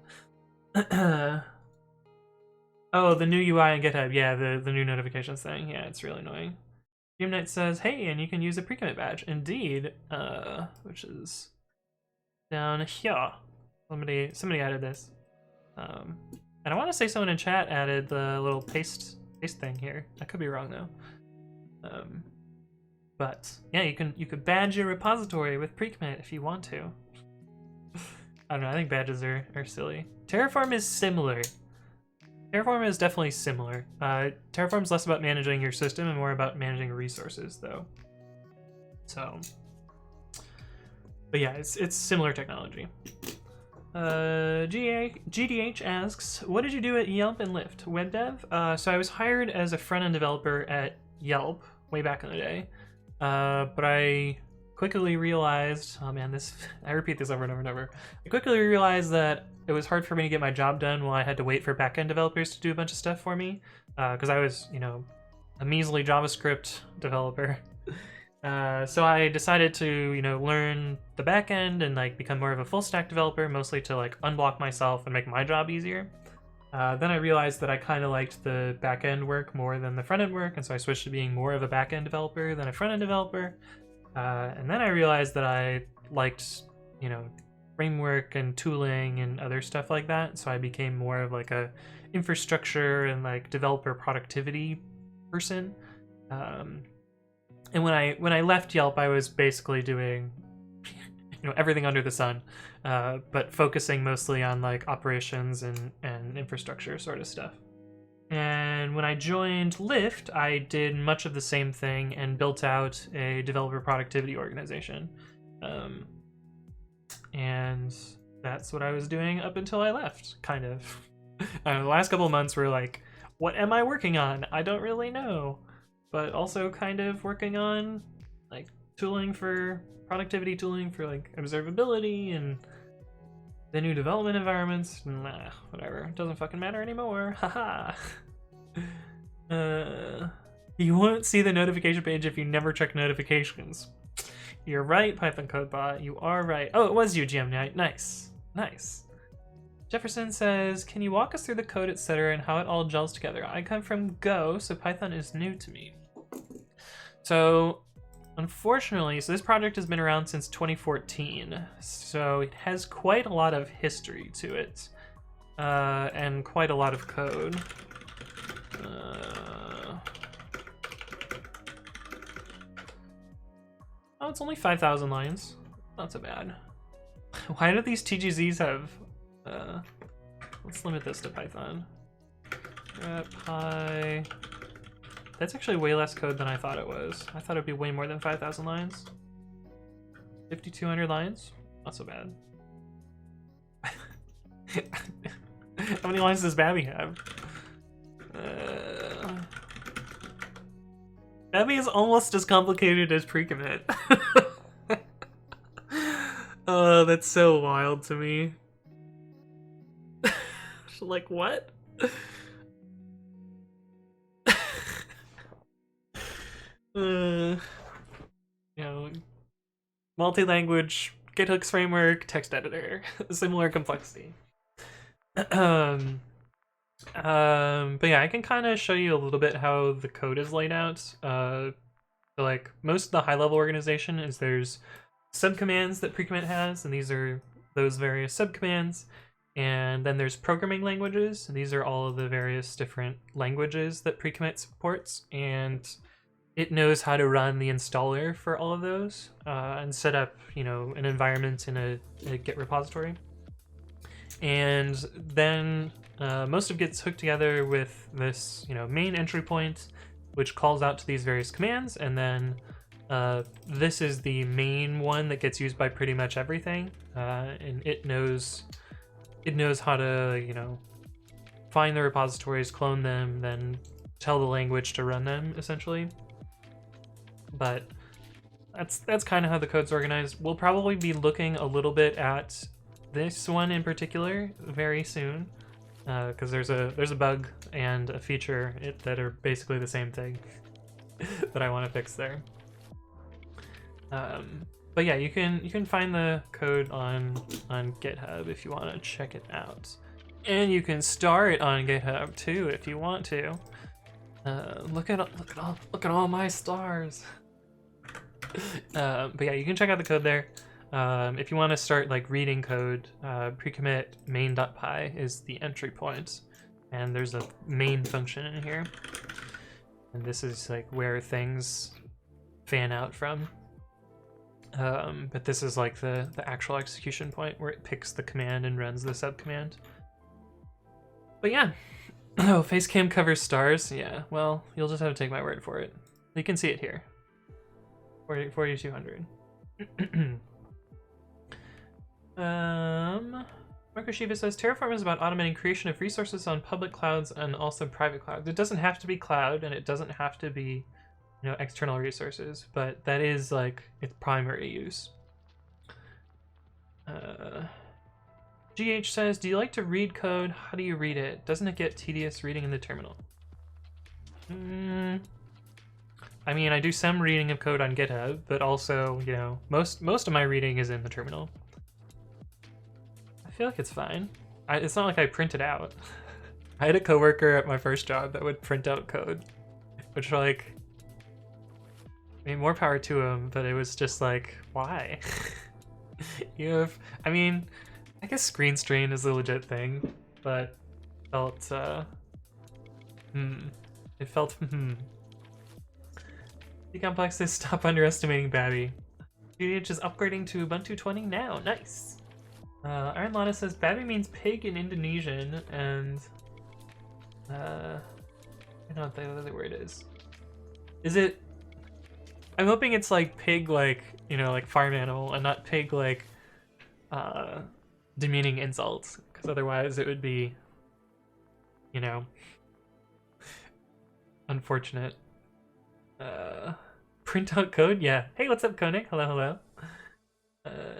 Oh, the new UI in GitHub. Yeah, the new notifications thing. Yeah, it's really annoying. Game Knight says, "Hey, and you can use a pre-commit badge." Indeed. Which is down here. Somebody added this. And I want to say someone in chat added the little paste thing here. I could be wrong though. But yeah, you could badge your repository with pre-commit if you want to. I don't know. I think badges are silly. Terraform is similar. Terraform is definitely similar. Terraform's less about managing your system and more about managing resources, though. So, but yeah, it's similar technology. GDH asks, what did you do at Yelp and Lyft? Web dev? So I was hired as a front-end developer at Yelp way back in the day, but I quickly realized, oh man, I repeat this over and over and over. I quickly realized that it was hard for me to get my job done while I had to wait for back-end developers to do a bunch of stuff for me, because I was, a measly JavaScript developer. So I decided to, learn the back end and become more of a full stack developer, mostly to unblock myself and make my job easier. Then I realized that I kind of liked the back end work more than the front end work, and so I switched to being more of a back end developer than a front end developer. And then I realized that I liked, framework and tooling and other stuff like that. So I became more of a infrastructure and developer productivity person. And when I left Yelp, I was basically doing, everything under the sun, but focusing mostly on operations and infrastructure sort of stuff. And when I joined Lyft, I did much of the same thing and built out a developer productivity organization. And that's what I was doing up until I left, kind of. The last couple of months were what am I working on? I don't really know. But also kind of working on tooling for productivity, tooling for observability and the new development environments. Nah, whatever. It doesn't fucking matter anymore. Haha. You won't see the notification page if you never check notifications. You're right, Python CodeBot. You are right. Oh, it was you, GM Knight. Nice. Nice. Jefferson says, can you walk us through the code, etc., and how it all gels together? I come from Go, so Python is new to me. So, unfortunately, this project has been around since 2014, so it has quite a lot of history to it, and quite a lot of code. Oh, it's only 5,000 lines. Not so bad. Why do these TGZs have... let's limit this to Python. Py... That's actually way less code than I thought it was. I thought it'd be way more than 5,000 lines. 5,200 lines? Not so bad. How many lines does Babby have? Babby is almost as complicated as pre-commit. Oh, that's so wild to me. What? Multi-language, GitHooks framework, text editor, similar complexity. But yeah, I can kind of show you a little bit how the code is laid out. So most of the high-level organization is there's subcommands that pre-commit has, and these are those various subcommands. And then there's programming languages, and these are all of the various different languages that pre-commit supports, and it knows how to run the installer for all of those and set up, an environment in a Git repository. And then most of Git's hooked together with this, main entry point, which calls out to these various commands, and then this is the main one that gets used by pretty much everything, and it knows how to, find the repositories, clone them, then tell the language to run them, essentially. But that's kind of how the code's organized. We'll probably be looking a little bit at this one in particular very soon, because there's a bug and a feature that are basically the same thing that I want to fix there. But yeah, you can find the code on GitHub if you want to check it out, and you can start on GitHub too if you want to. Look at all my stars. But yeah, you can check out the code there. If you want to start like reading code, pre-commit main.py is the entry point, and there's a main function in here, and this is like where things fan out from. But this is like the actual execution point where it picks the command and runs the subcommand. But yeah. Oh, facecam covers stars. Yeah, well, you'll just have to take my word for it. You can see it here. 4200. Marco Shiva says Terraform is about automating creation of resources on public clouds and also private clouds. It doesn't have to be cloud, and it doesn't have to be, you know, external resources, but that is like its primary use. GH says, do you like to read code? How do you read it? Doesn't it get tedious reading in the terminal? I mean, I do some reading of code on GitHub, but also, you know, most of my reading is in the terminal. I feel like it's fine. It's not like I print it out. I had a coworker at my first job that would print out code, which, like, I mean, more power to him, but it was just like, why? You have, I mean, I guess screen strain is a legit thing, but it felt, Decomplex says, stop underestimating Babby. GH is upgrading to Ubuntu 20 now, nice. Iron Lana says, Babby means pig in Indonesian, and, I don't know what the other word is. Is it, I'm hoping it's like pig, like, you know, like farm animal, and not pig, like, demeaning insults, because otherwise it would be, you know, unfortunate. Print out code? Yeah. Hey, what's up, Koenig? Hello.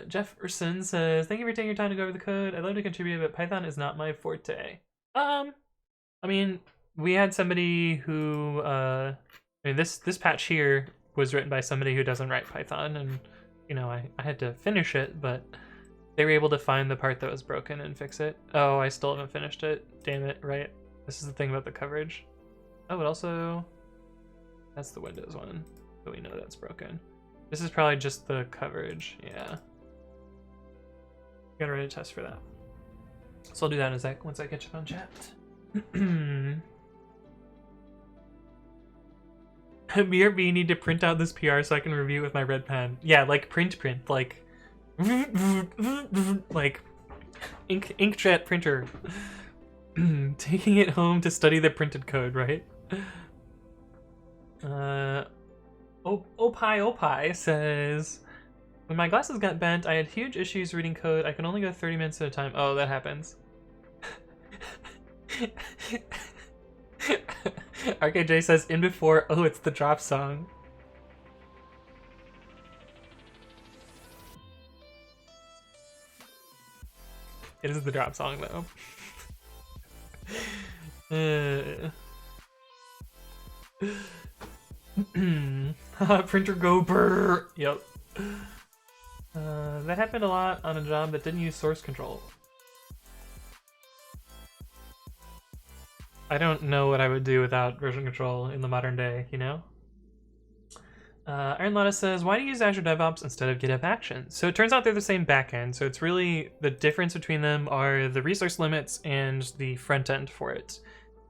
Jefferson says, thank you for taking your time to go over the code. I'd love to contribute, but Python is not my forte. I mean, we had somebody who, I mean, this patch here was written by somebody who doesn't write Python, and, you know, I had to finish it, but they were able to find the part that was broken and fix it. Oh, I still haven't finished it. Damn it, right? This is the thing about the coverage. Oh, but also, that's the Windows one, so we know that's broken. This is probably just the coverage, yeah. Gotta write a test for that. So I'll do that in a sec once I catch up on chat. BRB need to print out this PR so I can review it with my red pen. Yeah, like print, like like inkjet printer. Taking it home to study the printed code, right? Opie says, when my glasses got bent, I had huge issues reading code. I can only go 30 minutes at a time. Oh, that happens. RKJ says, in before, oh, it's the drop song. It is the drop song, though. Printer go brrr. Yep. That happened a lot on a job that didn't use source control. I don't know what I would do without version control in the modern day, you know? Iron Lotta says, why do you use Azure DevOps instead of GitHub Actions? So it turns out they're the same backend, so it's really, the difference between them are the resource limits and the front end for it.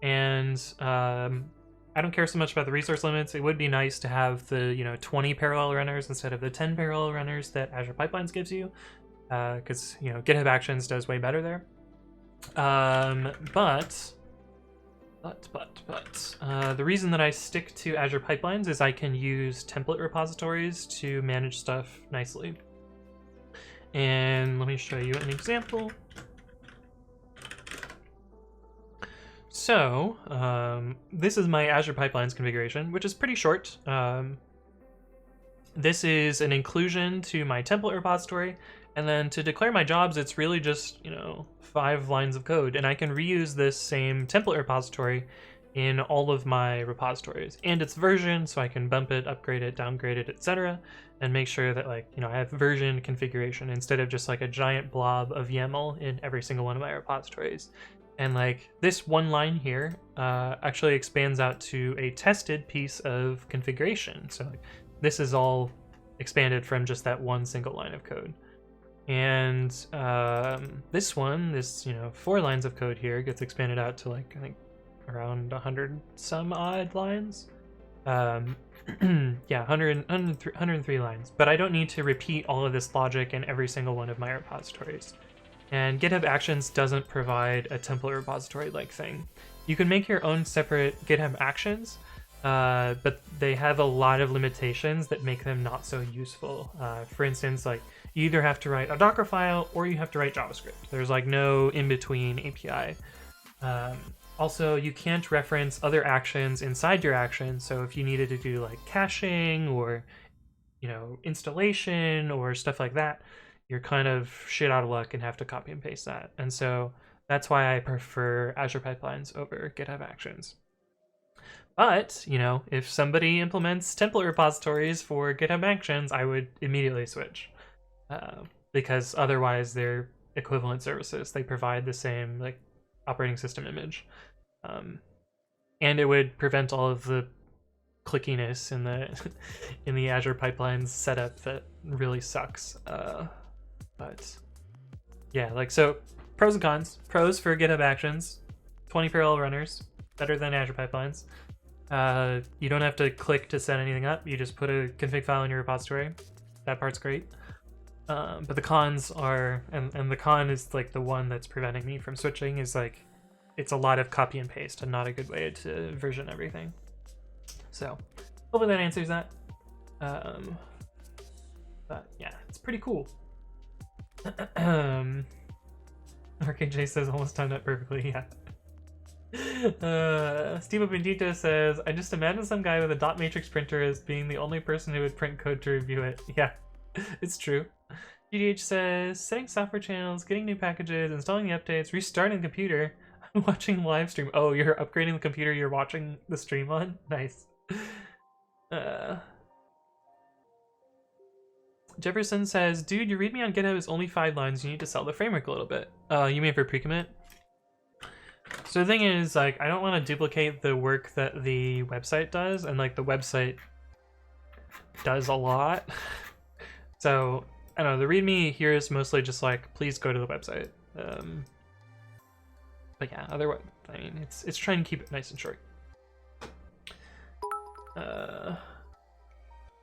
And I don't care so much about the resource limits. It would be nice to have the, you know, 20 parallel runners instead of the 10 parallel runners that Azure Pipelines gives you, because, you know, GitHub Actions does way better there. But the reason that I stick to Azure Pipelines is I can use template repositories to manage stuff nicely. And let me show you an example. So, this is my Azure Pipelines configuration, which is pretty short. This is an inclusion to my template repository, and then to declare my jobs, it's really just, you know, 5 lines of code, and I can reuse this same template repository in all of my repositories and its version, so I can bump it, upgrade it, downgrade it, etc., and make sure that, like, you know, I have version configuration instead of just like a giant blob of YAML in every single one of my repositories. And like this one line here actually expands out to a tested piece of configuration. So like, this is all expanded from just that one single line of code. And this one, this, you know, 4 lines of code here gets expanded out to like, I think around 100 some odd lines. Yeah, 103 lines. But I don't need to repeat all of this logic in every single one of my repositories. And GitHub Actions doesn't provide a template repository-like thing. You can make your own separate GitHub Actions, but they have a lot of limitations that make them not so useful. For instance, like, you either have to write a Docker file or you have to write JavaScript. There's like no in-between API. Also, you can't reference other actions inside your action. So if you needed to do like caching or, you know, installation or stuff like that, you're kind of shit out of luck and have to copy and paste that. And so that's why I prefer Azure Pipelines over GitHub Actions. But, you know, if somebody implements template repositories for GitHub Actions, I would immediately switch. Because otherwise they're equivalent services. They provide the same like operating system image. And it would prevent all of the clickiness in the in the Azure Pipelines setup that really sucks. But yeah, like, so pros and cons. Pros for GitHub Actions: 20 parallel runners, better than Azure Pipelines. You don't have to click to set anything up. You just put a config file in your repository. That part's great. But the cons are, and the con is like the one that's preventing me from switching, is like it's a lot of copy and paste and not a good way to version everything. So hopefully that answers that. But yeah, it's pretty cool. RKJ says almost timed that perfectly, yeah. Steve Bendito says, I just imagine some guy with a dot matrix printer as being the only person who would print code to review it. Yeah, it's true. GDH says, setting software channels, getting new packages, installing the updates, restarting the computer, watching live stream. Oh, you're upgrading the computer you're watching the stream on? Nice. Jefferson says, dude, your readme on GitHub is only 5 lines. You need to sell the framework a little bit. You mean for pre-commit? So the thing is, like, I don't want to duplicate the work that the website does, and like the website does a lot. So I don't know, the readme here is mostly just like, please go to the website. But yeah, otherwise, I mean, it's trying to keep it nice and short.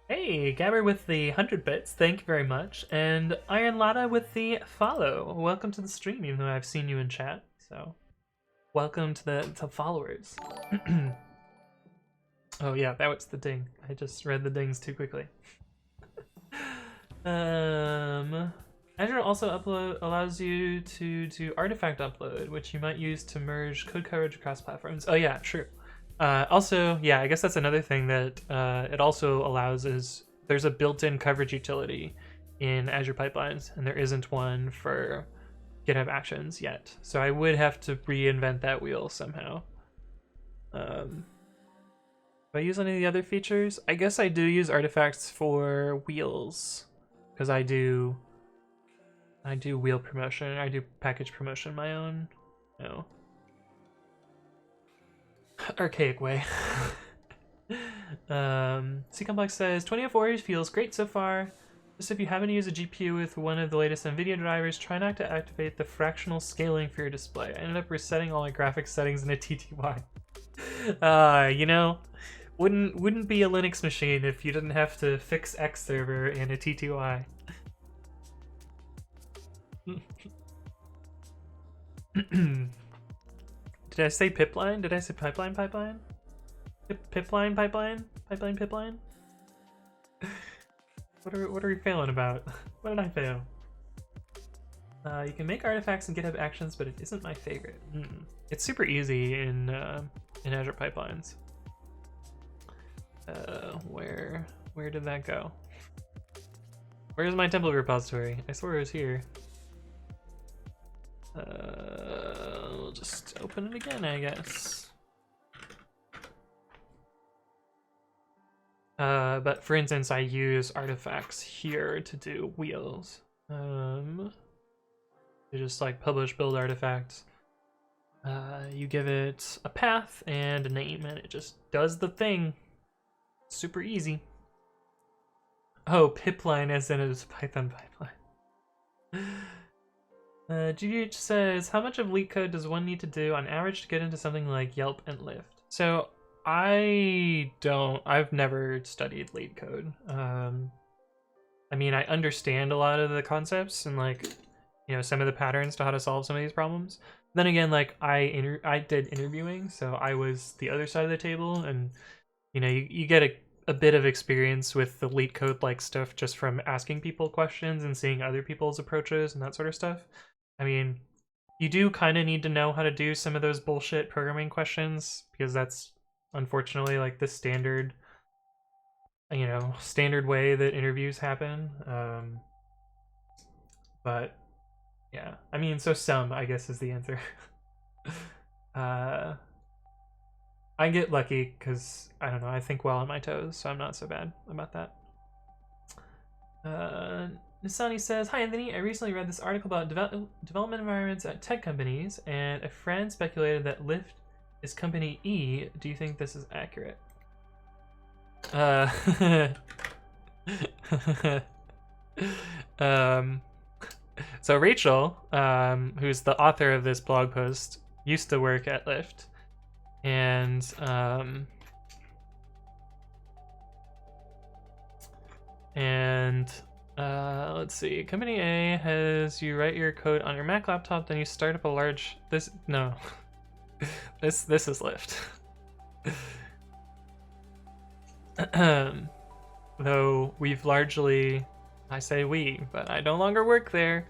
Hey, Gabber with the 100 bits, thank you very much. And Iron Lada with the follow. Welcome to the stream, even though I've seen you in chat. So, welcome to the followers. Oh yeah, that was the ding. I just read the dings too quickly. Azure also allows you to do artifact upload, which you might use to merge code coverage across platforms. Oh yeah, true. Also, yeah, I guess that's another thing that it also allows is there's a built-in coverage utility in Azure Pipelines, and there isn't one for GitHub Actions yet. So I would have to reinvent that wheel somehow. Do I use any of the other features? I guess I do use artifacts for wheels, because I do wheel promotion. I do package promotion my own. No. Archaic way. C-Complex says 2004 feels great so far. Just if you happen to use a GPU with one of the latest NVIDIA drivers, try not to activate the fractional scaling for your display. I ended up resetting all my graphics settings in a TTY. You know, wouldn't be a Linux machine if you didn't have to fix X server in a TTY. Did I say pipline? Did I say pipeline? Pipline? What are we failing about? What did I fail? You can make artifacts in GitHub Actions, but it isn't my favorite. It's super easy in Azure Pipelines. Where did that go? Where's my template repository? I swear it was here. We'll just open it again, I guess. But for instance, I use artifacts here to do wheels. You just like publish build artifacts. You give it a path and a name, and it just does the thing. Super easy. Oh, pipline as in it's Python pipeline. GDH says, how much of leak code does one need to do on average to get into something like Yelp and Lyft? So I've never studied leak code. I mean, I understand a lot of the concepts and like, you know, some of the patterns to how to solve some of these problems. Then again, like I did interviewing, so I was the other side of the table, and you know, you get a bit of experience with the leak code like stuff just from asking people questions and seeing other people's approaches and that sort of stuff. I mean, you do kind of need to know how to do some of those bullshit programming questions because that's unfortunately like the standard, you know, standard way that interviews happen. But yeah, I mean, so some, I guess, is the answer. I get lucky because, I don't know, I think well on my toes, so I'm not so bad about that. Nisani says, hi Anthony, I recently read this article about development environments at tech companies, and a friend speculated that Lyft is company E. Do you think this is accurate? So Rachel, who's the author of this blog post, used to work at Lyft, and let's see. Company A has you write your code on your Mac laptop, then you start up a large. This no, this is Lyft. Though we've largely, I say we, but I no longer work there.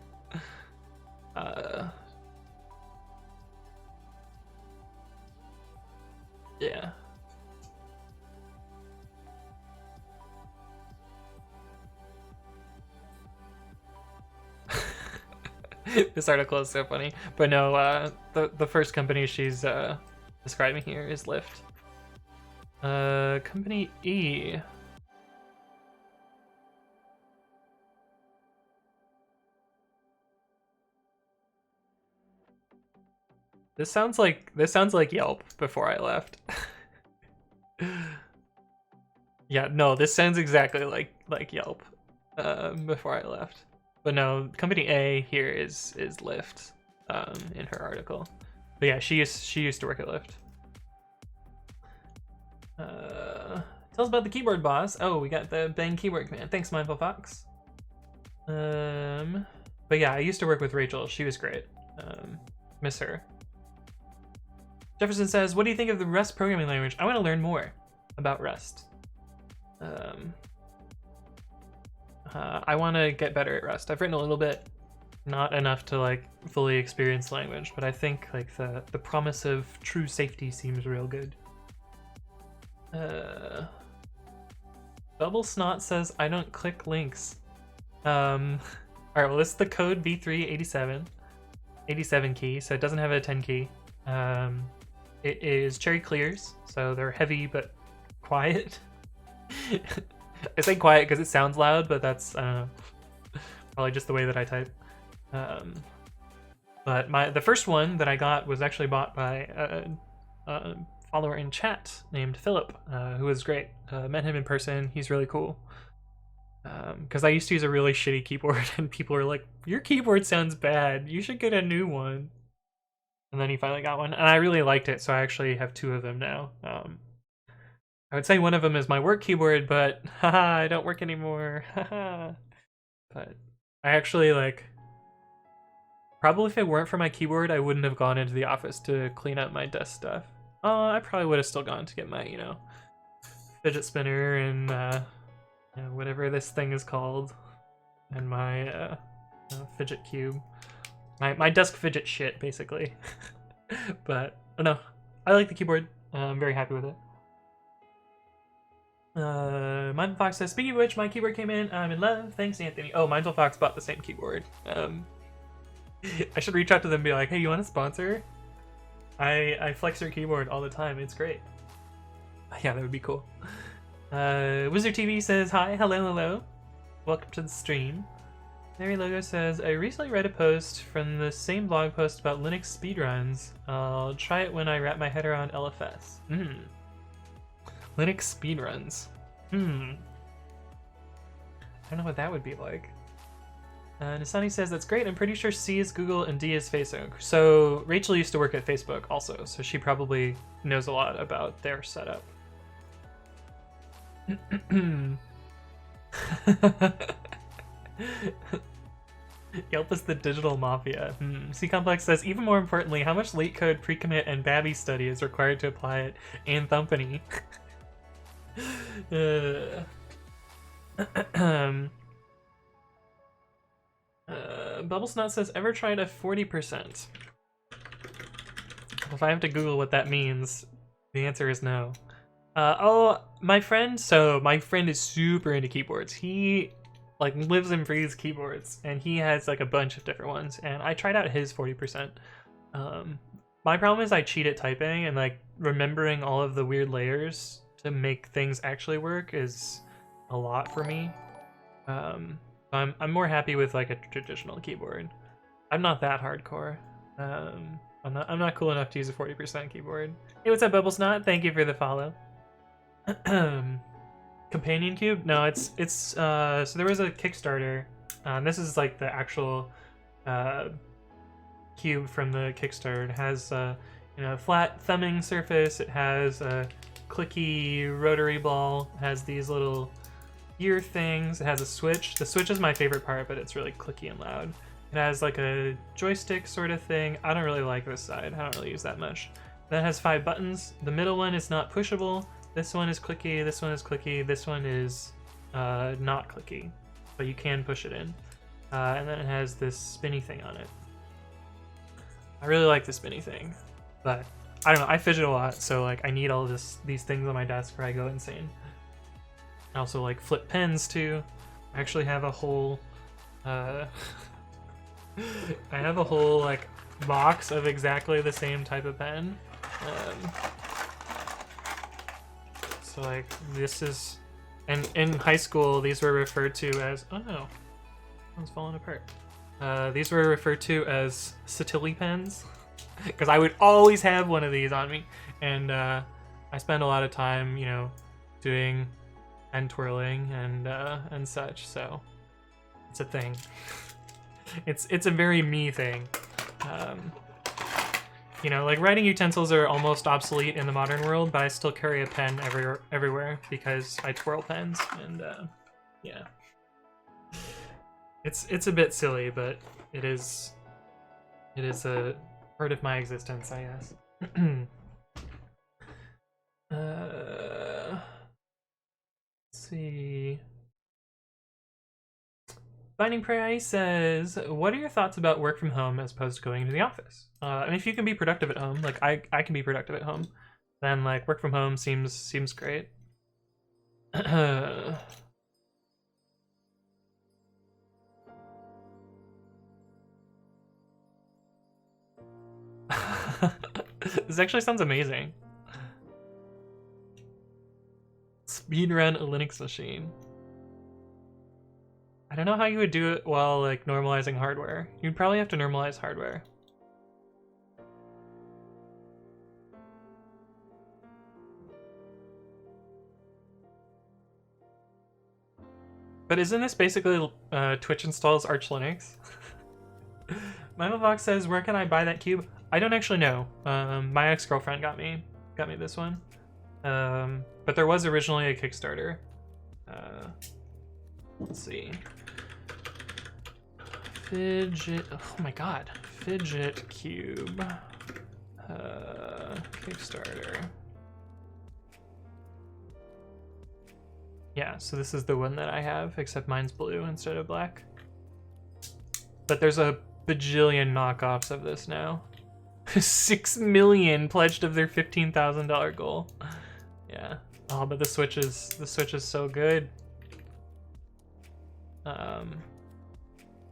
Yeah. This article is so funny, but no, the first company she's describing here is Lyft. Company E. This sounds like Yelp before I left. Yeah, no, this sounds exactly like Yelp before I left. But no, company A here is Lyft in her article. But yeah, she used to work at Lyft. Tell us about the keyboard boss. Oh, we got the Bang keyboard command. Thanks, Mindful Fox. But yeah, I used to work with Rachel. She was great. Miss her. Jefferson says, what do you think of the Rust programming language? I want to learn more about Rust. I want to get better at Rust. I've written a little bit, not enough to like fully experience the language, but I think like the promise of true safety seems real good. Double Snot says, I don't click links. Alright, well this is the code V387 key, so it doesn't have a 10 key. It is cherry clears, so they're heavy but quiet. I say quiet because it sounds loud, but that's, I don't know, probably just the way that I type. But the first one that I got was actually bought by a follower in chat named Philip, who was great. Met him in person. He's really cool. Because I used to use a really shitty keyboard, and people were like, your keyboard sounds bad. You should get a new one. And then he finally got one, and I really liked it, so I actually have two of them now. I would say one of them is my work keyboard, but haha, I don't work anymore. Haha. But I actually like, probably if it weren't for my keyboard, I wouldn't have gone into the office to clean up my desk stuff. I probably would have still gone to get my, you know, fidget spinner and you know, whatever this thing is called, and my fidget cube. My desk fidget shit, basically. But, no, I like the keyboard. I'm very happy with it. Mindful Fox says, speaking of which, my keyboard came in. I'm in love. Thanks, Anthony. Oh, Mindful Fox bought the same keyboard. I should reach out to them and be like, hey, you want to sponsor? I flex your keyboard all the time. It's great. Yeah, that would be cool. Wizard TV says, hi, hello. Welcome to the stream. Mary Logo says, I recently read a post from the same blog post about Linux speedruns. I'll try it when I wrap my head around LFS. Linux speedruns. I don't know what that would be like. Nasani says, that's great. I'm pretty sure C is Google and D is Facebook. So Rachel used to work at Facebook also, so she probably knows a lot about their setup. Yelp is the digital mafia. C Complex says, even more importantly, how much late code, pre-commit, and Babby study is required to apply it in Thumpany? Bubblesnot says, ever tried a 40%? If I have to Google what that means, the answer is no. Oh, my friend is super into keyboards. He like lives and breathes keyboards, and he has like a bunch of different ones, and I tried out his 40%. My problem is I cheat at typing, and like remembering all of the weird layers to make things actually work is a lot for me. I'm more happy with like a traditional keyboard. I'm not that hardcore. I'm not cool enough to use a 40% keyboard. Hey, what's up, Bubblesnot? Thank you for the follow. Companion cube? No, it's so there was a Kickstarter. This is like the actual cube from the Kickstarter. It has flat thumbing surface. It has a clicky rotary ball. It has these little ear things. It has a switch. The switch is my favorite part, but it's really clicky and loud. It has like a joystick sort of thing. I don't really like this side. I don't really use that much. Then it has 5 buttons. The middle one is not pushable. This one is clicky. This one is clicky. This one is not clicky, but you can push it in. And then it has this spinny thing on it. I really like the spinny thing, but I don't know. I fidget a lot, so like I need all these things on my desk or I go insane. I also like flip pens too. I actually have a whole I have a whole like box of exactly the same type of pen. So like this is, and in high school these were referred to as, oh no, one's falling apart. These were referred to as Satilli pens because I would always have one of these on me, and I spend a lot of time, doing pen twirling and such. So it's a thing. It's a very me thing. Like writing utensils are almost obsolete in the modern world, but I still carry a pen everywhere because I twirl pens, and yeah. It's a bit silly, but it is a part of my existence, I guess. Let's see. Binding Prey says, what are your thoughts about work from home as opposed to going into the office? I mean, if you can be productive at home, like I can be productive at home, then like work from home seems great. This actually sounds amazing. Speedrun a Linux machine. I don't know how you would do it while like normalizing hardware. You'd probably have to normalize hardware. But isn't this basically Twitch installs Arch Linux? Mimovox says, where can I buy that cube? I don't actually know. My ex-girlfriend got me this one. But there was originally a Kickstarter. Let's see. Fidget, oh my god. Fidget cube. Kickstarter. Yeah, so this is the one that I have, except mine's blue instead of black. But there's a bajillion knockoffs of this now. 6 million pledged of their $15,000 goal. Yeah. Oh, but the Switch is so good.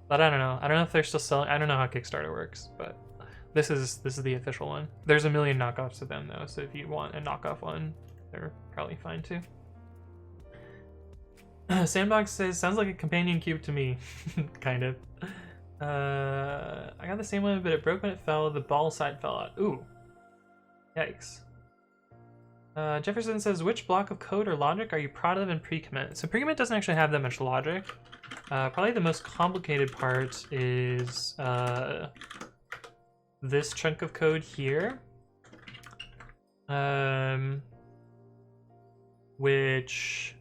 But I don't know. I don't know if they're still selling. I don't know how Kickstarter works, but this is the official one. There's a million knockoffs of them though, so if you want a knockoff one, they're probably fine too. Sandbox says, sounds like a companion cube to me. Kind of. I got the same one, but it broke when it fell. The ball side fell out. Ooh. Yikes. Jefferson says, which block of code or logic are you proud of in pre-commit? So pre-commit doesn't actually have that much logic. Probably the most complicated part is this chunk of code here. Which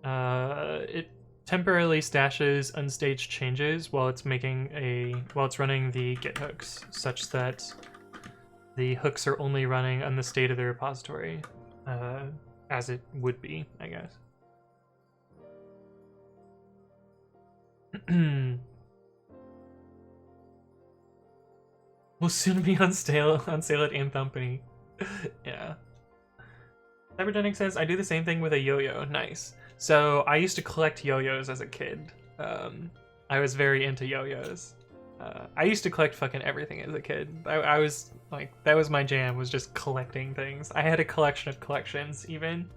it temporarily stashes unstaged changes while it's running the git hooks, such that the hooks are only running on the state of the repository, as it would be, I guess. Will soon be on sale at Ant Company. Yeah. Cyberdenic says, I do the same thing with a yo-yo. Nice. So I used to collect yo-yos as a kid. I was very into yo-yos. I used to collect fucking everything as a kid. I was like, that was my jam, was just collecting things. I had a collection of collections, even.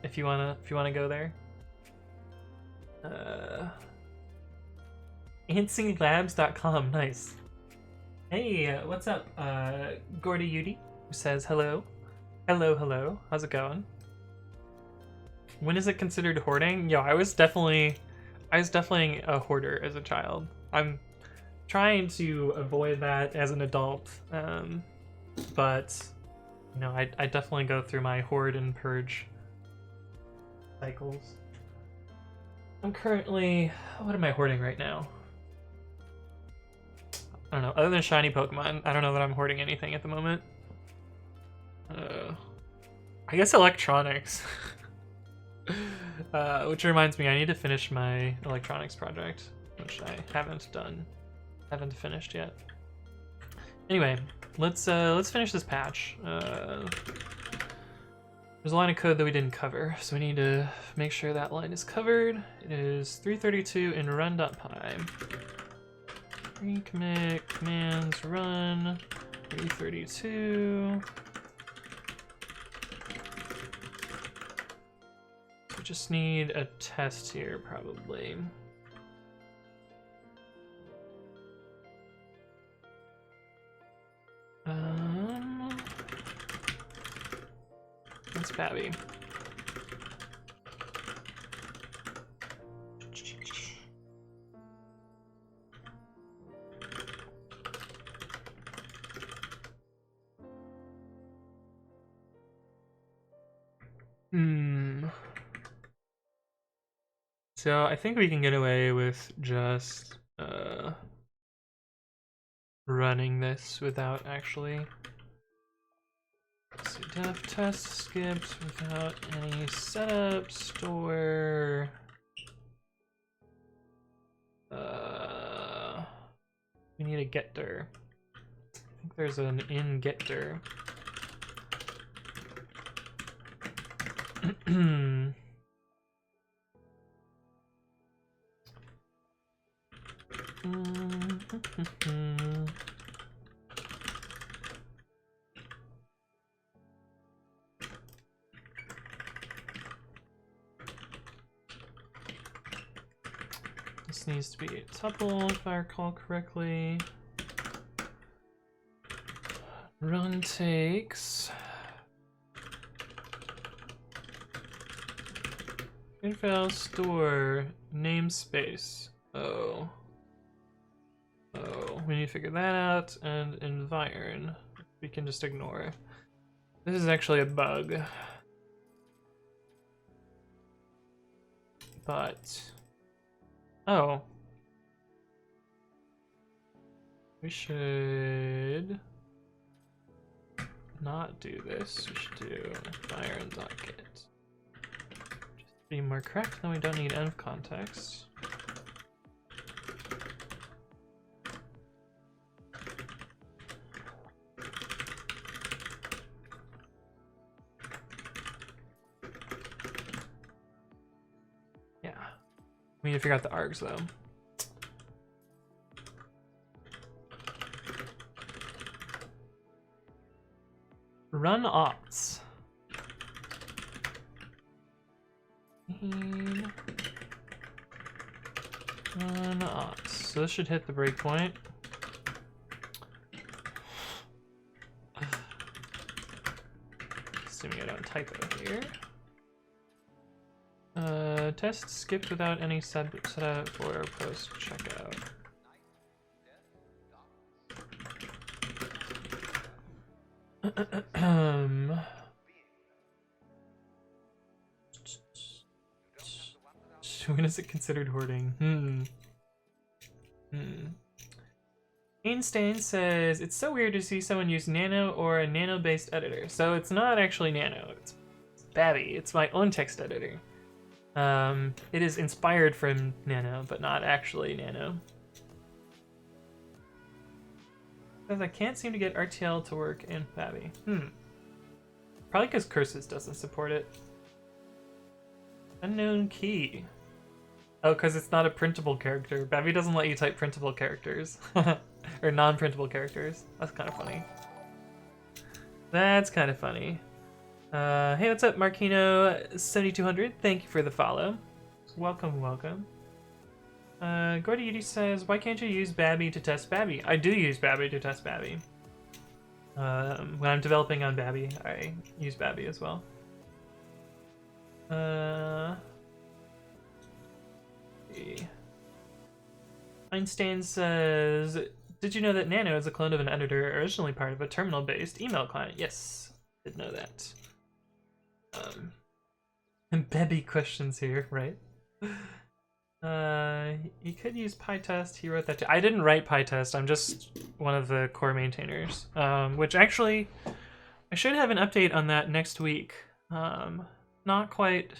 If you wanna go there. AntSingLabs.com, nice. Hey, what's up, Gordy Yudi, who says hello. Hello, how's it going? When is it considered hoarding? Yo, I was definitely a hoarder as a child. I'm trying to avoid that as an adult, but you know, I definitely go through my hoard and purge cycles. I'm currently, what am I hoarding right now? I don't know, other than shiny Pokemon, I don't know that I'm hoarding anything at the moment. I guess electronics. Which reminds me, I need to finish my electronics project, which I haven't finished yet. Anyway, let's finish this patch. There's a line of code that we didn't cover, so we need to make sure that line is covered. It is 332 in run.py. Recommit commands run 332. We just need a test here, probably. That's Babby. So I think we can get away with just running this without actually. So dev test skipped without any setup, store. We need a getter. I think there's an in getter. This needs to be a tuple, if I recall correctly. Run takes info store namespace. Oh, we need to figure that out. And environ, we can just ignore. This is actually a bug, but oh, we should not do this. We should do environ.get. Just to be more correct, then we don't need env context. Yeah, we need to figure out the args though. Run ops. 17 on aught. So this should hit the breakpoint. Assuming I don't typo here. Test skipped without any setup or post checkout. When is it considered hoarding? Einstein says, it's so weird to see someone use Nano or a Nano-based editor. So it's not actually Nano, it's Babby. It's my own text editor. It is inspired from Nano, but not actually Nano. Because I can't seem to get RTL to work in Babby. Probably because Curses doesn't support it. Unknown key. Oh, because it's not a printable character. Babby doesn't let you type printable characters. Or non-printable characters. That's kind of funny. That's kind of funny. Hey, what's up, Markino7200? Thank you for the follow. Welcome, welcome. Gordy Yudi says, why can't you use Babby to test Babby? I do use Babby to test Babby. When I'm developing on Babby, I use Babby as well. Einstein says, did you know that Nano is a clone of an editor originally part of a terminal-based email client? Yes, did know that. And Babby questions here, right? You could use PyTest. He wrote that too. I didn't write PyTest. I'm just one of the core maintainers. Which actually, I should have an update on that next week. Not quite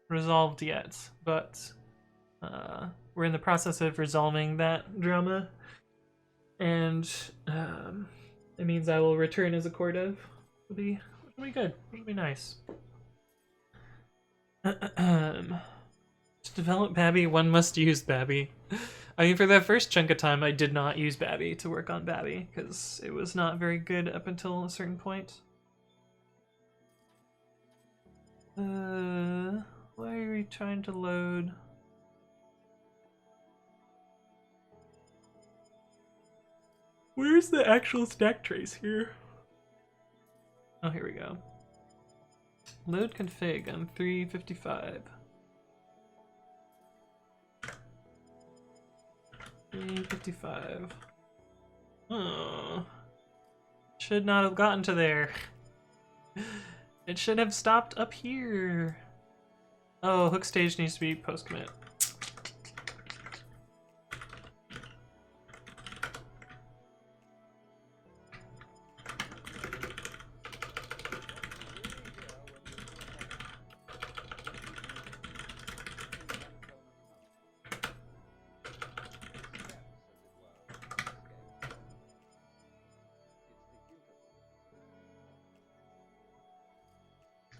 resolved yet, but we're in the process of resolving that drama, and it means I will return as a core dev. It'll be good. It'll be nice. To develop Babby, one must use Babby. I mean, for that first chunk of time, I did not use Babby to work on Babby, because it was not very good up until a certain point. Why are we trying to load? Where's the actual stack trace here? Oh, here we go. Load config on 355. 355. Oh. Should not have gotten to there. It should have stopped up here. Oh, hook stage needs to be post commit.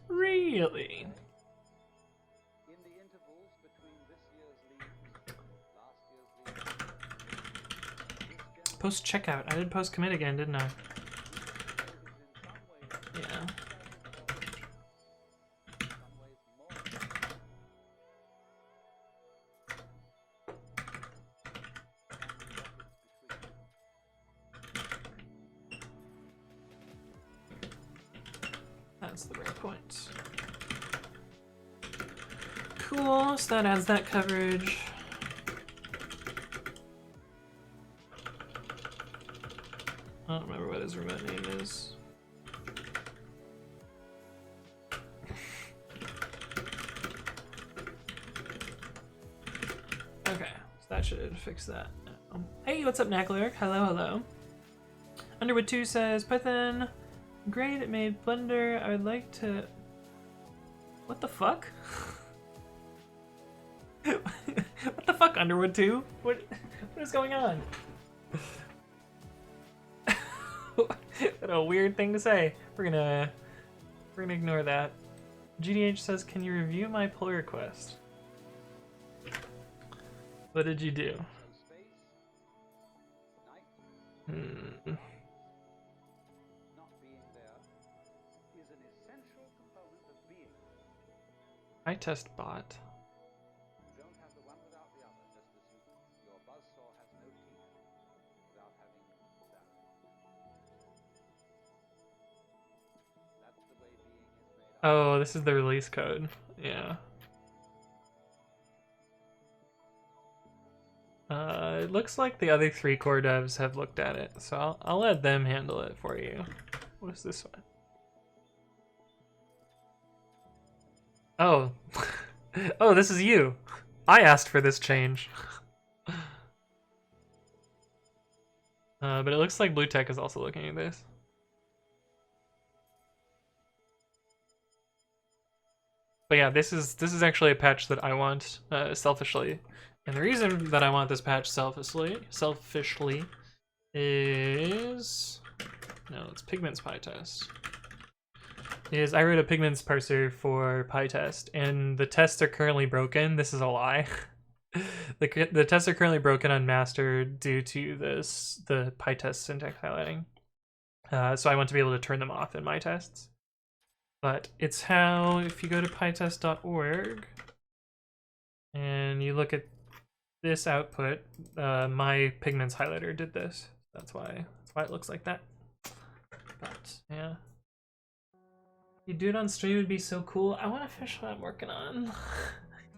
Really?
In the intervals between this year's leaves, last year's leaves,
Post checkout. I did post commit again, didn't I? Yeah. That's the right point. Cool, so that adds that coverage. I don't remember what his remote name is. Okay, so that should fix that now. Hey, what's up, Knackler? Hello, hello. Underwood 2 says, Python, great, it made Blender. I would like to... What the fuck? What the fuck, Underwood 2? What is going on? What a weird thing to say. We're gonna ignore that. GDH says, can you review my pull request? What did you do? I test bot. Oh, this is the release code. Yeah. It looks like the other 3 core devs have looked at it, so I'll let them handle it for you. What's this one? Oh. Oh, this is you. I asked for this change. But it looks like Blue Tech is also looking at this. But yeah, this is actually a patch that I want selfishly, and the reason that I want this patch selfishly is it's Pigment's PyTest. Is I wrote a Pigment's parser for PyTest, and the tests are currently broken. This is a lie. The tests are currently broken on master due to the PyTest syntax highlighting. So I want to be able to turn them off in my tests. But it's how, if you go to pytest.org and you look at this output, my Pigments highlighter did this. That's why it looks like that. But yeah, you do it on stream would be so cool. I want to finish what I'm working on.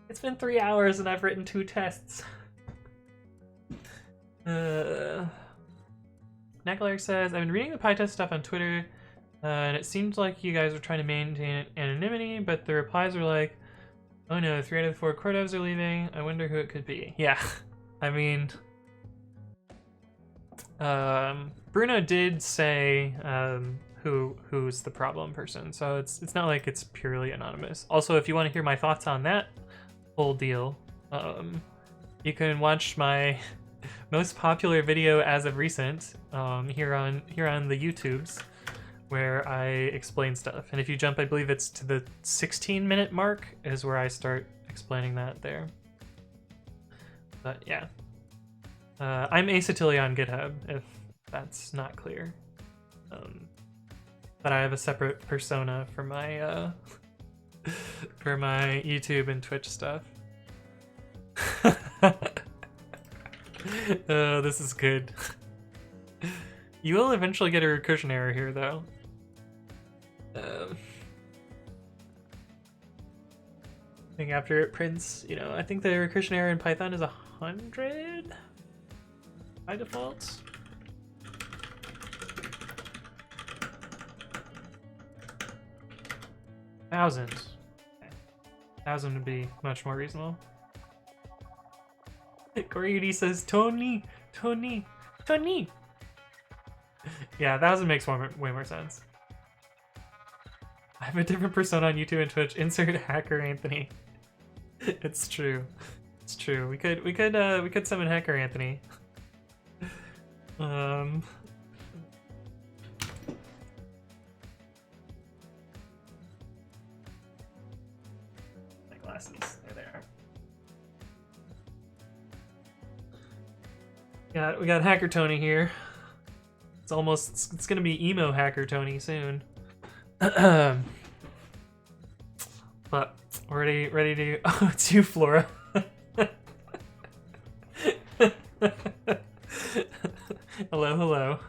It's been 3 hours and I've written 2 tests. Nackler says, I've been reading the PyTest stuff on Twitter, and it seemed like you guys were trying to maintain anonymity, but the replies were like, oh no, 3 out of the 4 core devs are leaving. I wonder who it could be. Yeah, I mean, Bruno did say who's the problem person, so it's not like it's purely anonymous. Also, if you want to hear my thoughts on that whole deal, you can watch my most popular video as of recent here on the YouTubes, where I explain stuff. And if you jump, I believe it's to the 16-minute mark is where I start explaining that there. But yeah, I'm Acetilli on GitHub, if that's not clear. But I have a separate persona for my for my YouTube and Twitch stuff. Oh, this is good. You will eventually get a recursion error here, though. I think after it prints, I think the recursion error in Python is 100 by default. Thousand. Okay. 1,000 would be much more reasonable. Corey says, Tony. Yeah, 1,000 makes way more sense. I have a different persona on YouTube and Twitch. Insert hacker Anthony. It's true. It's true. We could summon hacker Anthony. My glasses. There they are. We got Hacker Tony here. It's gonna be emo Hacker Tony soon. But ready to. Oh, it's you, Flora. Hello.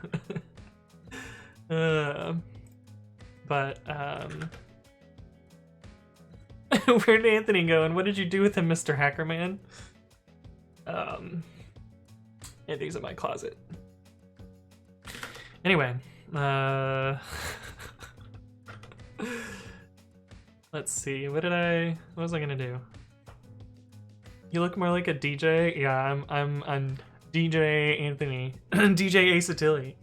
Where'd Anthony go, and what did you do with him, Mr. Hackerman? Anthony's in my closet. Anyway, let's see. What was I gonna do? You look more like a DJ. Yeah, I'm DJ Anthony. DJ Acetilli.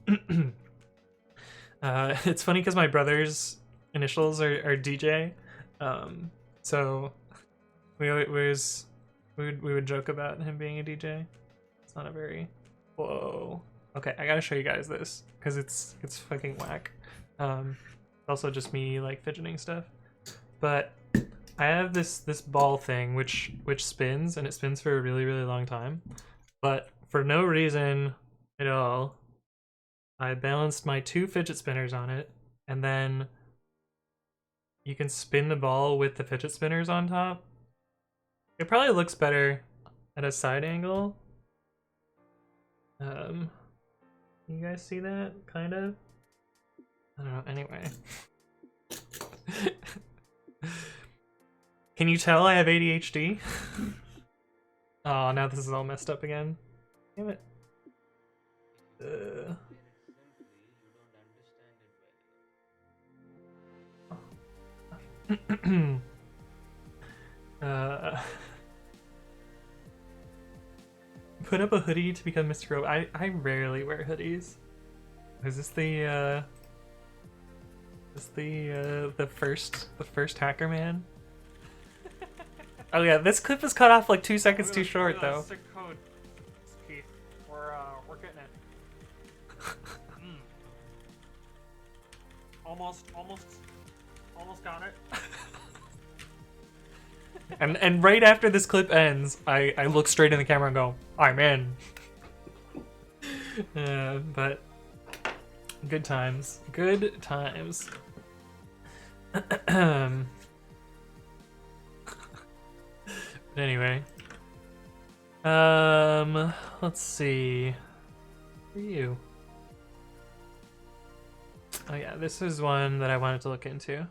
It's funny because my brother's initials are DJ. So we would joke about him being a DJ. It's not a very whoa. Okay, I gotta show you guys this because it's fucking whack. Also just me like fidgeting stuff. But I have this ball thing which spins, and it spins for a really long time. But for no reason at all, I balanced my 2 fidget spinners on it, and then you can spin the ball with the fidget spinners on top. It probably looks better at a side angle. You guys see that? Kind of? I don't know, anyway. Can you tell I have ADHD? Oh, now this is all messed up again. Damn it. Put up a hoodie to become Mr. Grove. I rarely wear hoodies. Is this the first hacker man? Oh yeah, this clip is cut off like 2 seconds too short though.
Sick code. Keith. We're getting it. Almost got it.
And right after this clip ends, I look straight in the camera and go, I'm in. But good times. Good times. But anyway. Let's see. Who are you? Oh yeah, this is one that I wanted to look into.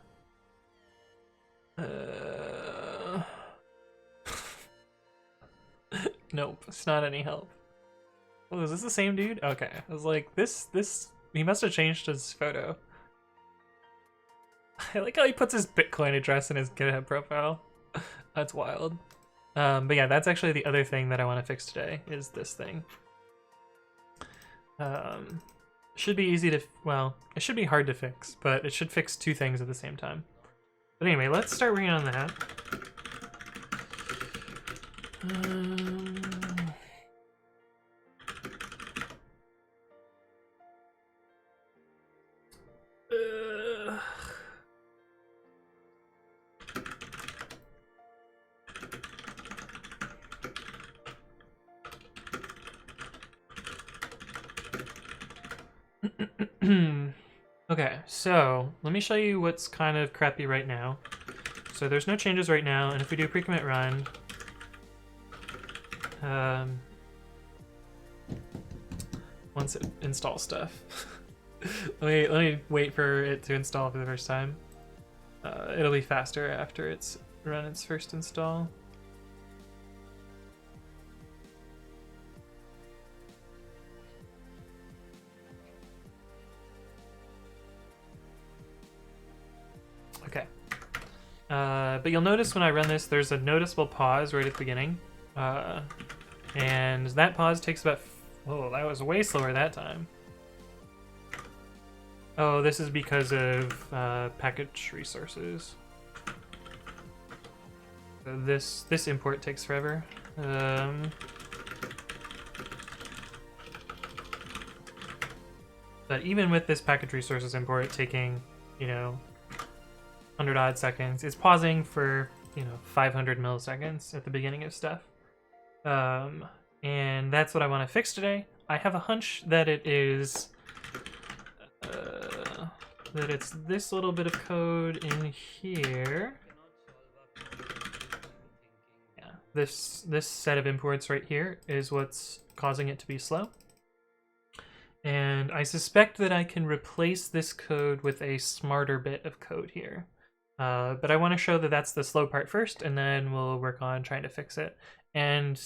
Nope, it's not any help. Oh, is this the same dude? Okay, I was like, this, he must have changed his photo. I like how he puts his Bitcoin address in his GitHub profile. That's wild. But yeah, that's actually the other thing that I want to fix today, is this thing. Should be easy to, well, it should be hard to fix, but it should fix two things at the same time. But anyway, let's start working on that. Okay, so let me show you what's kind of crappy right now. So there's no changes right now, and if we do pre-commit run, once it installs stuff, let me wait for it to install for the first time. It'll be faster after it's run its first install. Okay. But you'll notice when I run this, there's a noticeable pause right at the beginning. And that pause takes about... Oh, that was way slower that time. Oh, this is because of package resources. So this import takes forever. But even with this package resources import taking, 100 odd seconds, it's pausing for 500 milliseconds at the beginning of stuff, and that's what I want to fix today. I have a hunch that it is that it's this little bit of code in here. Yeah, this set of imports right here is what's causing it to be slow. And I suspect that I can replace this code with a smarter bit of code here. But I want to show that that's the slow part first, and then we'll work on trying to fix it. And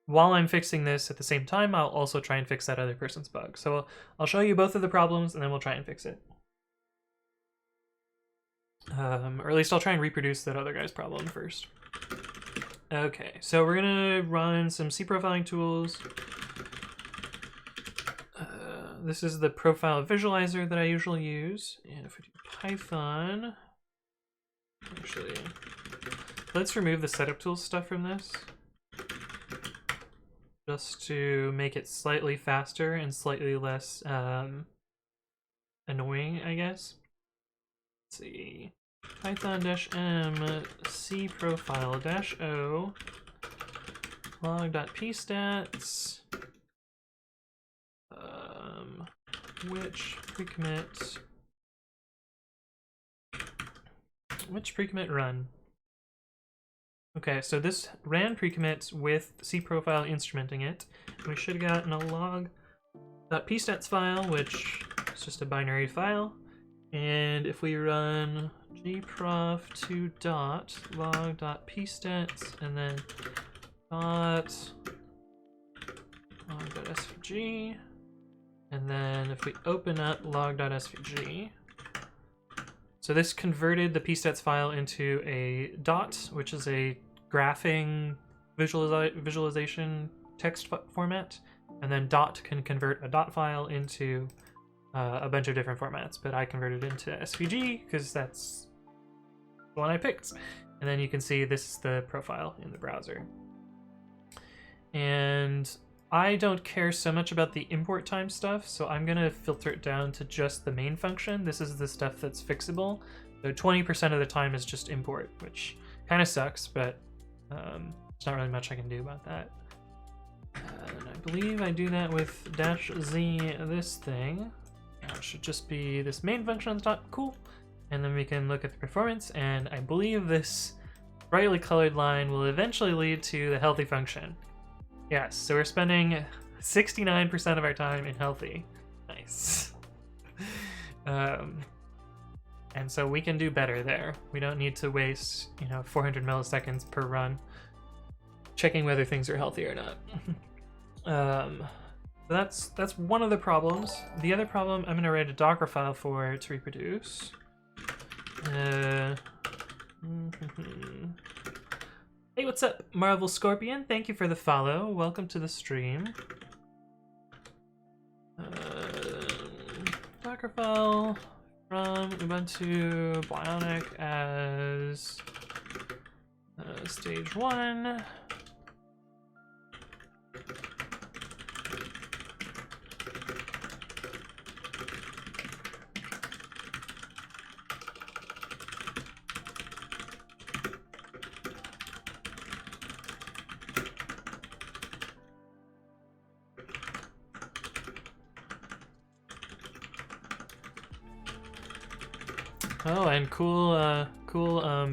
while I'm fixing this at the same time, I'll also try and fix that other person's bug. So I'll show you both of the problems, and then we'll try and fix it. Or at least I'll try and reproduce that other guy's problem first. Okay, so we're gonna run some C profiling tools. This is the profile visualizer that I usually use. And if we do Python, actually, let's remove the setup tools stuff from this, just to make it slightly faster and slightly less annoying, I guess. Let's see, Python-m C profile-o log.pstats which pre-commit run. Okay, so this ran pre-commit with C profile instrumenting it. We should have gotten a log.pstats file, which is just a binary file. And if we run gprof to dot log dot pstats and then dot log dot svg, and then if we open up log dot svg, so this converted the pstats file into a dot, which is a graphing visualization text format, and then dot can convert a dot file into a bunch of different formats, but I converted it into SVG because that's the one I picked. And then you can see this is the profile in the browser. And I don't care so much about the import time stuff, so I'm gonna filter it down to just the main function. This is the stuff that's fixable. So 20% of the time is just import, which kind of sucks, but there's not really much I can do about that. And I believe I do that with -z this thing. It should just be this main function on the top. Cool. And then we can look at the performance, and I believe this brightly colored line will eventually lead to the healthy function. Yes, so we're spending 69% of our time in healthy. Nice. And so we can do better there. We don't need to waste, 400 milliseconds per run checking whether things are healthy or not. That's one of the problems. The other problem I'm gonna write a Docker file for to reproduce. Hey, what's up, Marvel Scorpion? Thank you for the follow. Welcome to the stream. Docker file from Ubuntu Bionic as stage 1. Oh, and cool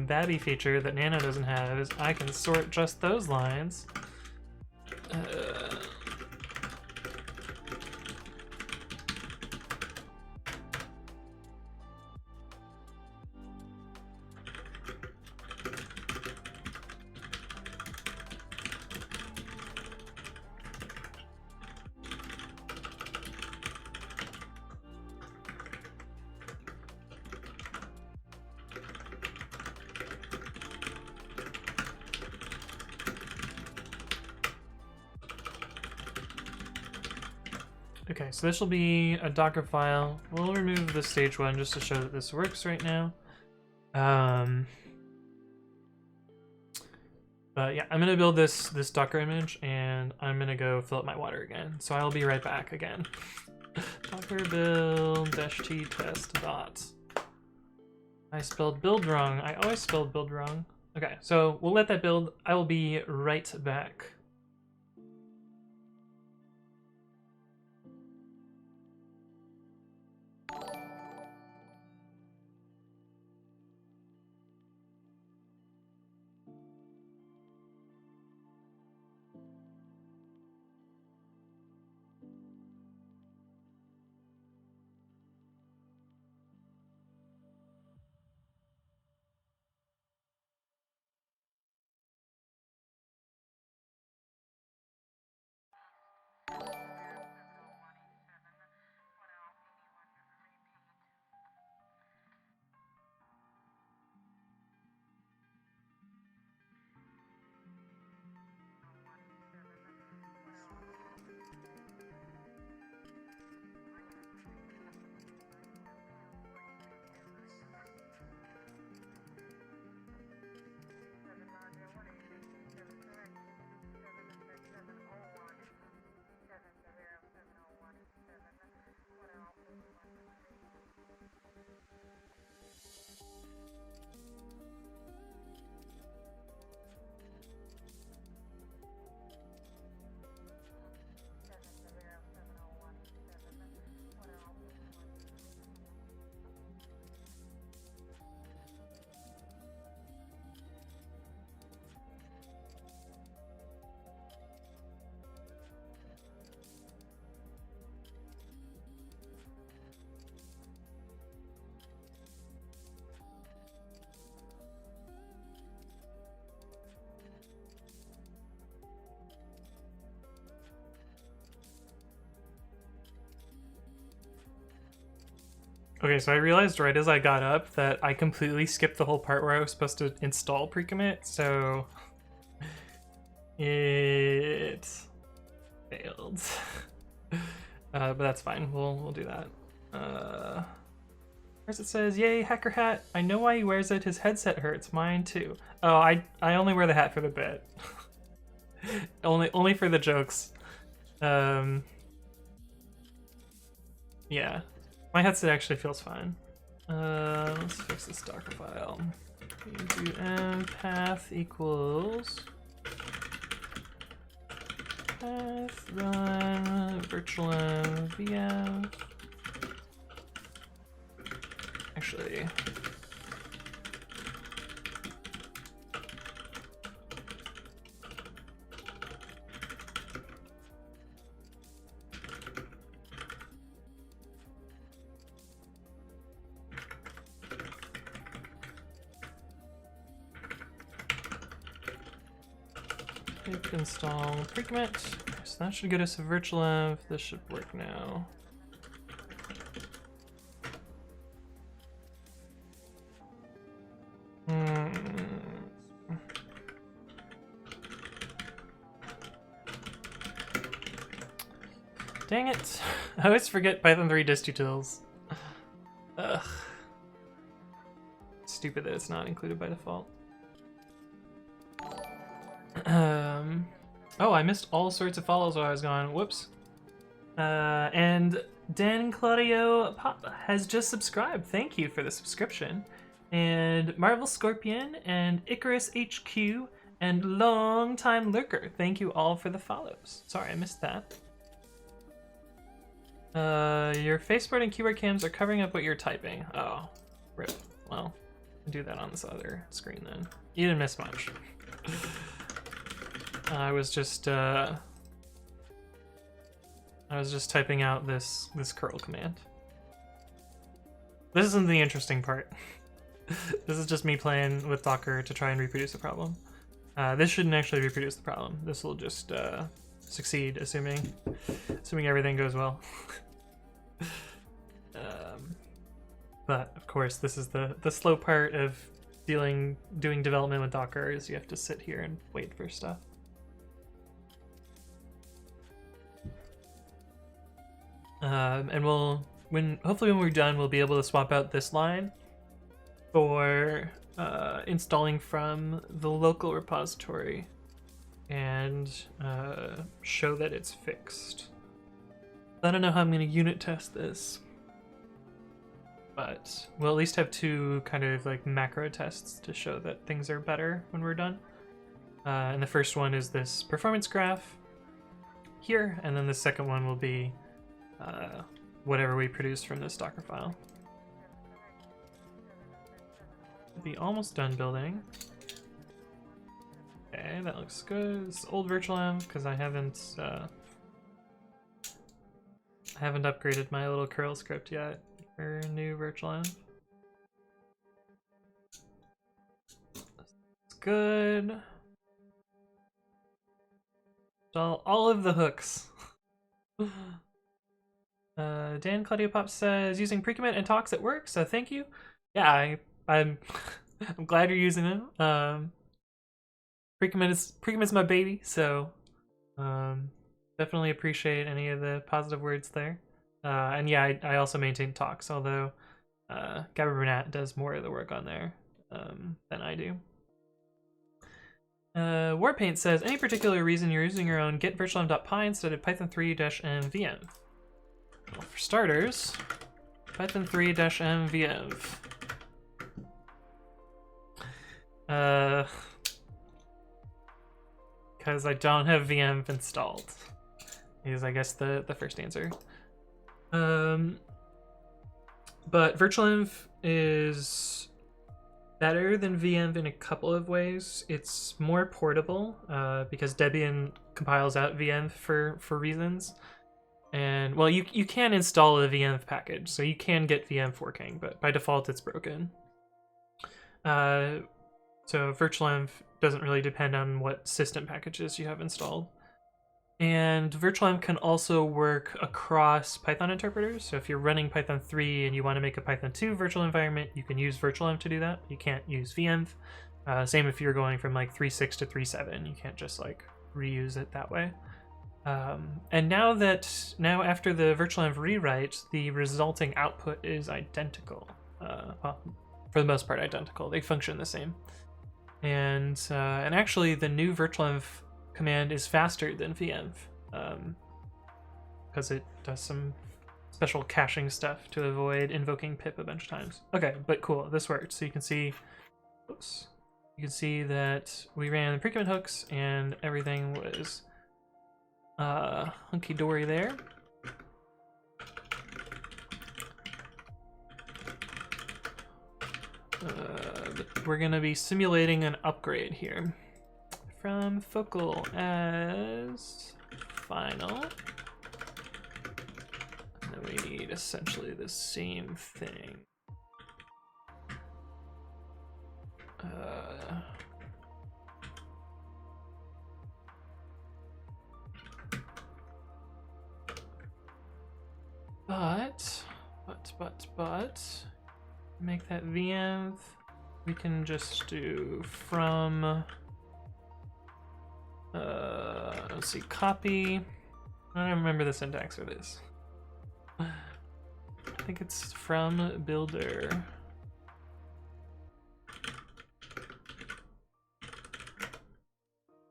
Babby feature that Nano doesn't have is I can sort just those lines. Okay, so this will be a Docker file. We'll remove the stage 1 just to show that this works right now. But yeah, I'm gonna build this Docker image, and I'm gonna go fill up my water again. So I'll be right back again. Docker build -t test dot. I spelled build wrong. I always spelled build wrong. Okay, so we'll let that build. I will be right back. Okay, so I realized right as I got up that I completely skipped the whole part where I was supposed to install pre-commit, so it failed. But that's fine. We'll do that. Whereas it says, "Yay, hacker hat! I know why he wears it. His headset hurts. Mine too." Oh, I only wear the hat for the bit. only for the jokes. Yeah, my headset actually feels fine. Let's fix this Docker file. You do path equals path run virtual VM. Actually, pip install pre-commit. So that should get us a virtual env. This should work now. Dang it. I always forget Python 3 distutils. Ugh. Stupid that it's not included by default. Oh, I missed all sorts of follows while I was gone. Whoops. And Dan Claudio Pop has just subscribed. Thank you for the subscription. And Marvel Scorpion and Icarus HQ and Longtime Lurker. Thank you all for the follows. Sorry, I missed that. Your faceboard and keyboard cams are covering up what you're typing. Oh, rip. Well, I'll do that on this other screen then. You didn't miss much. I was just typing out this curl command. This isn't the interesting part. This is just me playing with Docker to try and reproduce the problem. This shouldn't actually reproduce the problem. This will just succeed, assuming everything goes well. But of course, this is the slow part of doing development with Docker, is you have to sit here and wait for stuff. And hopefully when we're done, we'll be able to swap out this line for installing from the local repository and show that it's fixed. I don't know how I'm going to unit test this, but we'll at least have two kind of like macro tests to show that things are better when we're done. And the first one is this performance graph here, and then the second one will be whatever we produce from this Docker file. Be almost done building. Okay, that looks good. It's old virtual env because I haven't upgraded my little curl script yet for new virtual env. It's good. So all of the hooks. Dan Claudio Pop says using pre-commit and talks at work, so thank you. Yeah, I'm I'm glad you're using them. Pre-commit's my baby, so definitely appreciate any of the positive words there. And yeah, I also maintain talks, although Gabby Burnett does more of the work on there than I do. Warpaint says, any particular reason you're using your own get virtualenv.py instead of python 3-mvm? Well, for starters, python 3-mvm. Because I don't have VM installed, is I guess the first answer. But virtualenv is better than VM in a couple of ways. It's more portable because Debian compiles out VM for reasons. And well, you can install a VM package, so you can get VM forking, but by default it's broken. So virtualenv doesn't really depend on what system packages you have installed. And virtualenv can also work across Python interpreters. So if you're running Python 3 and you want to make a Python 2 virtual environment, you can use virtualenv to do that. You can't use venv. Same if you're going from like 3.6 to 3.7, you can't just like reuse it that way. And now after the virtualenv rewrite, the resulting output is identical. Well, for the most part, identical. They function the same. And actually, the new virtualenv command is faster than venv, because it does some special caching stuff to avoid invoking pip a bunch of times. Okay, but cool, this worked. So you can see, oops, you can see that we ran the pre-commit hooks and everything was hunky-dory there. We're gonna be simulating an upgrade here from focal as final. And then we need essentially the same thing. But make that venv. We can just do from let's see, copy. I don't remember the syntax for this. I think it's from builder.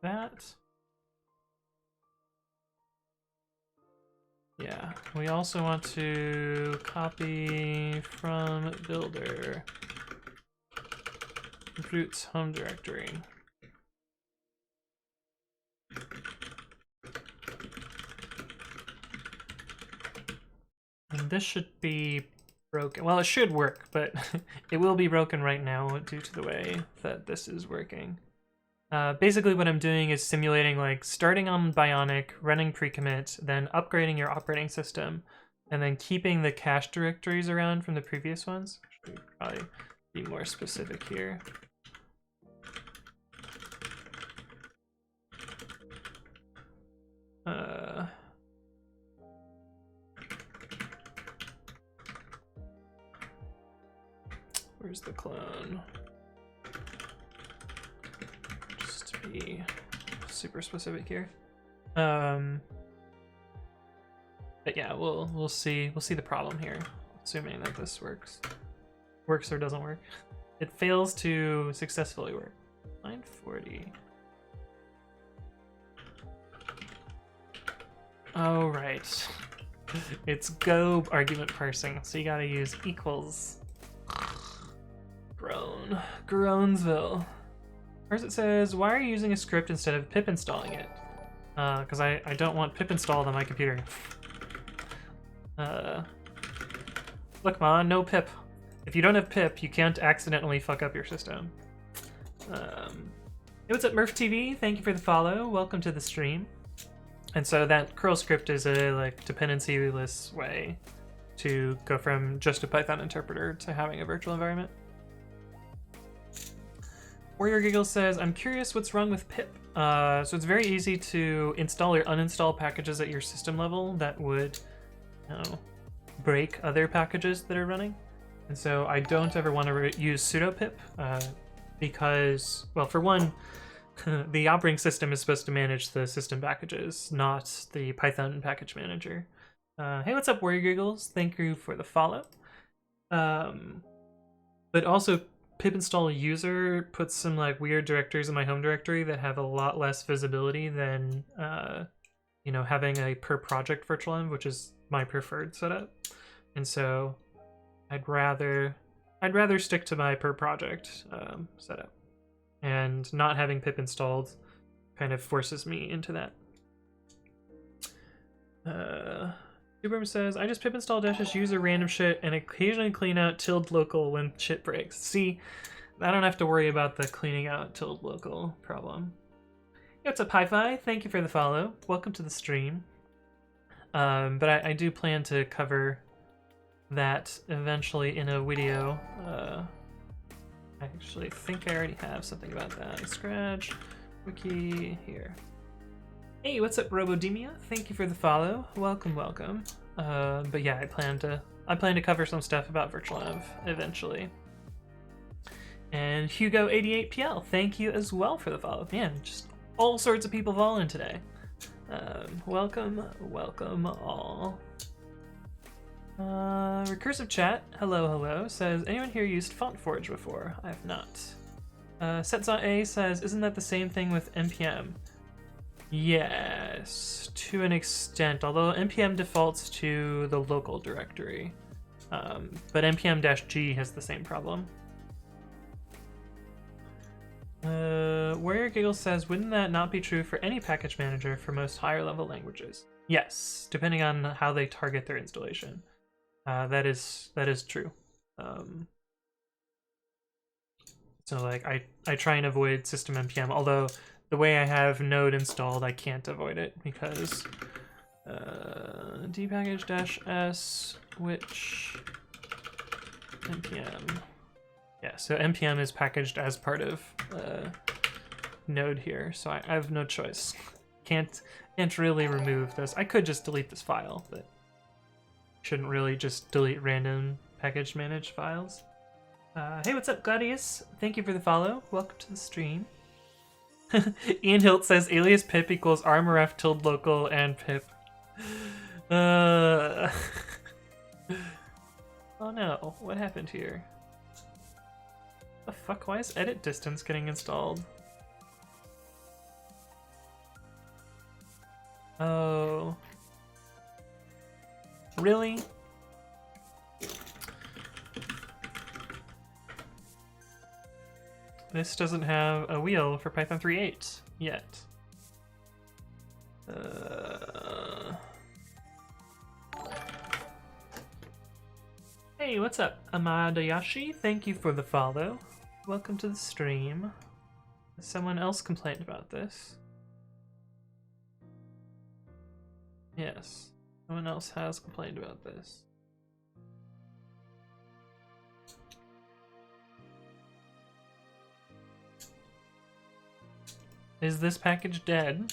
That. Yeah, we also want to copy from builder root's home directory. And this should be broken. Well, it should work, but it will be broken right now due to the way that this is working. Basically what I'm doing is simulating like starting on Bionic, running pre-commit, then upgrading your operating system, and then keeping the cache directories around from the previous ones. Should probably be more specific here. Where's the clone? Just to be super specific here. But yeah, we'll see the problem here, assuming that this works or doesn't work. It fails to successfully work. 940. Oh right, it's Go argument parsing, so you gotta use equals. Groansville. First it says, why are you using a script instead of pip installing it? Because I don't want pip installed on my computer. Look, Ma, no pip. If you don't have pip, you can't accidentally fuck up your system. Hey, what's up, Murph TV? Thank you for the follow. Welcome to the stream. And so that curl script is a like dependency-less way to go from just a Python interpreter to having a virtual environment. Warrior Giggles says, I'm curious what's wrong with pip. So it's very easy to install or uninstall packages at your system level that would, you know, break other packages that are running. And so I don't ever want to use sudo pip because, well, for one, the operating system is supposed to manage the system packages, not the Python package manager. Hey, what's up, Warrior Giggles? Thank you for the follow. But also, pip install user puts some like weird directories in my home directory that have a lot less visibility than you know, having a per project virtualenv, which is my preferred setup. And so I'd rather stick to my per project setup, and not having pip installed kind of forces me into that. Superm says, I just pip install dashes user random shit and occasionally clean out tilde local when shit breaks. See, I don't have to worry about the cleaning out tilde local problem. Hey, what's up, Hi-Fi? Thank you for the follow. Welcome to the stream. But I do plan to cover that eventually in a video. I actually think I already have something about that. Scratch, wiki, here. Hey, what's up, Robodemia? Thank you for the follow. Welcome, welcome. But yeah, I plan to cover some stuff about virtualenv eventually. And Hugo88PL, thank you as well for the follow. Man, just all sorts of people following today. Welcome, welcome all. Recursive Chat, hello, hello, says, anyone here used FontForge before? I have not. Setza A says, isn't that the same thing with NPM? Yes, to an extent, although NPM defaults to the local directory. But npm-g has the same problem. Warrior Giggle says, wouldn't that not be true for any package manager for most higher level languages? Yes, depending on how they target their installation. That is true. So like I try and avoid system npm, although the way I have Node installed, I can't avoid it because dpackage-s which npm. Yeah, so npm is packaged as part of Node here, so I have no choice. Can't really remove this. I could just delete this file, but shouldn't really just delete random package managed files. Hey, what's up, Gladius? Thank you for the follow. Welcome to the stream. Ian Hilt says alias pip equals armorf tilde local and pip. Oh no, what happened here? The fuck, why is edit distance getting installed? Oh. Really? This doesn't have a wheel for Python 3.8 yet. Hey, what's up, Amadayashi? Thank you for the follow. Welcome to the stream. Someone else complained about this. Yes, someone else has complained about this. Is this package dead?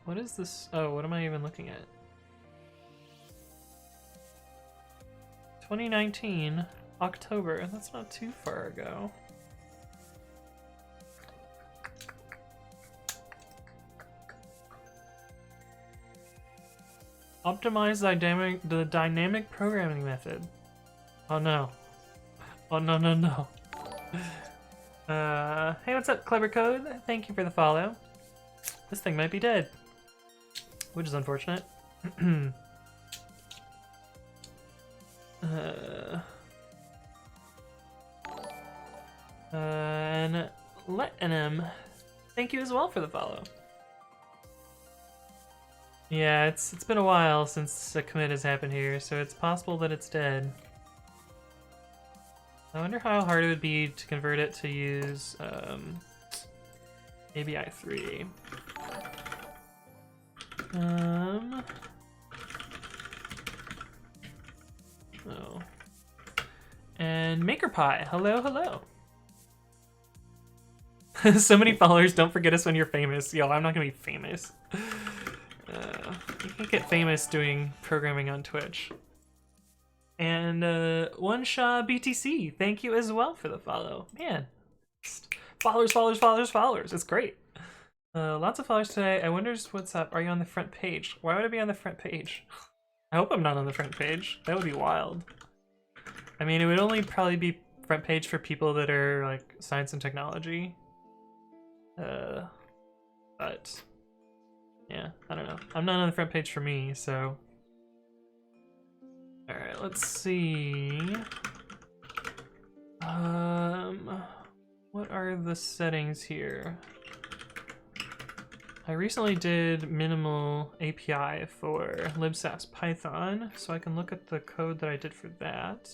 What is this? Oh, what am I even looking at? 2019, October. That's not too far ago. Optimize the dynamic programming method. Oh no. Oh no, no, no. Hey, what's up, Clever Code? Thank you for the follow. This thing might be dead, which is unfortunate. And Letnm, thank you as well for the follow. Yeah, it's been a while since a commit has happened here, so it's possible that it's dead. I wonder how hard it would be to convert it to use ABI 3. Oh. And MakerPie, hello, hello. So many followers, don't forget us when you're famous. Yo, I'm not gonna be famous. You can't get famous doing programming on Twitch. And One Shaw BTC, thank you as well for the follow. Man, followers, followers, followers, followers. It's great. Lots of followers today. I wonder what's up. Are you on the front page? Why would I be on the front page? I hope I'm not on the front page. That would be wild. I mean, it would only probably be front page for people that are like science and technology. But yeah, I don't know. I'm not on the front page for me, so. All right, let's see. What are the settings here? I recently did minimal API for libsass Python, so I can look at the code that I did for that.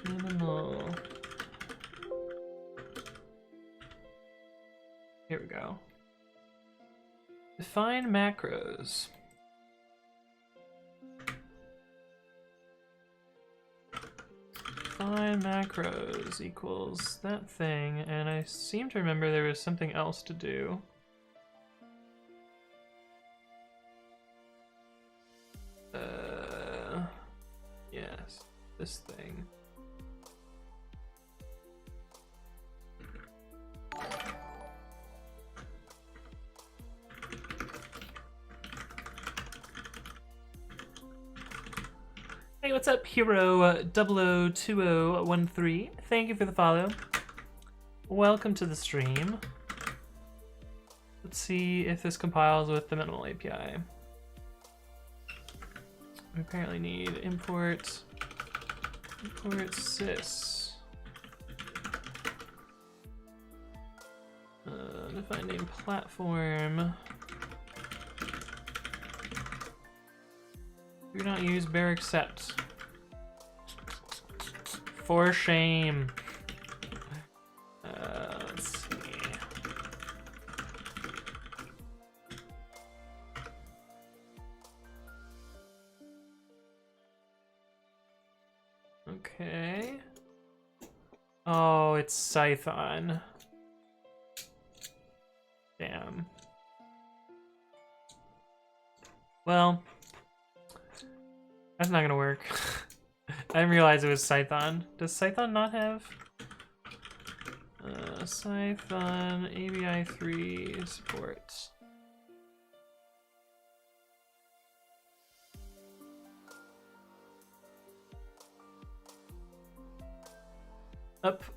Minimal Here we go. Define macros. Define macros equals that thing, and I seem to remember there was something else to do. Yes, this thing. Hey, what's up, Hero 002013? Thank you for the follow. Welcome to the stream. Let's see if this compiles with the minimal API. We apparently need import sys. Define name platform. Do not use bear accept. For shame. Let's see. Okay. Oh, it's Python. Damn. Well, that's not gonna work. I didn't realize it was Python. Does Python not have Python ABI 3 support?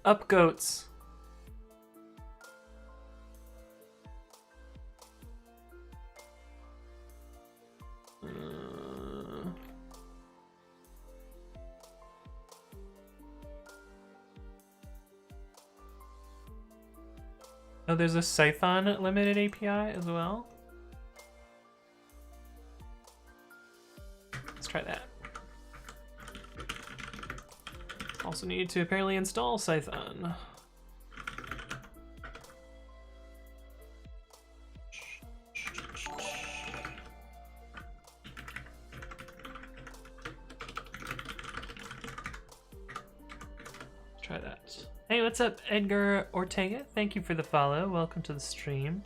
Up goats. Oh, there's a Python limited API as well. Let's try that. Also need to apparently install Python. Try that. Hey, what's up, Edgar Ortega? Thank you for the follow. Welcome to the stream.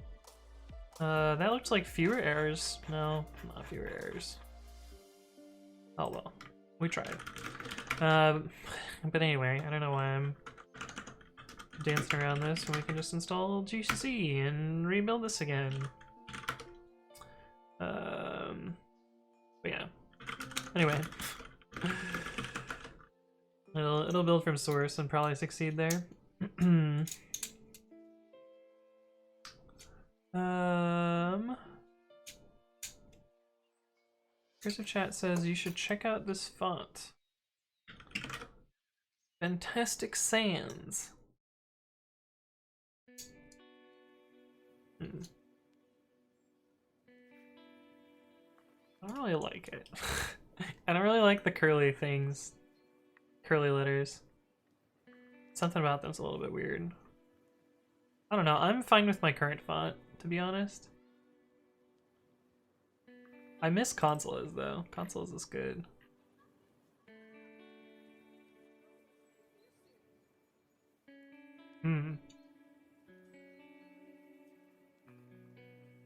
That looks like fewer errors. No, not fewer errors. Oh well, we tried. But anyway, I don't know why I'm dancing around this when we can just install GCC and rebuild this again. But yeah. Anyway. It'll build from source and probably succeed there. Cursive Chat says you should check out this font. Fantastic Sans. I don't really like it. I don't really like the curly things. Curly letters. Something about them's a little bit weird. I don't know, I'm fine with my current font, to be honest. I miss Consolas though. Consolas is good.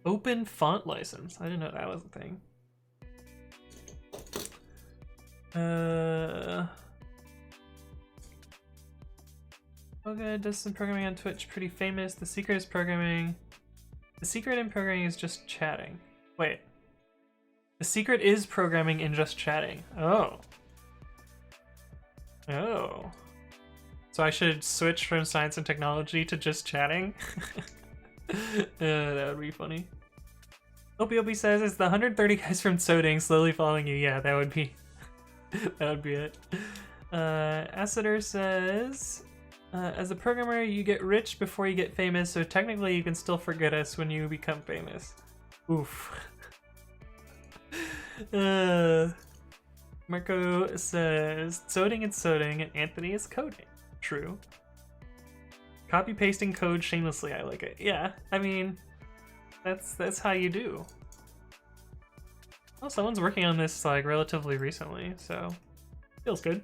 Open font license. I didn't know that was a thing. Okay, does some programming on Twitch, pretty famous. The secret is programming. The secret in programming is just chatting. Wait. The secret is programming in just chatting. Oh. Oh. So I should switch from science and technology to just chatting? That would be funny. Opie says, it's the 130 guys from Soding slowly following you. Yeah, that would be... that would be it. Acider says... as a programmer, you get rich before you get famous, so technically you can still forget us when you become famous. Oof. Marco says, Soding and Soding, and Anthony is coding. True. Copy pasting code shamelessly, I like it. Yeah, I mean, that's how you do. Well, someone's working on this like relatively recently, so feels good.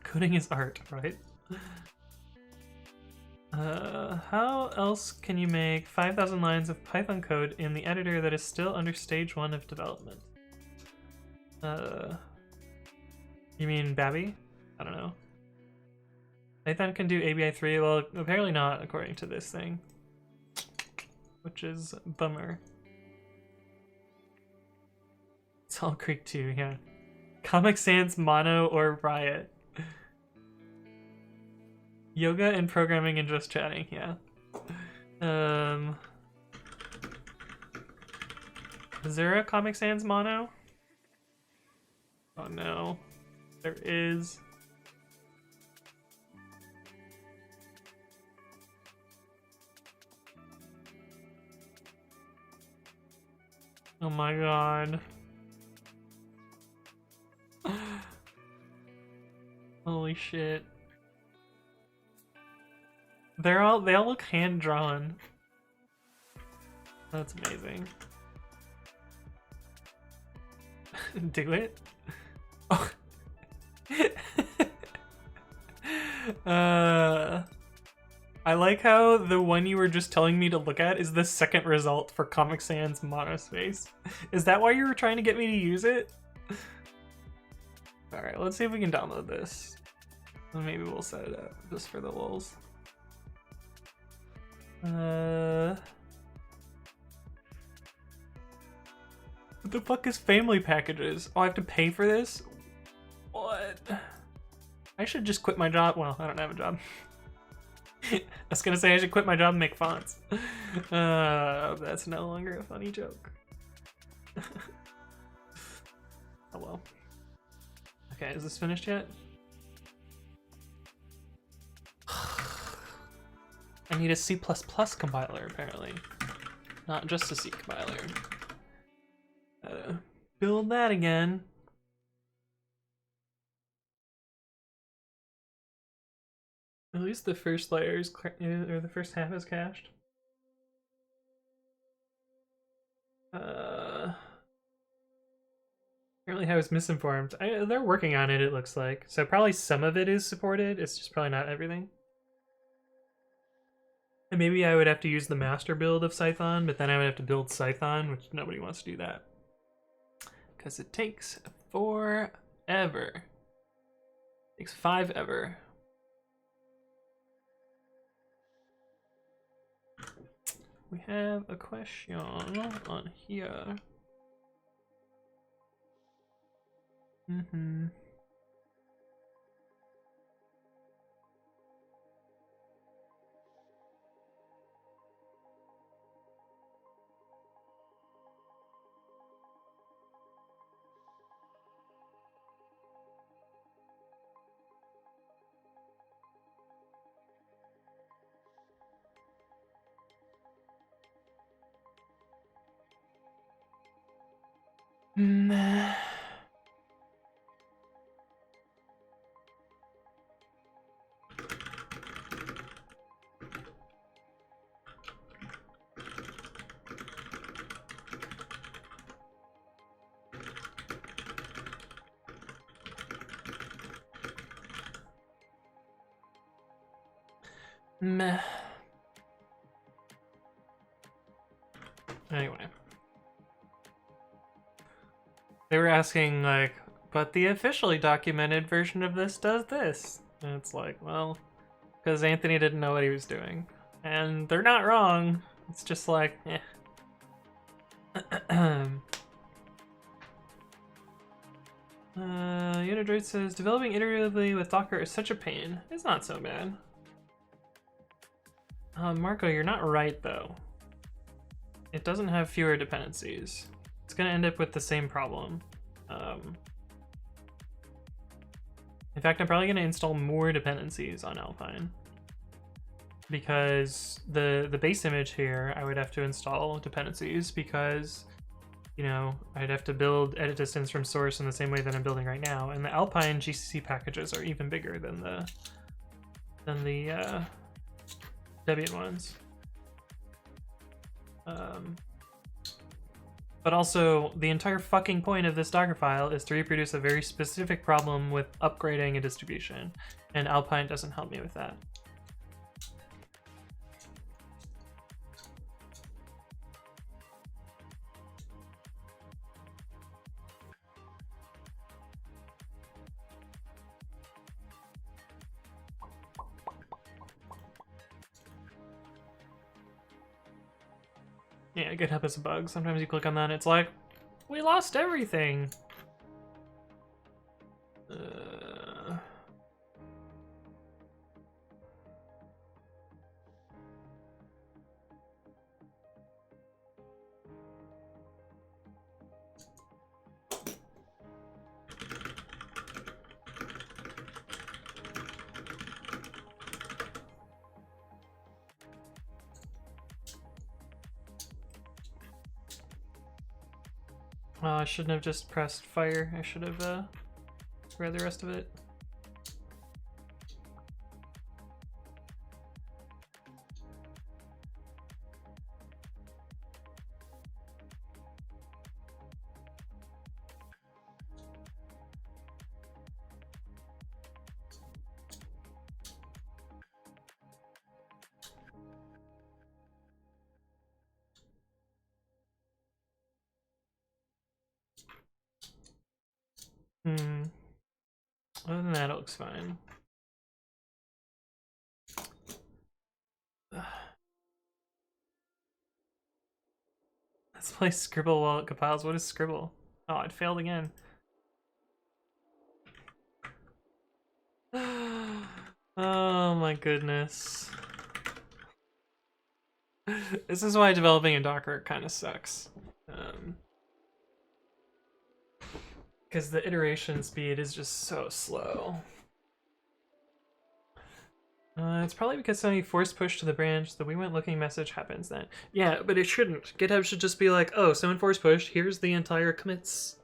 Coding is art, right? How else can you make 5,000 lines of Python code in the editor that is still under stage 1 of development? You mean Babby? I don't know. Python can do ABI 3? Well, apparently not according to this thing. Which is a bummer. Salt Creek 2, yeah. Comic Sans Mono or Riot. Yoga and programming and just chatting, yeah. Is there a Comic Sans Mono? Oh no. There is. Oh my god. Holy shit. They all look hand drawn. That's amazing. Do it? Oh. I like how the one you were just telling me to look at is the second result for Comic Sans Monospace. Is that why you were trying to get me to use it? Alright, let's see if we can download this. And maybe we'll set it up just for the lulz. What the fuck is family packages? Oh, I have to pay for this? What? I should just quit my job. Well, I don't have a job. I was gonna say I should quit my job and make fonts. That's no longer a funny joke. Oh well. Okay, is this finished yet? I need a C++ compiler, apparently. Not just a C compiler. Build that again. At least the first layer is or the first half is cached. Apparently I was misinformed. They're working on it, it looks like. So probably some of it is supported, it's just probably not everything. And maybe I would have to use the master build of Scython, but then I would have to build Scython, which nobody wants to do that. Because it takes forever. It takes 5 ever. We have a question on here. Meh. Anyway. They were asking, like, but the officially documented version of this does this. And it's like, well, because Anthony didn't know what he was doing. And they're not wrong. It's just like, eh. Unidroid says, developing iteratively with Docker is such a pain. It's not so bad. Marco, you're not right, though. It doesn't have fewer dependencies. It's gonna end up with the same problem. In fact, I'm probably gonna install more dependencies on Alpine. Because the base image here, I would have to install dependencies because, you know, I'd have to build edit distance from source in the same way that I'm building right now. And the Alpine GCC packages are even bigger than than the Debian ones. But also, the entire fucking point of this Docker file is to reproduce a very specific problem with upgrading a distribution, and Alpine doesn't help me with that. Yeah, GitHub is a bug. Sometimes you click on that and it's like, we lost everything. Oh, I shouldn't have just pressed fire. I should have read the rest of it. Other than that, it looks fine. Let's play Scribble while it compiles. What is Scribble? Oh, it failed again. Oh my goodness. This is why developing in Docker kind of sucks. Because the iteration speed is just so slow. It's probably because so many force push to the branch, the we went looking message happens then. Yeah, but it shouldn't. GitHub should just be like, oh, someone force pushed, here's the entire commits.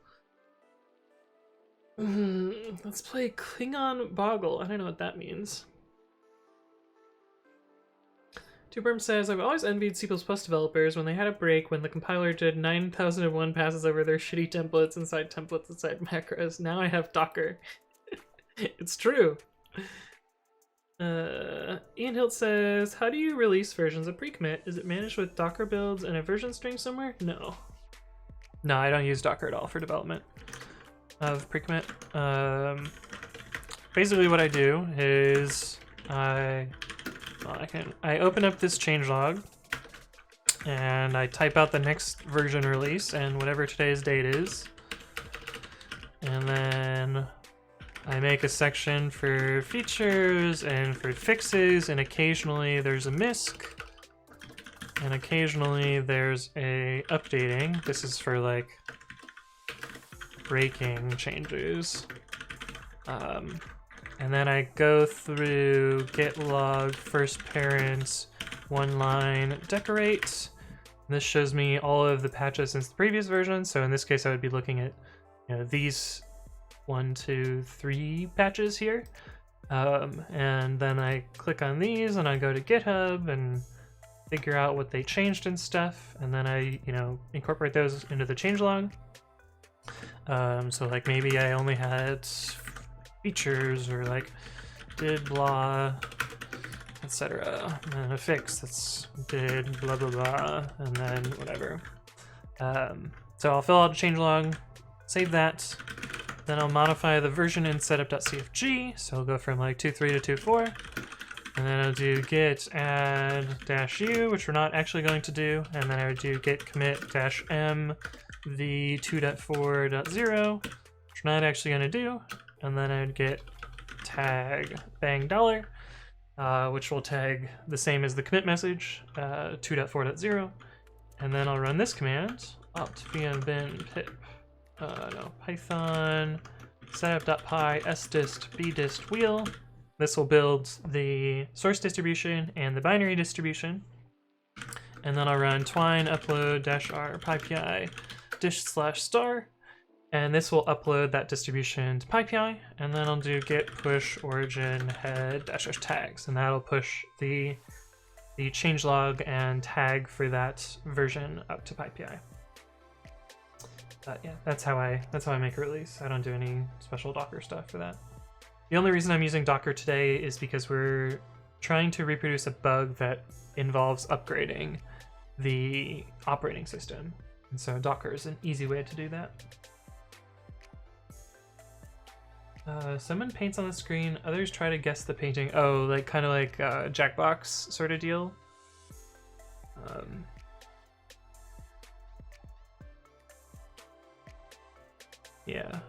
Let's play Klingon Boggle. I don't know what that means. Tuberm says, I've always envied C++ developers when they had a break when the compiler did 9001 passes over their shitty templates inside macros. Now I have Docker. It's true. Ian Hilt says, how do you release versions of pre-commit? Is it managed with Docker builds and a version string somewhere? No. No, I don't use Docker at all for development of pre-commit. Basically what I do is I open up this changelog and I type out the next version release and whatever today's date is. And then I make a section for features and for fixes, and occasionally there's a misc, and occasionally there's a updating. This is for like breaking changes. And then I go through git log first parents, one line decorate. This shows me all of the patches since the previous version. So in this case, I would be looking at, you know, these 1, 2, 3 patches here. And then I click on these and I go to GitHub and figure out what they changed and stuff. And then I, you know, incorporate those into the changelog. So like maybe I only had features or like did blah, etc. And then a fix that's did blah blah blah, and then whatever. So I'll fill out a changelog, save that, then I'll modify the version in setup.cfg. So I'll go from like 2.3 to 2.4, and then I'll do git add -u, which we're not actually going to do, and then I would do git commit -m v 2.4.0, which we're not actually going to do. And then I'd get tag bang $, which will tag the same as the commit message, 2.4.0. And then I'll run this command, opt vm bin pip, python setup.py sdist bdist wheel. This will build the source distribution and the binary distribution. And then I'll run twine upload -r pypi dish/star. And this will upload that distribution to PyPI, and then I'll do git push origin head dash tags, and that'll push the changelog and tag for that version up to PyPI. Yeah, that's how I make a release. I don't do any special Docker stuff for that. The only reason I'm using Docker today is because we're trying to reproduce a bug that involves upgrading the operating system, and so Docker is an easy way to do that. Someone paints on the screen, others try to guess the painting. Oh, like kind of like Jackbox sort of deal. Yeah.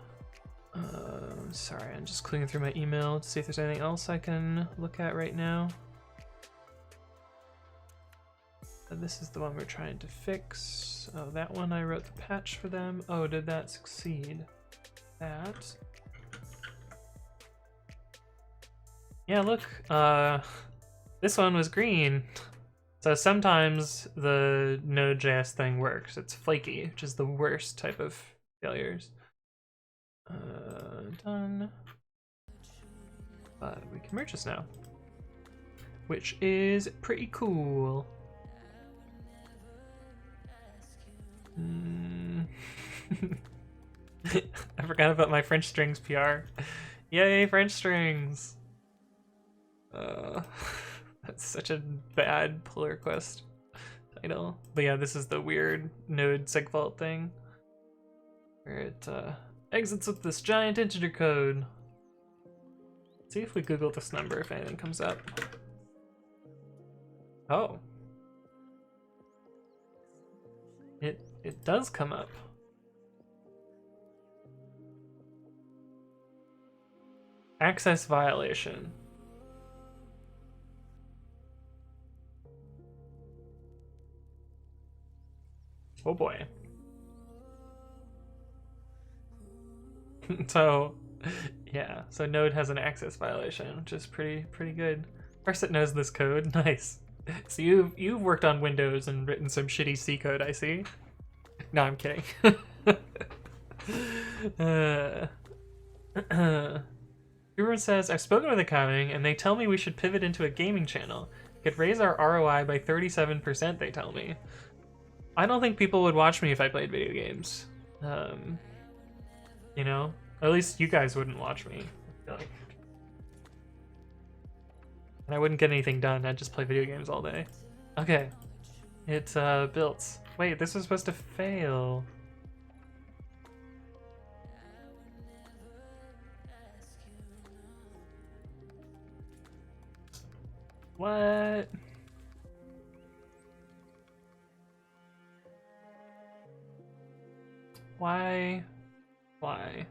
Sorry, I'm just clicking through my email to see if there's anything else I can look at right now. This is the one we're trying to fix. Oh, that one I wrote the patch for them. Oh, did that succeed? That. Yeah, look, this one was green. So sometimes the Node.js thing works. It's flaky, which is the worst type of failures. Done. But we can merge this now, which is pretty cool. I forgot about my French strings PR. Yay, French strings! That's such a bad pull request title. But yeah, this is the weird node segfault thing where it exits with this giant integer code. Let's see if we Google this number, if anything comes up. Oh. It does come up. Access violation. Oh boy. So, yeah. So Node has an access violation, which is pretty good. First, it knows this code. Nice. So you've worked on Windows and written some shitty C code, I see. No, I'm kidding. Everyone says, I've spoken with accounting and they tell me we should pivot into a gaming channel. Could raise our ROI by 37%, they tell me. I don't think people would watch me if I played video games. You know? Or at least you guys wouldn't watch me. I feel like. And I wouldn't get anything done, I'd just play video games all day. Okay. It built. Wait, this was supposed to fail. What? Why? Why?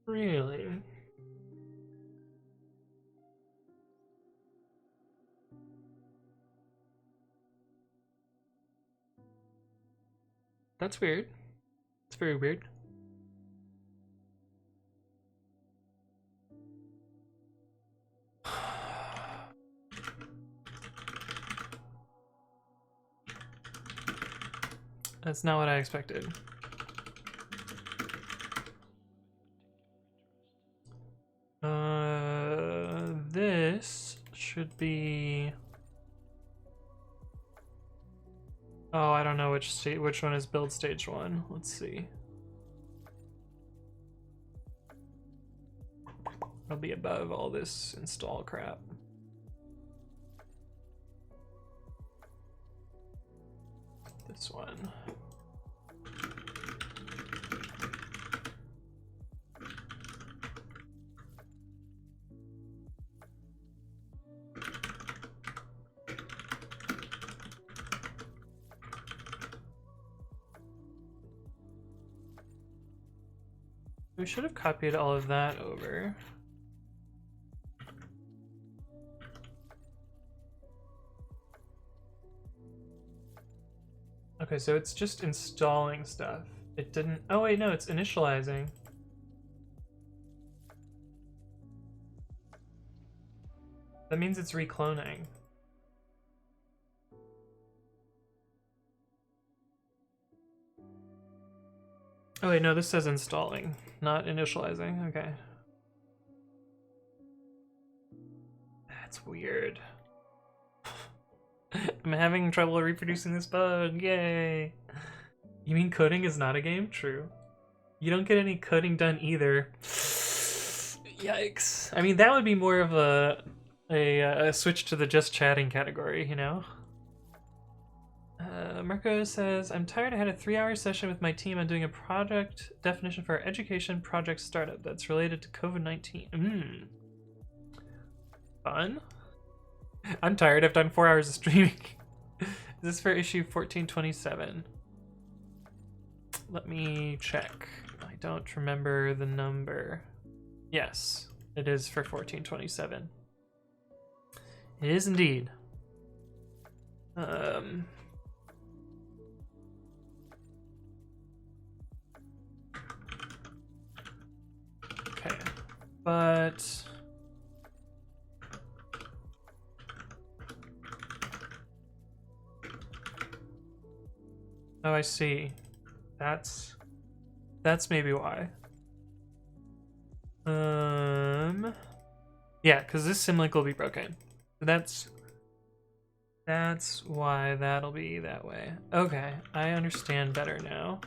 Really? That's weird. It's very weird. That's not what I expected. This should be... Oh, I don't know which one is build stage 1. Let's see. It'll be above all this install crap. This one. We should have copied all of that over. Okay, so it's just installing stuff. It didn't... Oh wait, no, it's initializing. That means it's recloning. Oh wait, no, this says installing, not initializing. Okay. That's weird. I'm having trouble reproducing this bug. Yay! You mean coding is not a game? True. You don't get any coding done either. Yikes. I mean, that would be more of a switch to the just chatting category, you know? Marco says, I'm tired. I had a 3-hour session with my team on doing a project definition for our education project startup that's related to COVID-19. Fun. I'm tired. I've done 4 hours of streaming. Is this for issue 1427? Let me check. I don't remember the number. Yes, it is for 1427. It is indeed. Okay, but oh, I see. That's maybe why. Yeah, because this symlink will be broken. That's why that'll be that way. Okay, I understand better now.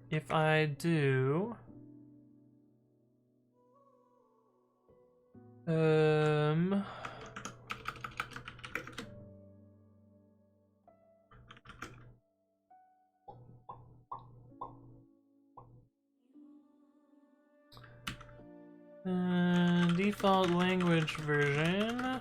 If I do default language version. I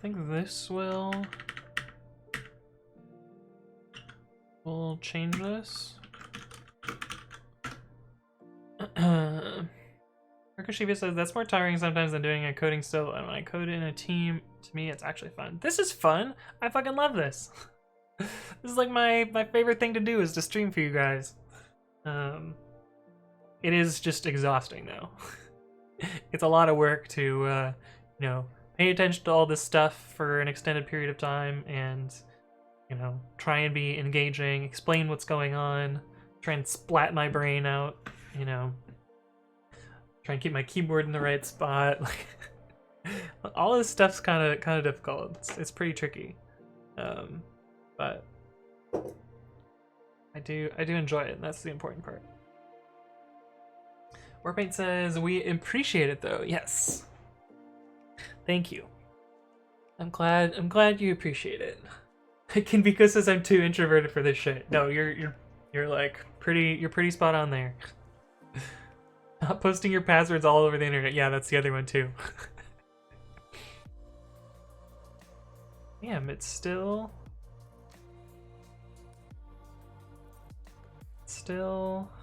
think this will change this. Ricochet says that's more tiring sometimes than doing a coding solo. And when I code in a team, to me it's actually fun. This is fun. I fucking love this. This is like my favorite thing to do is to stream for you guys. It is just exhausting though. It's a lot of work to you know, pay attention to all this stuff for an extended period of time and, you know, try and be engaging, explain what's going on, try and splat my brain out, you know, try and keep my keyboard in the right spot. All this stuff's kind of difficult. It's pretty tricky, but I do enjoy it, and that's the important part. Warpaint says we appreciate it though. Yes, thank you. I'm glad you appreciate it. It can be because says I'm too introverted for this shit. No, you're like pretty spot on there. Not posting your passwords all over the internet. Yeah, that's the other one too. Damn, it's still,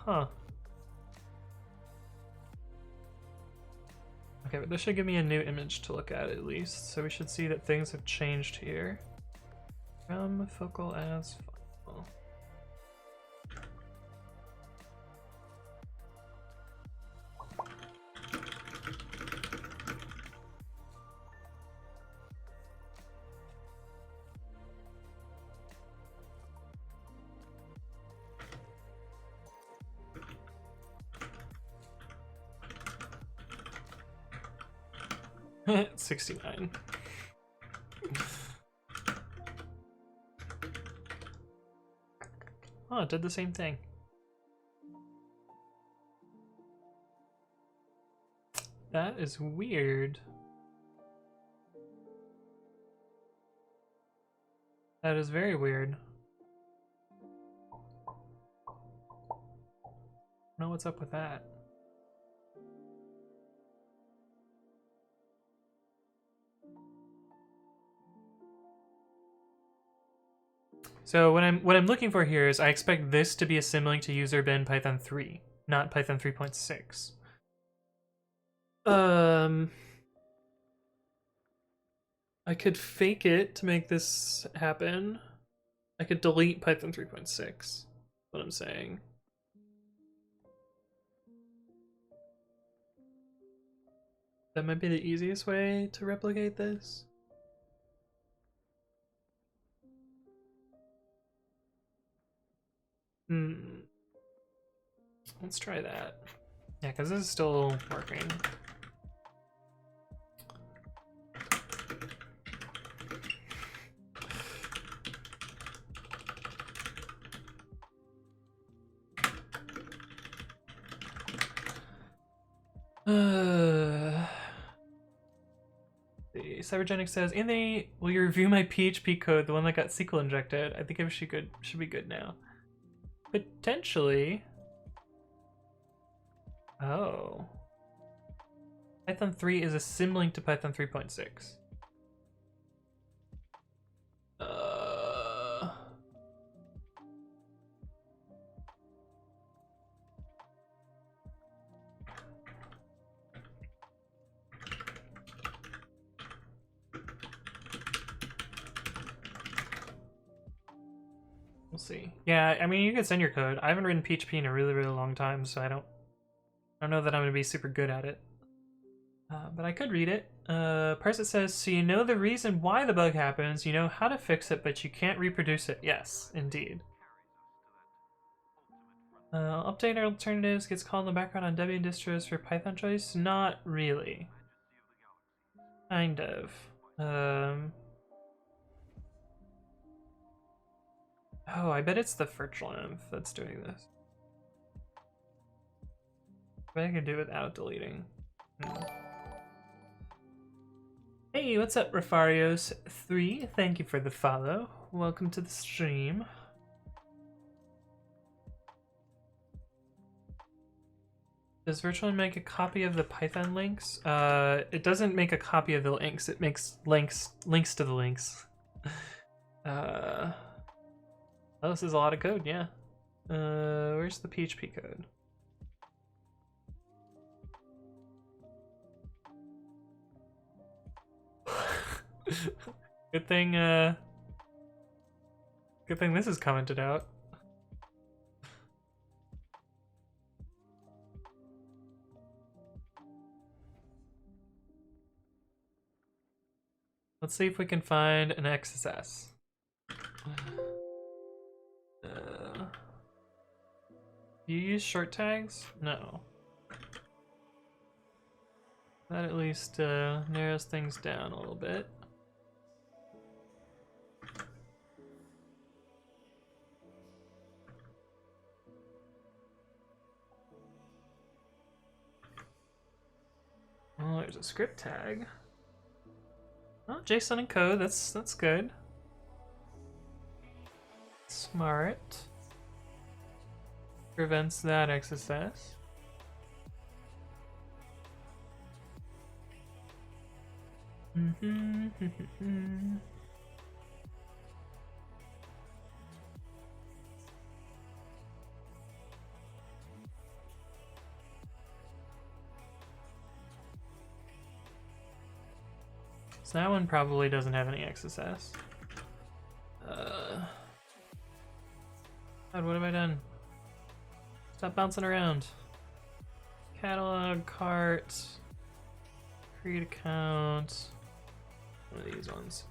huh. Okay, but this should give me a new image to look at least. So we should see that things have changed here. From focal as final. It's 69. Oh, it did the same thing. That is weird. That is very weird. I don't know what's up with that. So what I'm looking for here is I expect this to be a symlink to user bin Python 3. not Python 3.6. I could fake it to make this happen. I could delete Python 3.6. What I'm saying. That might be the easiest way to replicate this. Let's try that. Yeah, because this is still working. The Cybergenic says, Anthony, will you review my PHP code, the one that got SQL injected? I think it should be good now. Potentially. Oh. Python 3 is a symlink to Python 3.6. We'll see. Yeah, I mean, you can send your code. I haven't written PHP in a really, really long time, so I don't know that I'm gonna be super good at it. But I could read it. Parsit says, so you know the reason why the bug happens, you know how to fix it, but you can't reproduce it. Yes, indeed. Update alternatives gets called in the background on Debian distros for Python choice? Not really. Kind of. Oh, I bet it's the virtualenv that's doing this. But I can do it without deleting. Hey, what's up, Refarios3? Thank you for the follow. Welcome to the stream. Does virtualenv make a copy of the Python links? It doesn't make a copy of the links. It makes links to the links. Oh, this is a lot of code, yeah. Where's the PHP code? Good thing this is commented out. Let's see if we can find an XSS. You use short tags? No. That at least narrows things down a little bit. Oh, there's a script tag. Oh, JSON and code, that's good. Smart. Prevents that XSS. So that one probably doesn't have any XSS. God, what have I done? Stop bouncing around. Catalog, cart, create account. One of these ones.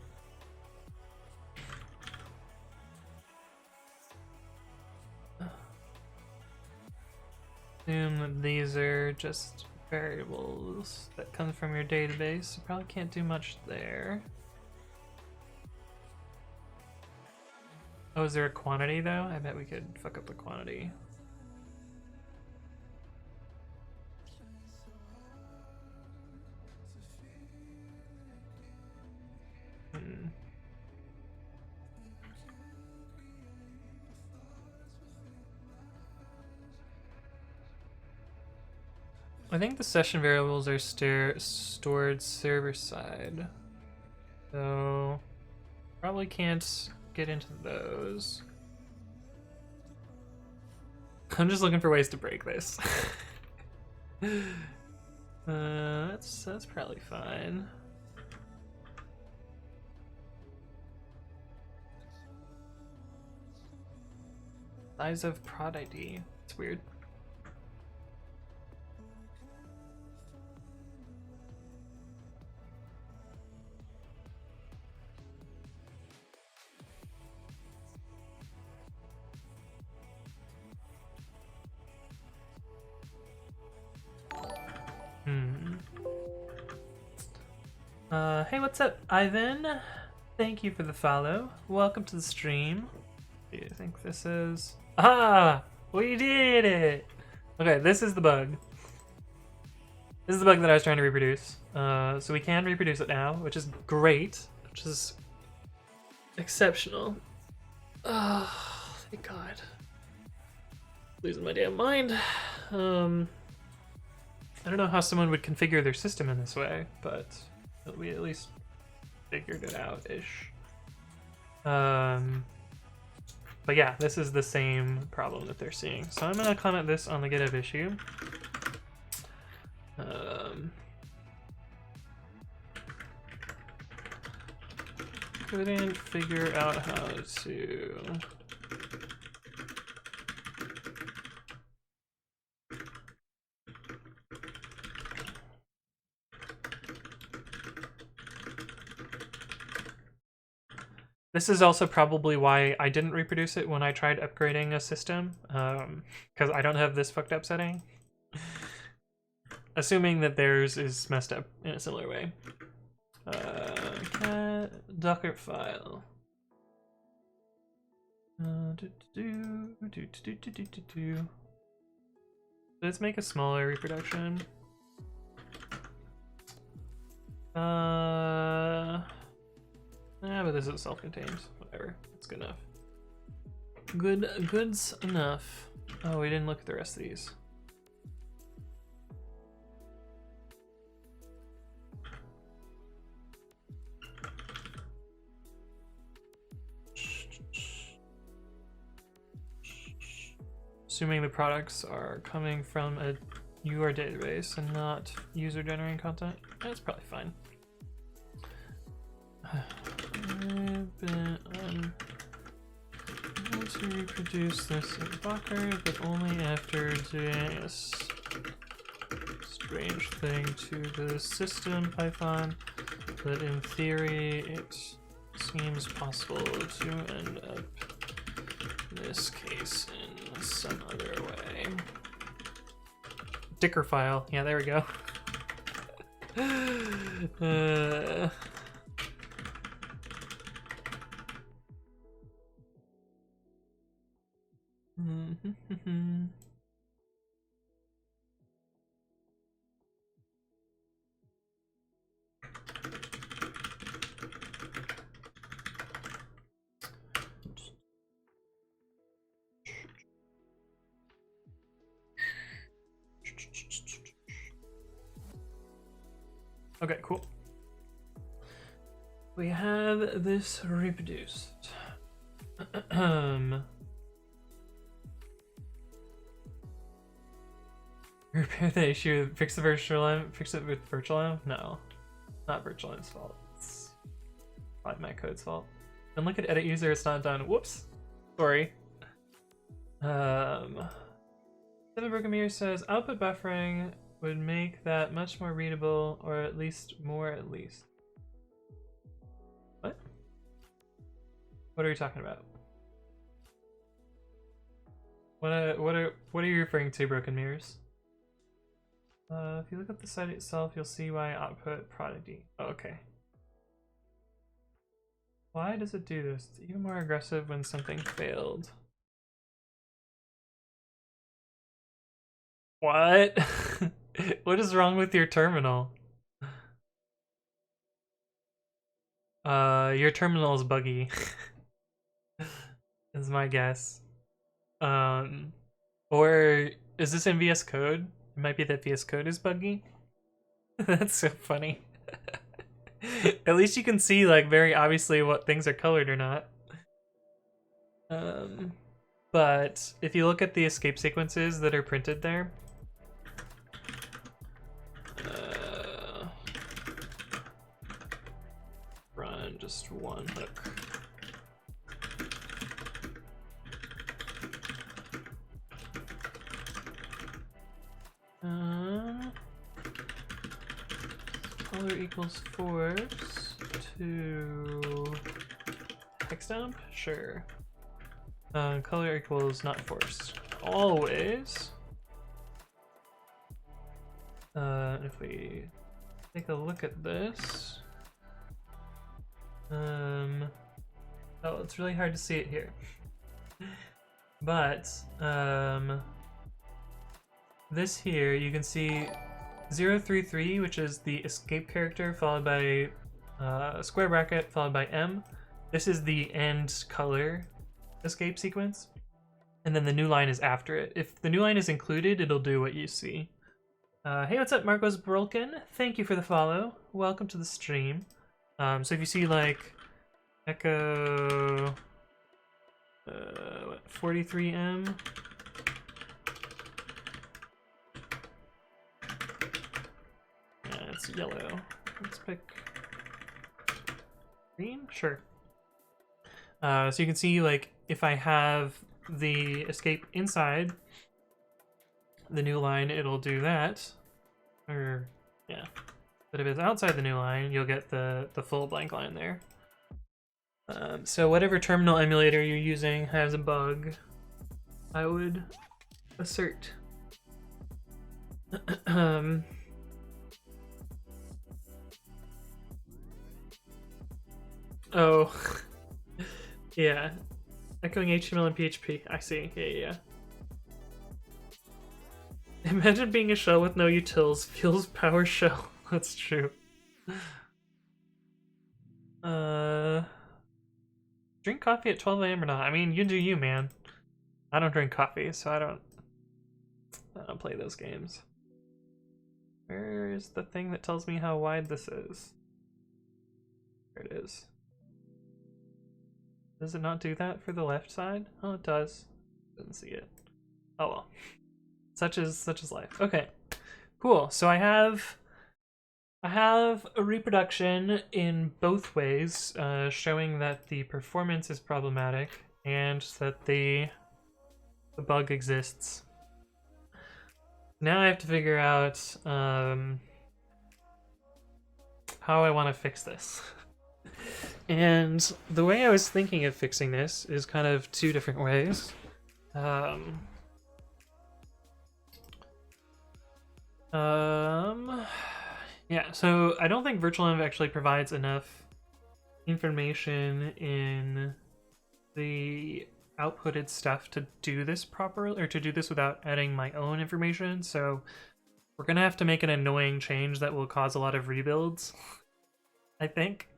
Assume that these are just variables that come from your database. You probably can't do much there. Oh, is there a quantity though? I bet we could fuck up the quantity. I think the session variables are stored server side, so probably can't get into those. I'm just looking for ways to break this. That's probably fine. Size of prod ID. It's weird. Hey, what's up, Ivan? Thank you for the follow. Welcome to the stream. What do you think this is? Ah! We did it! Okay, this is the bug. This is the bug that I was trying to reproduce. So we can reproduce it now, which is great. Which is exceptional. Oh, thank God. Losing my damn mind. I don't know how someone would configure their system in this way, but we at least figured it out-ish. But yeah, this is the same problem that they're seeing. So I'm gonna comment this on the GitHub issue. Couldn't figure out how to... This is also probably why I didn't reproduce it when I tried upgrading a system, because I don't have this fucked up setting. Assuming that theirs is messed up in a similar way. Cat Docker file. Let's make a smaller reproduction. But this is self-contained. Whatever. It's good enough. Good's enough. Oh, we didn't look at the rest of these. Assuming the products are coming from a UR database and not user-generating content, that's probably fine. I've been able to reproduce this in Docker, but only after doing a strange thing to the system Python. But in theory, it seems possible to end up in this case in some other way. Dicker file. Yeah, there we go. Okay, cool. We have this reproduced. Repair the issue, fix the virtual, fix it with virtual? No, not virtual's fault. It's probably my code's fault. Then look at edit user, it's not done. Whoops. Sorry. Seven Broken Mirror says output buffering would make that much more readable, or at least more at least. What? What are you talking about? What are you referring to, Broken Mirrors? If you look at the site itself, you'll see why output prodigy. Oh, okay. Why does it do this? It's even more aggressive when something failed. What? What is wrong with your terminal? Your terminal is buggy. Is my guess. Or is this in VS Code? It might be that VS Code is buggy. That's so funny. At least you can see like very obviously what things are colored or not. But if you look at the escape sequences that are printed there, run just one hook. Color equals force to text dump? Sure. Color equals not forced. Always. If we take a look at this. Oh, it's really hard to see it here. But, this here, you can see 033, which is the escape character, followed by a square bracket, followed by M. This is the end color escape sequence. And then the new line is after it. If the new line is included, it'll do what you see. Hey, what's up, Marcos Brolkin? Thank you for the follow. Welcome to the stream. So if you see, like, Echo... 43M? Yeah, it's yellow. Let's pick green? Sure. So you can see, like, if I have the escape inside the new line, it'll do that. Or, yeah. But if it's outside the new line, you'll get the full blank line there. So whatever terminal emulator you're using has a bug, I would assert. Oh, yeah. Echoing HTML and PHP. I see. Yeah. Imagine being a shell with no utils. Feels PowerShell. That's true. Drink coffee at 12 a.m. or not? I mean, you do you, man. I don't drink coffee, so I don't play those games. Where is the thing that tells me how wide this is? There it is. Does it not do that for the left side? Oh, it does. Didn't see it. Oh well. Such is life. Okay, cool. So I have a reproduction in both ways, showing that the performance is problematic and that the bug exists. Now I have to figure out how I want to fix this. And the way I was thinking of fixing this is kind of two different ways. Yeah, so I don't think virtualenv actually provides enough information in the outputted stuff to do this properly, or to do this without adding my own information, so we're gonna have to make an annoying change that will cause a lot of rebuilds, I think.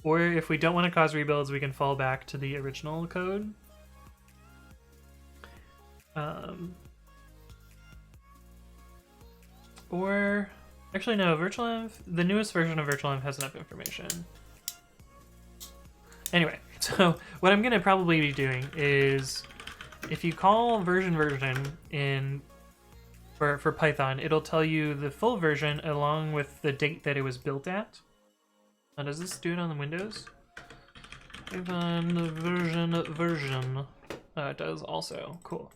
Or if we don't want to cause rebuilds, we can fall back to the original code. Or actually no, virtualenv, the newest version of virtualenv has enough information. Anyway, so what I'm gonna probably be doing is, if you call version in for Python, it'll tell you the full version along with the date that it was built at. Now, does this do it on the Windows? Python version. It does also. Cool.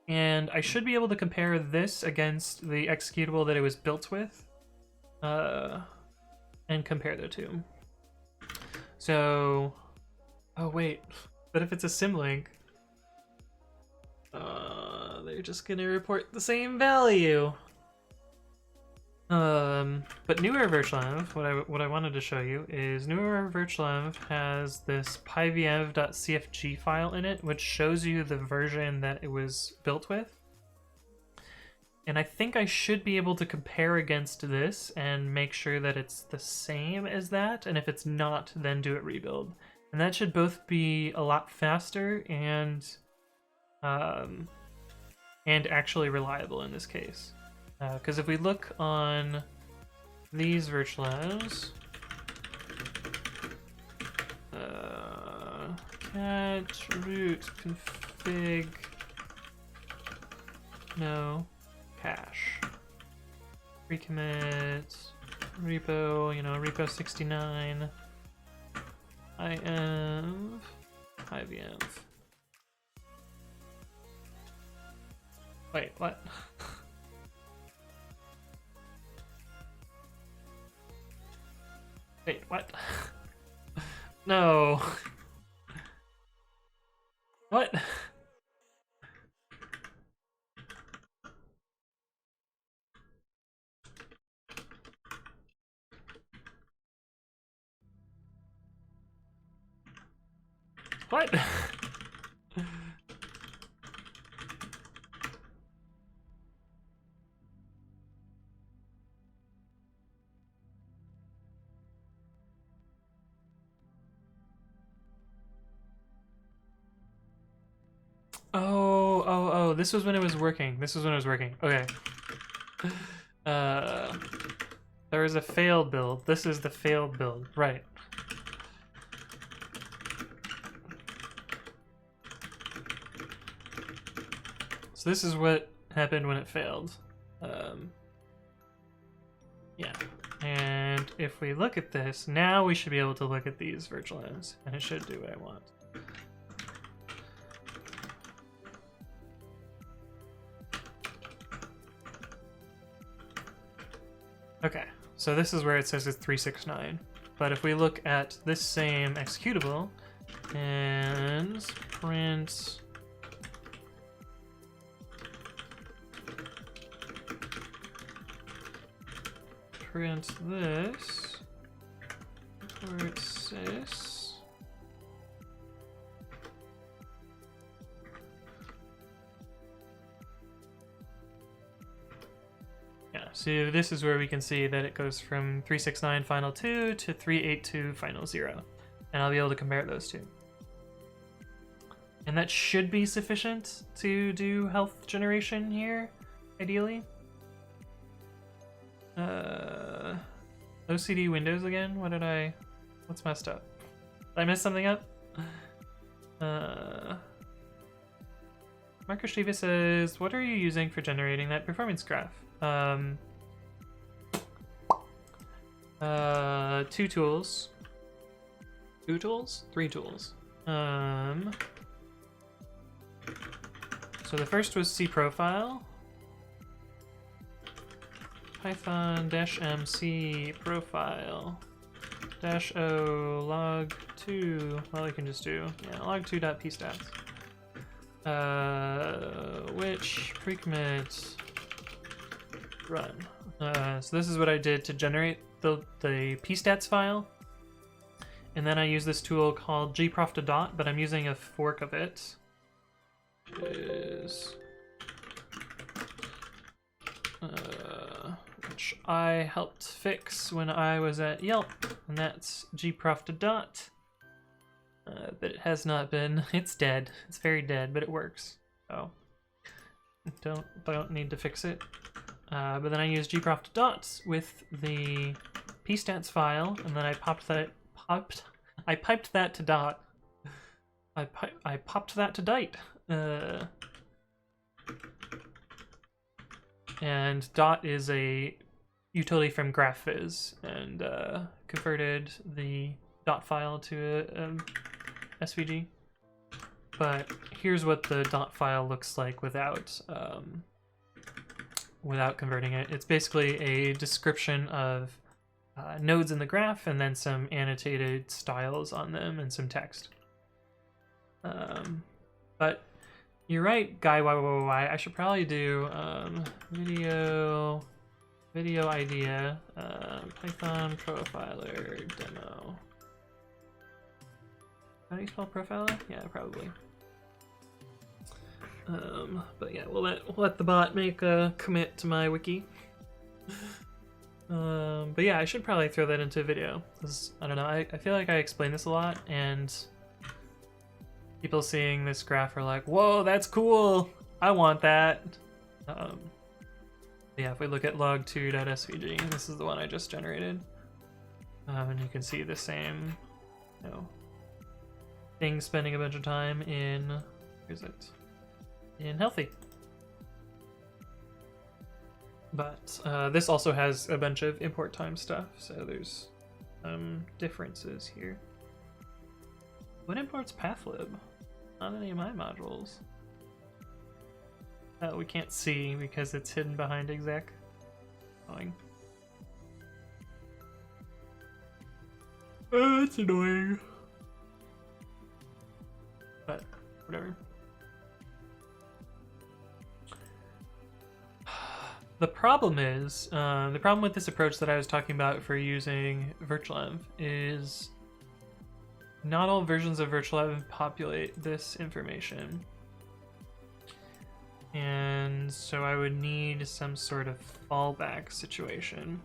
And I should be able to compare this against the executable that it was built with, and compare the two. So, oh wait, but if it's a symlink, they're just gonna report the same value. But newer virtualenv, what I wanted to show you is newer virtualenv has this pyvm.cfg file in it, which shows you the version that it was built with. And I think I should be able to compare against this and make sure that it's the same as that, and if it's not, then do it rebuild. And that should both be a lot faster and actually reliable in this case. Because if we look on these virtualenvs, cat root config no cache. Recommit repo, repo 69 inv ivnv. Wait, what? Wait, what? No. What? What? Oh, this was when it was working. This was when it was working. Okay. There was a failed build. This is the failed build. Right. So this is what happened when it failed. Yeah. And if we look at this, now we should be able to look at these virtual envs, and it should do what I want. Okay, so this is where it says it's 369. But if we look at this same executable and print this, where it says so this is where we can see that it goes from 369 final 2 to 382 final 0. And I'll be able to compare those two. And that should be sufficient to do health generation here, ideally. OCD Windows again? What's messed up? Did I mess something up? Marcus Shiva says, what are you using for generating that performance graph? Two tools. Two tools? Three tools. So the first was cprofile. Python-mc profile -o log2. Well, we can just do log2.pstats. Which precommit run. So this is what I did to generate the pstats file, and then I use this tool called gprof2dot, but I'm using a fork of it. Which I helped fix when I was at Yelp, and that's gprof2dot. But it has not been. It's dead. It's very dead, but it works. So don't need to fix it. But then I used gprof2dot with the pstats file, and then I piped that to dot. I popped that to dite. And dot is a utility from GraphViz, and converted the dot file to a SVG. But here's what the dot file looks like without converting it. It's basically a description of nodes in the graph, and then some annotated styles on them and some text. But you're right, Guy YYY. I should probably do video idea Python profiler demo. How do you spell profiler? Yeah, probably. But yeah, we'll let the bot make a commit to my wiki. But yeah, I should probably throw that into a video, because I don't know, I feel like I explain this a lot, and people seeing this graph are like, whoa, that's cool, I want that. Yeah, if we look at log2.svg, this is the one I just generated, and you can see the same, thing spending a bunch of time in, where is it? In healthy. But this also has a bunch of import time stuff, so there's differences here. What imports pathlib? Not any of my modules. We can't see because it's hidden behind exec. Annoying. It's annoying. But whatever. The problem is, the problem with this approach that I was talking about for using virtualenv is not all versions of virtualenv populate this information. And so I would need some sort of fallback situation.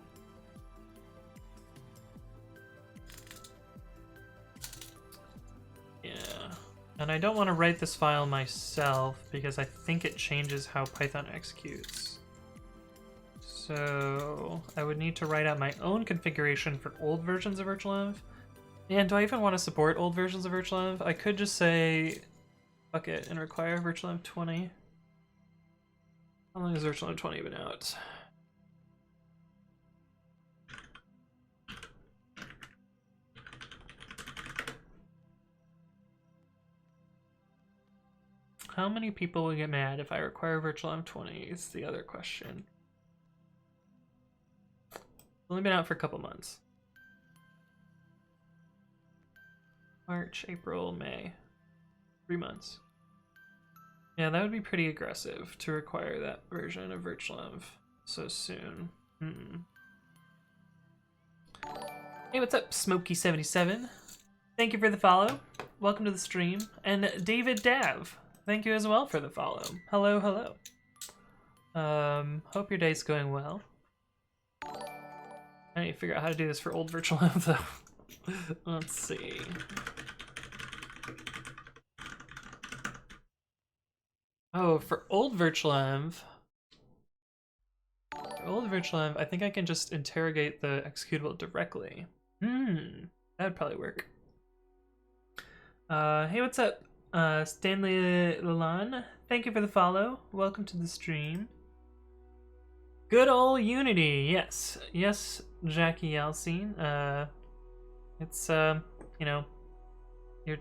Yeah. And I don't want to write this file myself because I think it changes how Python executes. So I would need to write out my own configuration for old versions of virtualenv. And do I even want to support old versions of virtualenv? I could just say fuck it and require virtualenv 20. How long has virtualenv 20 been out? How many people will get mad if I require virtualenv 20 is the other question. It's only been out for a couple months. March, April, May. 3 months. Yeah, that would be pretty aggressive to require that version of virtualenv so soon. Hey, what's up, Smokey77? Thank you for the follow. Welcome to the stream. And David Dav, thank you as well for the follow. Hello, hello. Hope your day's going well. I need to figure out how to do this for old virtualenv though. Let's see. Oh, for old virtualenv, I think I can just interrogate the executable directly. That'd probably work. Hey, what's up? Stanley Lalon, thank you for the follow. Welcome to the stream. Good old Unity, yes. Yes, Jackie Alcine. It's, you know,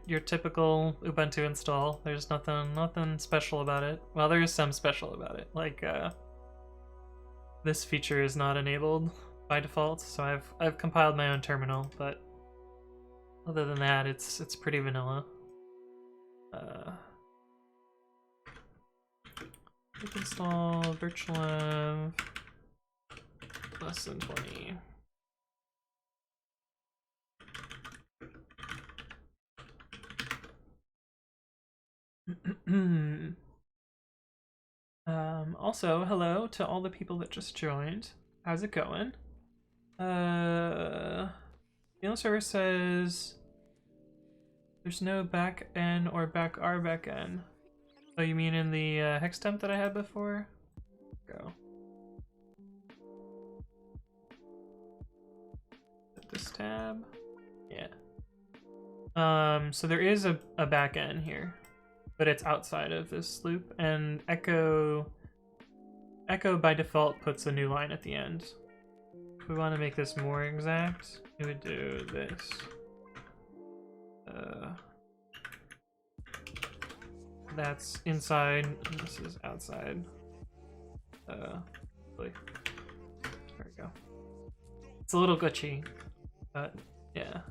your typical Ubuntu install. There's nothing special about it. Well, there is some special about it. Like, this feature is not enabled by default, so I've compiled my own terminal, but other than that, it's pretty vanilla. Pip install virtualenv less than 20. Also, hello to all the people that just joined. How's it going? The server says there's no backn or backr backn. Oh, you mean in the hex temp that I had before? Go. Hit this tab. Yeah. So there is a backn here, but it's outside of this loop, and echo by default puts a new line at the end. If we want to make this more exact, we would do this. That's inside, and this is outside. There we go. It's a little glitchy, but yeah.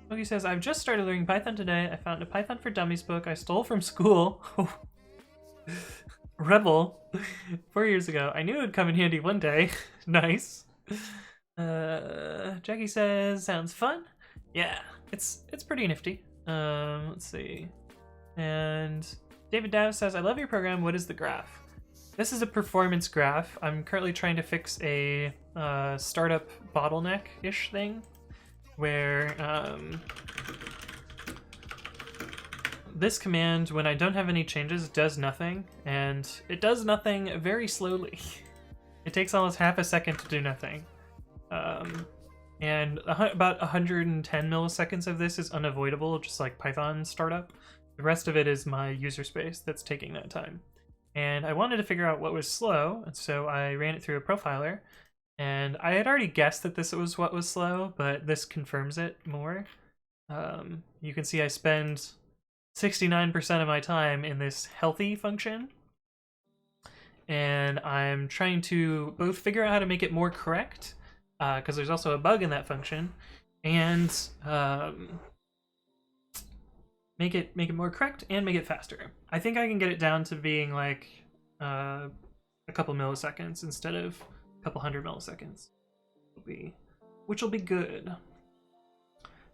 Smokey says, I've just started learning Python today. I found a Python for Dummies book I stole from school. Rebel. 4 years ago. I knew it would come in handy one day. Nice. Jackie says, sounds fun. Yeah, it's pretty nifty. Let's see. And David Dow says, I love your program. What is the graph? This is a performance graph. I'm currently trying to fix a startup bottleneck-ish thing where this command, when I don't have any changes, does nothing, and it does nothing very slowly. It takes almost half a second to do nothing. and about 110 milliseconds of this is unavoidable, just like Python startup. The rest of it is my user space that's taking that time. And I wanted to figure out what was slow, and so I ran it through a profiler, and I had already guessed that this was what was slow, but this confirms it more. You can see I spend 69% of my time in this healthy function, and I'm trying to both figure out how to make it more correct, because there's also a bug in that function, and make it more correct and make it faster. I think I can get it down to being like a couple milliseconds instead of a couple hundred milliseconds, which will be good.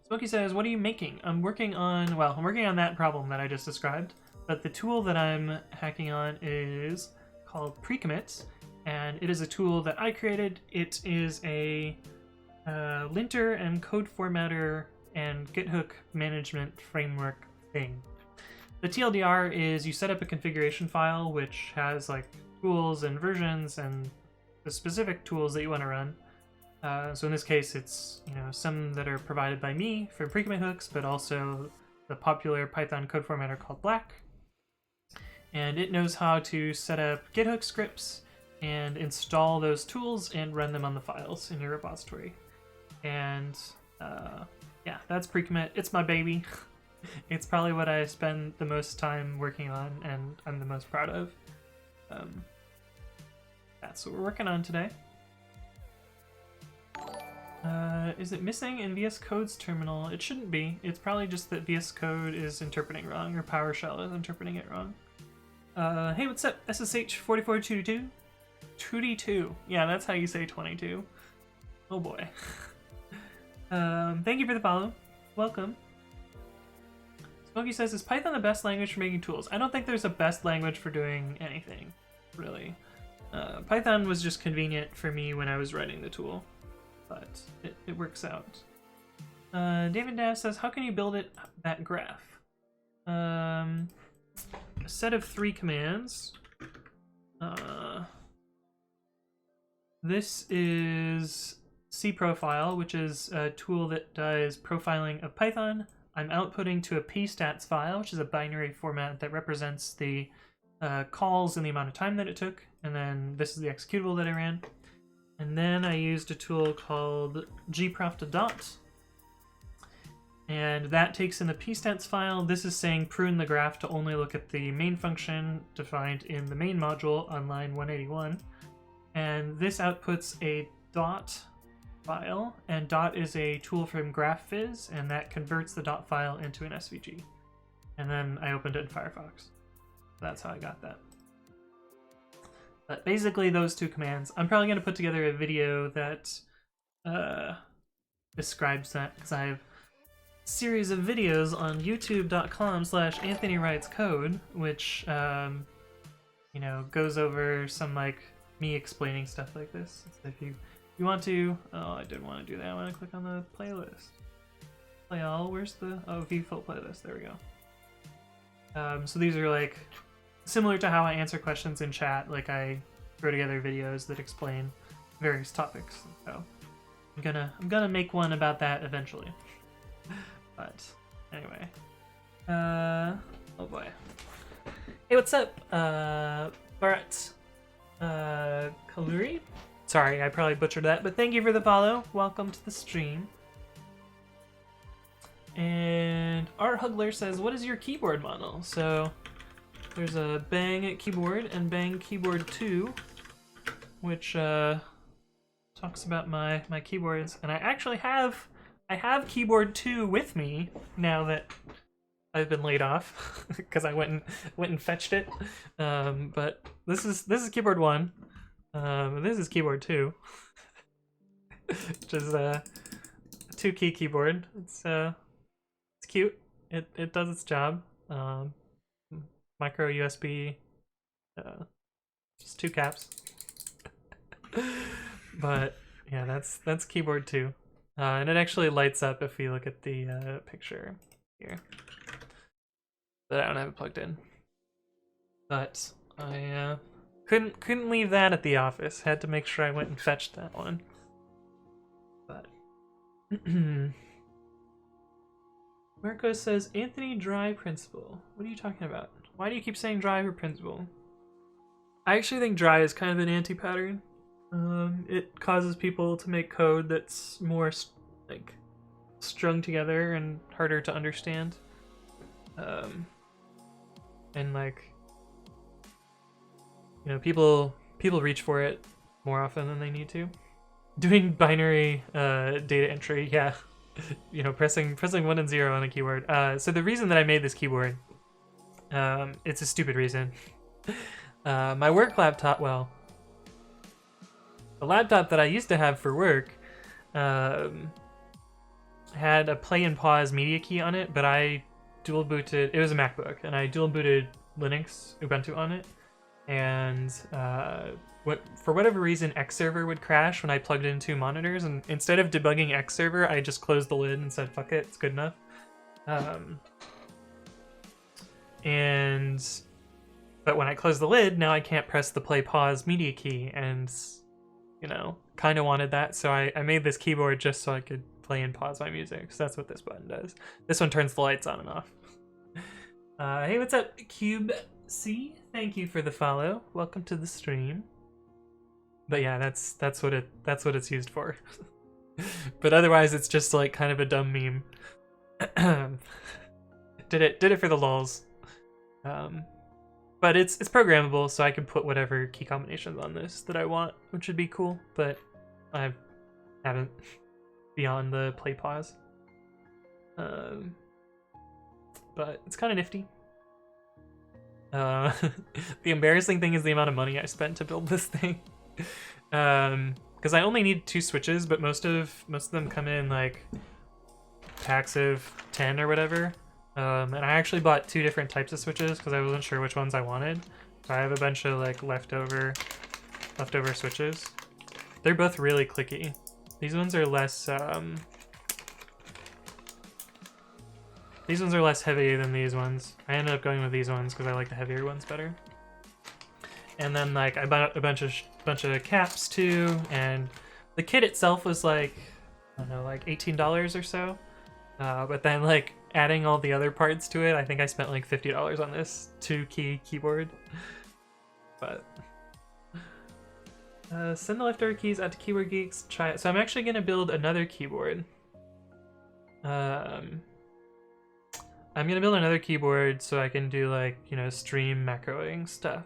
Smokey says, what are you making? I'm working on that problem that I just described, but the tool that I'm hacking on is called Precommit, and it is a tool that I created. It is a linter and code formatter and GitHook management framework thing. The TLDR is you set up a configuration file which has like tools and versions and the specific tools that you want to run. So in this case, it's some that are provided by me for pre-commit hooks, but also the popular Python code formatter called Black. And it knows how to set up GitHook scripts and install those tools and run them on the files in your repository. And yeah, that's pre-commit. It's my baby. It's probably what I spend the most time working on, and I'm the most proud of. That's what we're working on today. Is it missing in VS Code's terminal? It shouldn't be. It's probably just that VS Code is interpreting wrong, or PowerShell is interpreting it wrong. Hey, what's up? SSH44222? 2D2. Yeah, that's how you say 22. Oh boy. Thank you for the follow. Welcome. Smokey says, is Python the best language for making tools? I don't think there's a best language for doing anything, really. Python was just convenient for me when I was writing the tool, but it works out. David Dash says, how can you build that graph? A set of 3 commands. This is cprofile, which is a tool that does profiling of Python. I'm outputting to a pstats file, which is a binary format that represents the calls and the amount of time that it took. And then this is the executable that I ran. And then I used a tool called gprof.dot. And that takes in the pstats file. This is saying prune the graph to only look at the main function defined in the main module on line 181. And this outputs a dot file, and dot is a tool from GraphViz, and that converts the dot file into an SVG. And then I opened it in Firefox. That's how I got that. But basically those 2 commands. I'm probably going to put together a video that describes that, because I have a series of videos on youtube.com/AnthonyWritesCode, which goes over some like me explaining stuff like this. So if you want to, I didn't want to do that. I want to click on the playlist. Play all. Where's the view full playlist? There we go. So these are like similar to how I answer questions in chat. Like I throw together videos that explain various topics. So I'm gonna make one about that eventually. But anyway, oh boy. Hey, what's up, Bharat Kaluri? Sorry, I probably butchered that, but thank you for the follow. Welcome to the stream. And Art Hugler says, what is your keyboard model? So there's a Bang keyboard and Bang keyboard 2, which talks about my keyboards. And I actually have keyboard 2 with me now that I've been laid off because I went and fetched it. But this is keyboard 1. This is keyboard 2, which is a 2-key keyboard. It's cute. It does its job. Micro USB, just 2 caps. But yeah, that's keyboard 2, and it actually lights up if you look at the picture here. But I don't have it plugged in. But I couldn't leave that at the office. Had to make sure I went and fetched that one. But Marco says Anthony Dry principle. What are you talking about? Why do you keep saying dry for principle? I actually think dry is kind of an anti-pattern. It causes people to make code that's more like strung together and harder to understand. And like, you know, people reach for it more often than they need to. Doing binary data entry, yeah. You know, pressing 1 and 0 on a keyboard. So the reason that I made this keyboard, it's a stupid reason. My work laptop, well, the laptop that I used to have for work, had a play and pause media key on it, but I dual booted. It was a MacBook, and I dual booted Linux Ubuntu on it, and for whatever reason, Xserver would crash when I plugged in 2 monitors, and instead of debugging Xserver, I just closed the lid and said, fuck it, it's good enough. But when I close the lid, now I can't press the play pause media key, and, you know, kind of wanted that, so I made this keyboard just so I could play and pause my music, so that's what this button does. This one turns the lights on and off. Hey, what's up, Cube C? Thank you for the follow. Welcome to the stream. But yeah, that's what it's used for. But otherwise, it's just like kind of a dumb meme. did it for the lulz. But it's programmable, so I can put whatever key combinations on this that I want, which would be cool. But I haven't beyond the play pause. But it's kind of nifty. The embarrassing thing is the amount of money I spent to build this thing. Because I only need 2 switches, but most of them come in like packs of 10 or whatever. And I actually bought 2 different types of switches because I wasn't sure which ones I wanted. So I have a bunch of like leftover switches. They're both really clicky. These ones are less heavy than these ones. I ended up going with these ones because I like the heavier ones better. And then like I bought a bunch of caps too, and the kit itself was like, I don't know, like $18 or so. But then like adding all the other parts to it, I think I spent like $50 on this 2-key keyboard. But send the leftover keys out to Keyboard Geeks. Try it. So I'm actually gonna build another keyboard. I'm gonna build another keyboard so I can do like, you know, stream macroing stuff.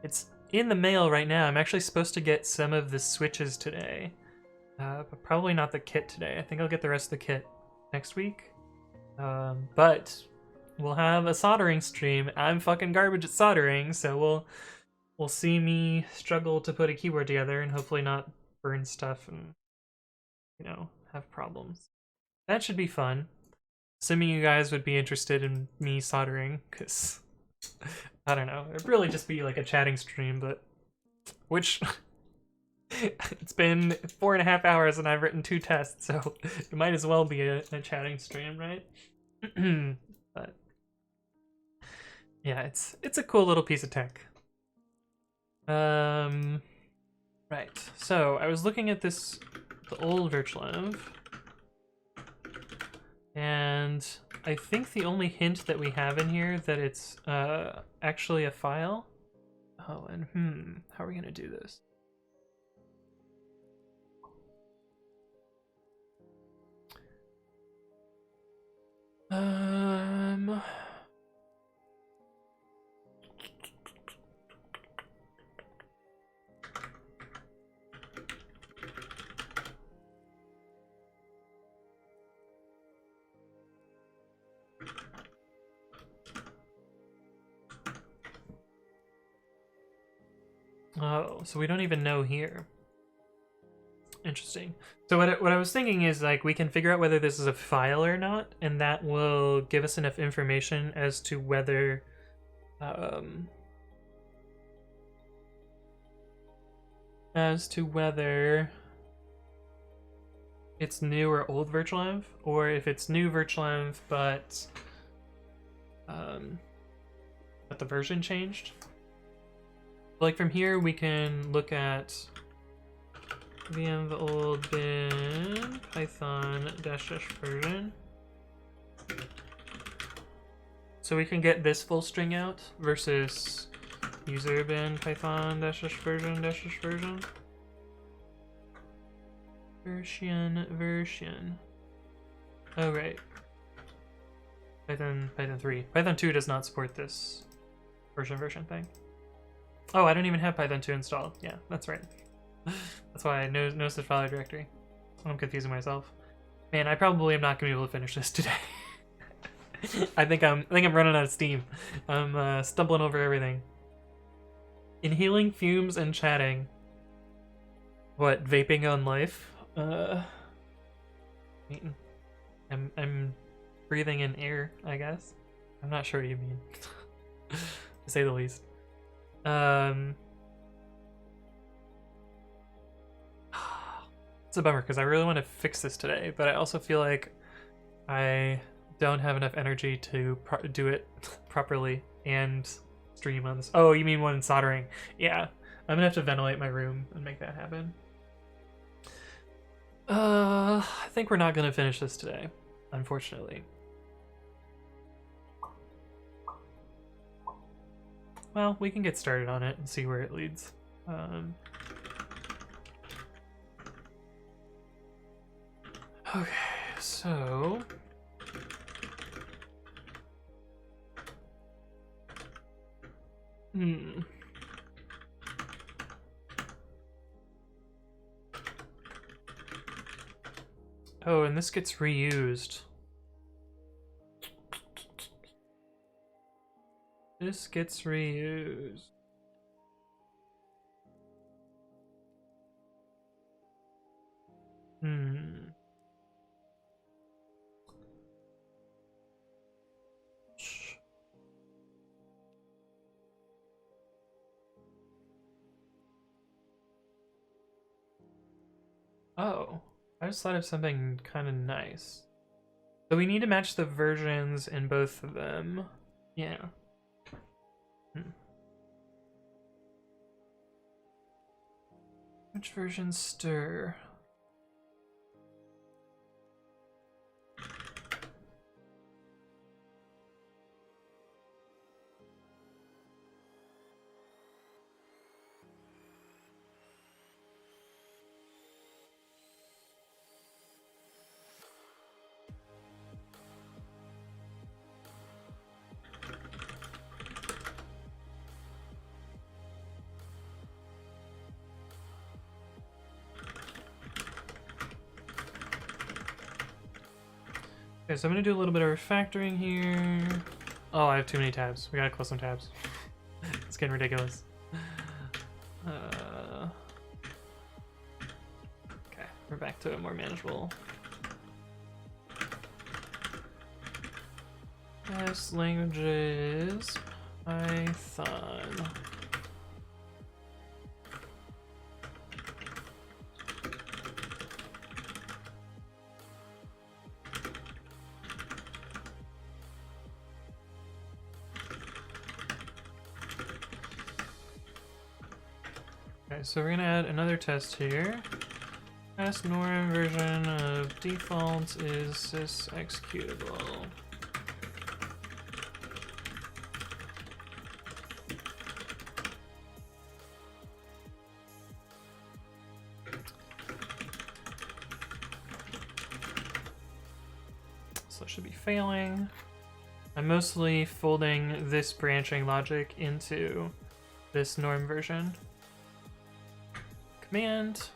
It's in the mail right now. I'm actually supposed to get some of the switches today, but probably not the kit today. I think I'll get the rest of the kit next week. But we'll have a soldering stream. I'm fucking garbage at soldering, so we'll see me struggle to put a keyboard together and hopefully not burn stuff and, you know, have problems. That should be fun. Assuming you guys would be interested in me soldering, because I don't know, it'd really just be like a chatting stream, but which it's been 4.5 hours and I've written 2 tests, so it might as well be a chatting stream, right? But yeah, it's a cool little piece of tech. Right, so I was looking at the old virtualenv, and I think the only hint that we have in here that it's actually a file. Oh, and how are we gonna do this? Oh, so we don't even know here. Interesting. So what I was thinking is, like, we can figure out whether this is a file or not, and that will give us enough information as to whether it's new or old virtualenv, or if it's new virtualenv but the version changed. Like from here we can look at VM the old bin python dash dash version. So we can get this full string out versus user bin python dash dash version dash dash version. Version. Oh right. Python 3. Python 2 does not support this version thing. Oh, I don't even have Python 2 installed. Yeah, that's right. That's why no such file directory. I'm confusing myself. Man, I probably am not gonna be able to finish this today. I think I'm running out of steam. I'm stumbling over everything. Inhaling fumes and chatting. What, vaping on life? I'm breathing in air, I guess. I'm not sure what you mean. To say the least. It's a bummer because I really want to fix this today, but I also feel like I don't have enough energy to do it properly and stream on this. Oh, you mean when soldering? Yeah, I'm gonna have to ventilate my room and make that happen. I think we're not gonna finish this today, unfortunately. Well, we can get started on it and see where it leads. Okay, so oh, and this gets reused. This gets reused. Oh, I just thought of something kind of nice. So we need to match the versions in both of them. Yeah. Which version stir? Okay, so I'm gonna do a little bit of refactoring here. Oh, I have too many tabs. We gotta close some tabs. It's getting ridiculous. Okay, we're back to a more manageable. Yes, languages, Python. Okay, so we're gonna add another test here. Test norm version of default is sys executable. So it should be failing. I'm mostly folding this branching logic into this norm version. Command.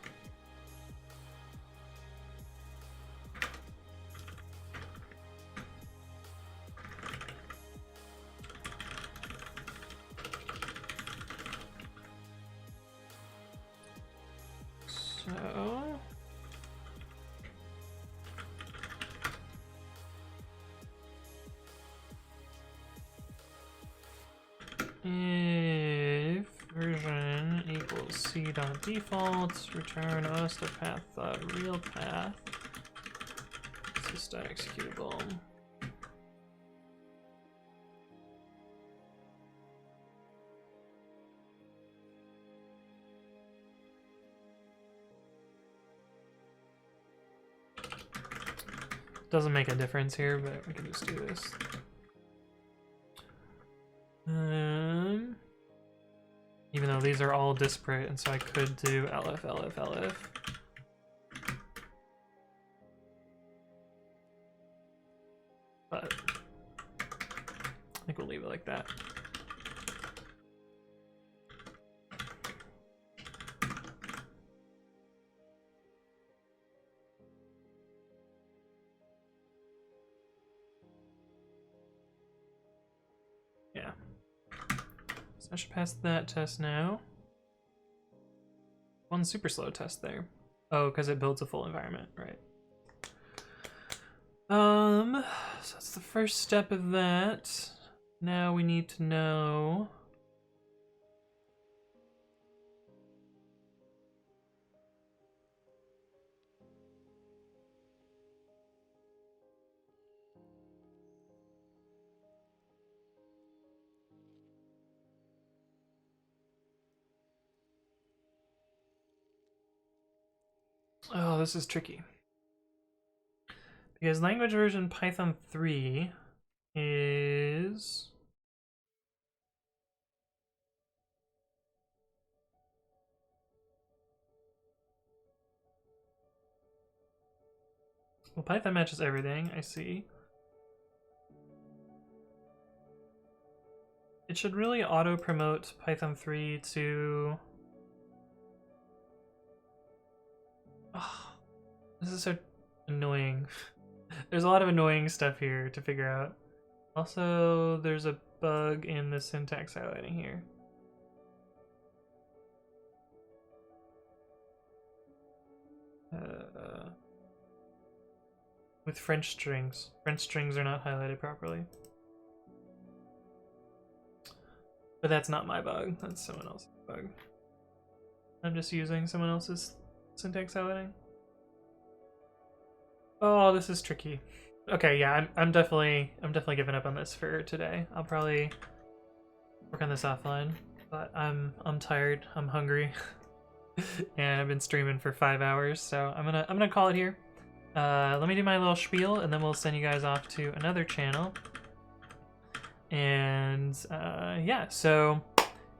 So if version equals c.default, return us the path, real path, sys.executable. doesn't make a difference here, but we can just do this. Even though these are all disparate, and so I could do LF, LF, LF. But I think we'll leave it like that. Yeah. So I should pass that test now. One super slow test there. Oh, because it builds a full environment, right. So that's the first step of that. Now we need to know oh, this is tricky. Because language version Python 3 is well, Python matches everything, I see. It should really auto-promote Python 3 to... Oh, this is so annoying. There's a lot of annoying stuff here to figure out. Also, there's a bug in the syntax highlighting here. With French strings. French strings are not highlighted properly. But that's not my bug, that's someone else's bug. I'm just using someone else's syntax highlighting. Oh, this is tricky. Okay, yeah, I'm definitely giving up on this for today. I'll probably work on this offline, but I'm tired, I'm hungry, and I've been streaming for 5 hours, so I'm gonna call it here. Let me do my little spiel, and then we'll send you guys off to another channel. And yeah, so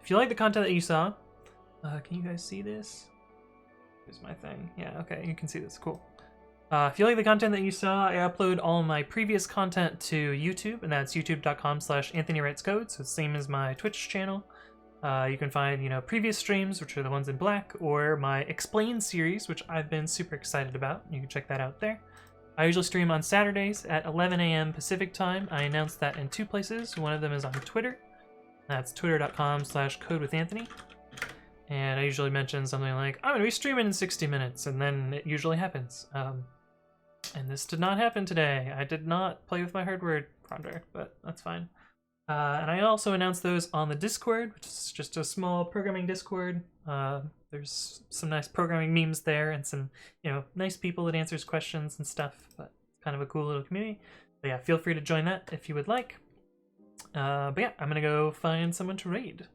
if you like the content that you saw, can you guys see this? Here's my thing. Yeah, okay, you can see this. Cool. If you like the content that you saw, I upload all my previous content to YouTube, and that's youtube.com/AnthonyWritesCode, so it's the same as my Twitch channel. You can find, you know, previous streams, which are the ones in black, or my Explain series, which I've been super excited about. You can check that out there. I usually stream on Saturdays at 11 a.m. Pacific time. I announced that in 2 places. One of them is on Twitter. That's twitter.com/codewithanthony. And I usually mention something like, I'm going to be streaming in 60 minutes, and then it usually happens. And this did not happen today. I did not play with my hardware pronto, but that's fine. And I also announced those on the Discord, which is just a small programming Discord. There's some nice programming memes there and some, you know, nice people that answers questions and stuff, but it's kind of a cool little community. But yeah, feel free to join that if you would like. But yeah, I'm gonna go find someone to raid.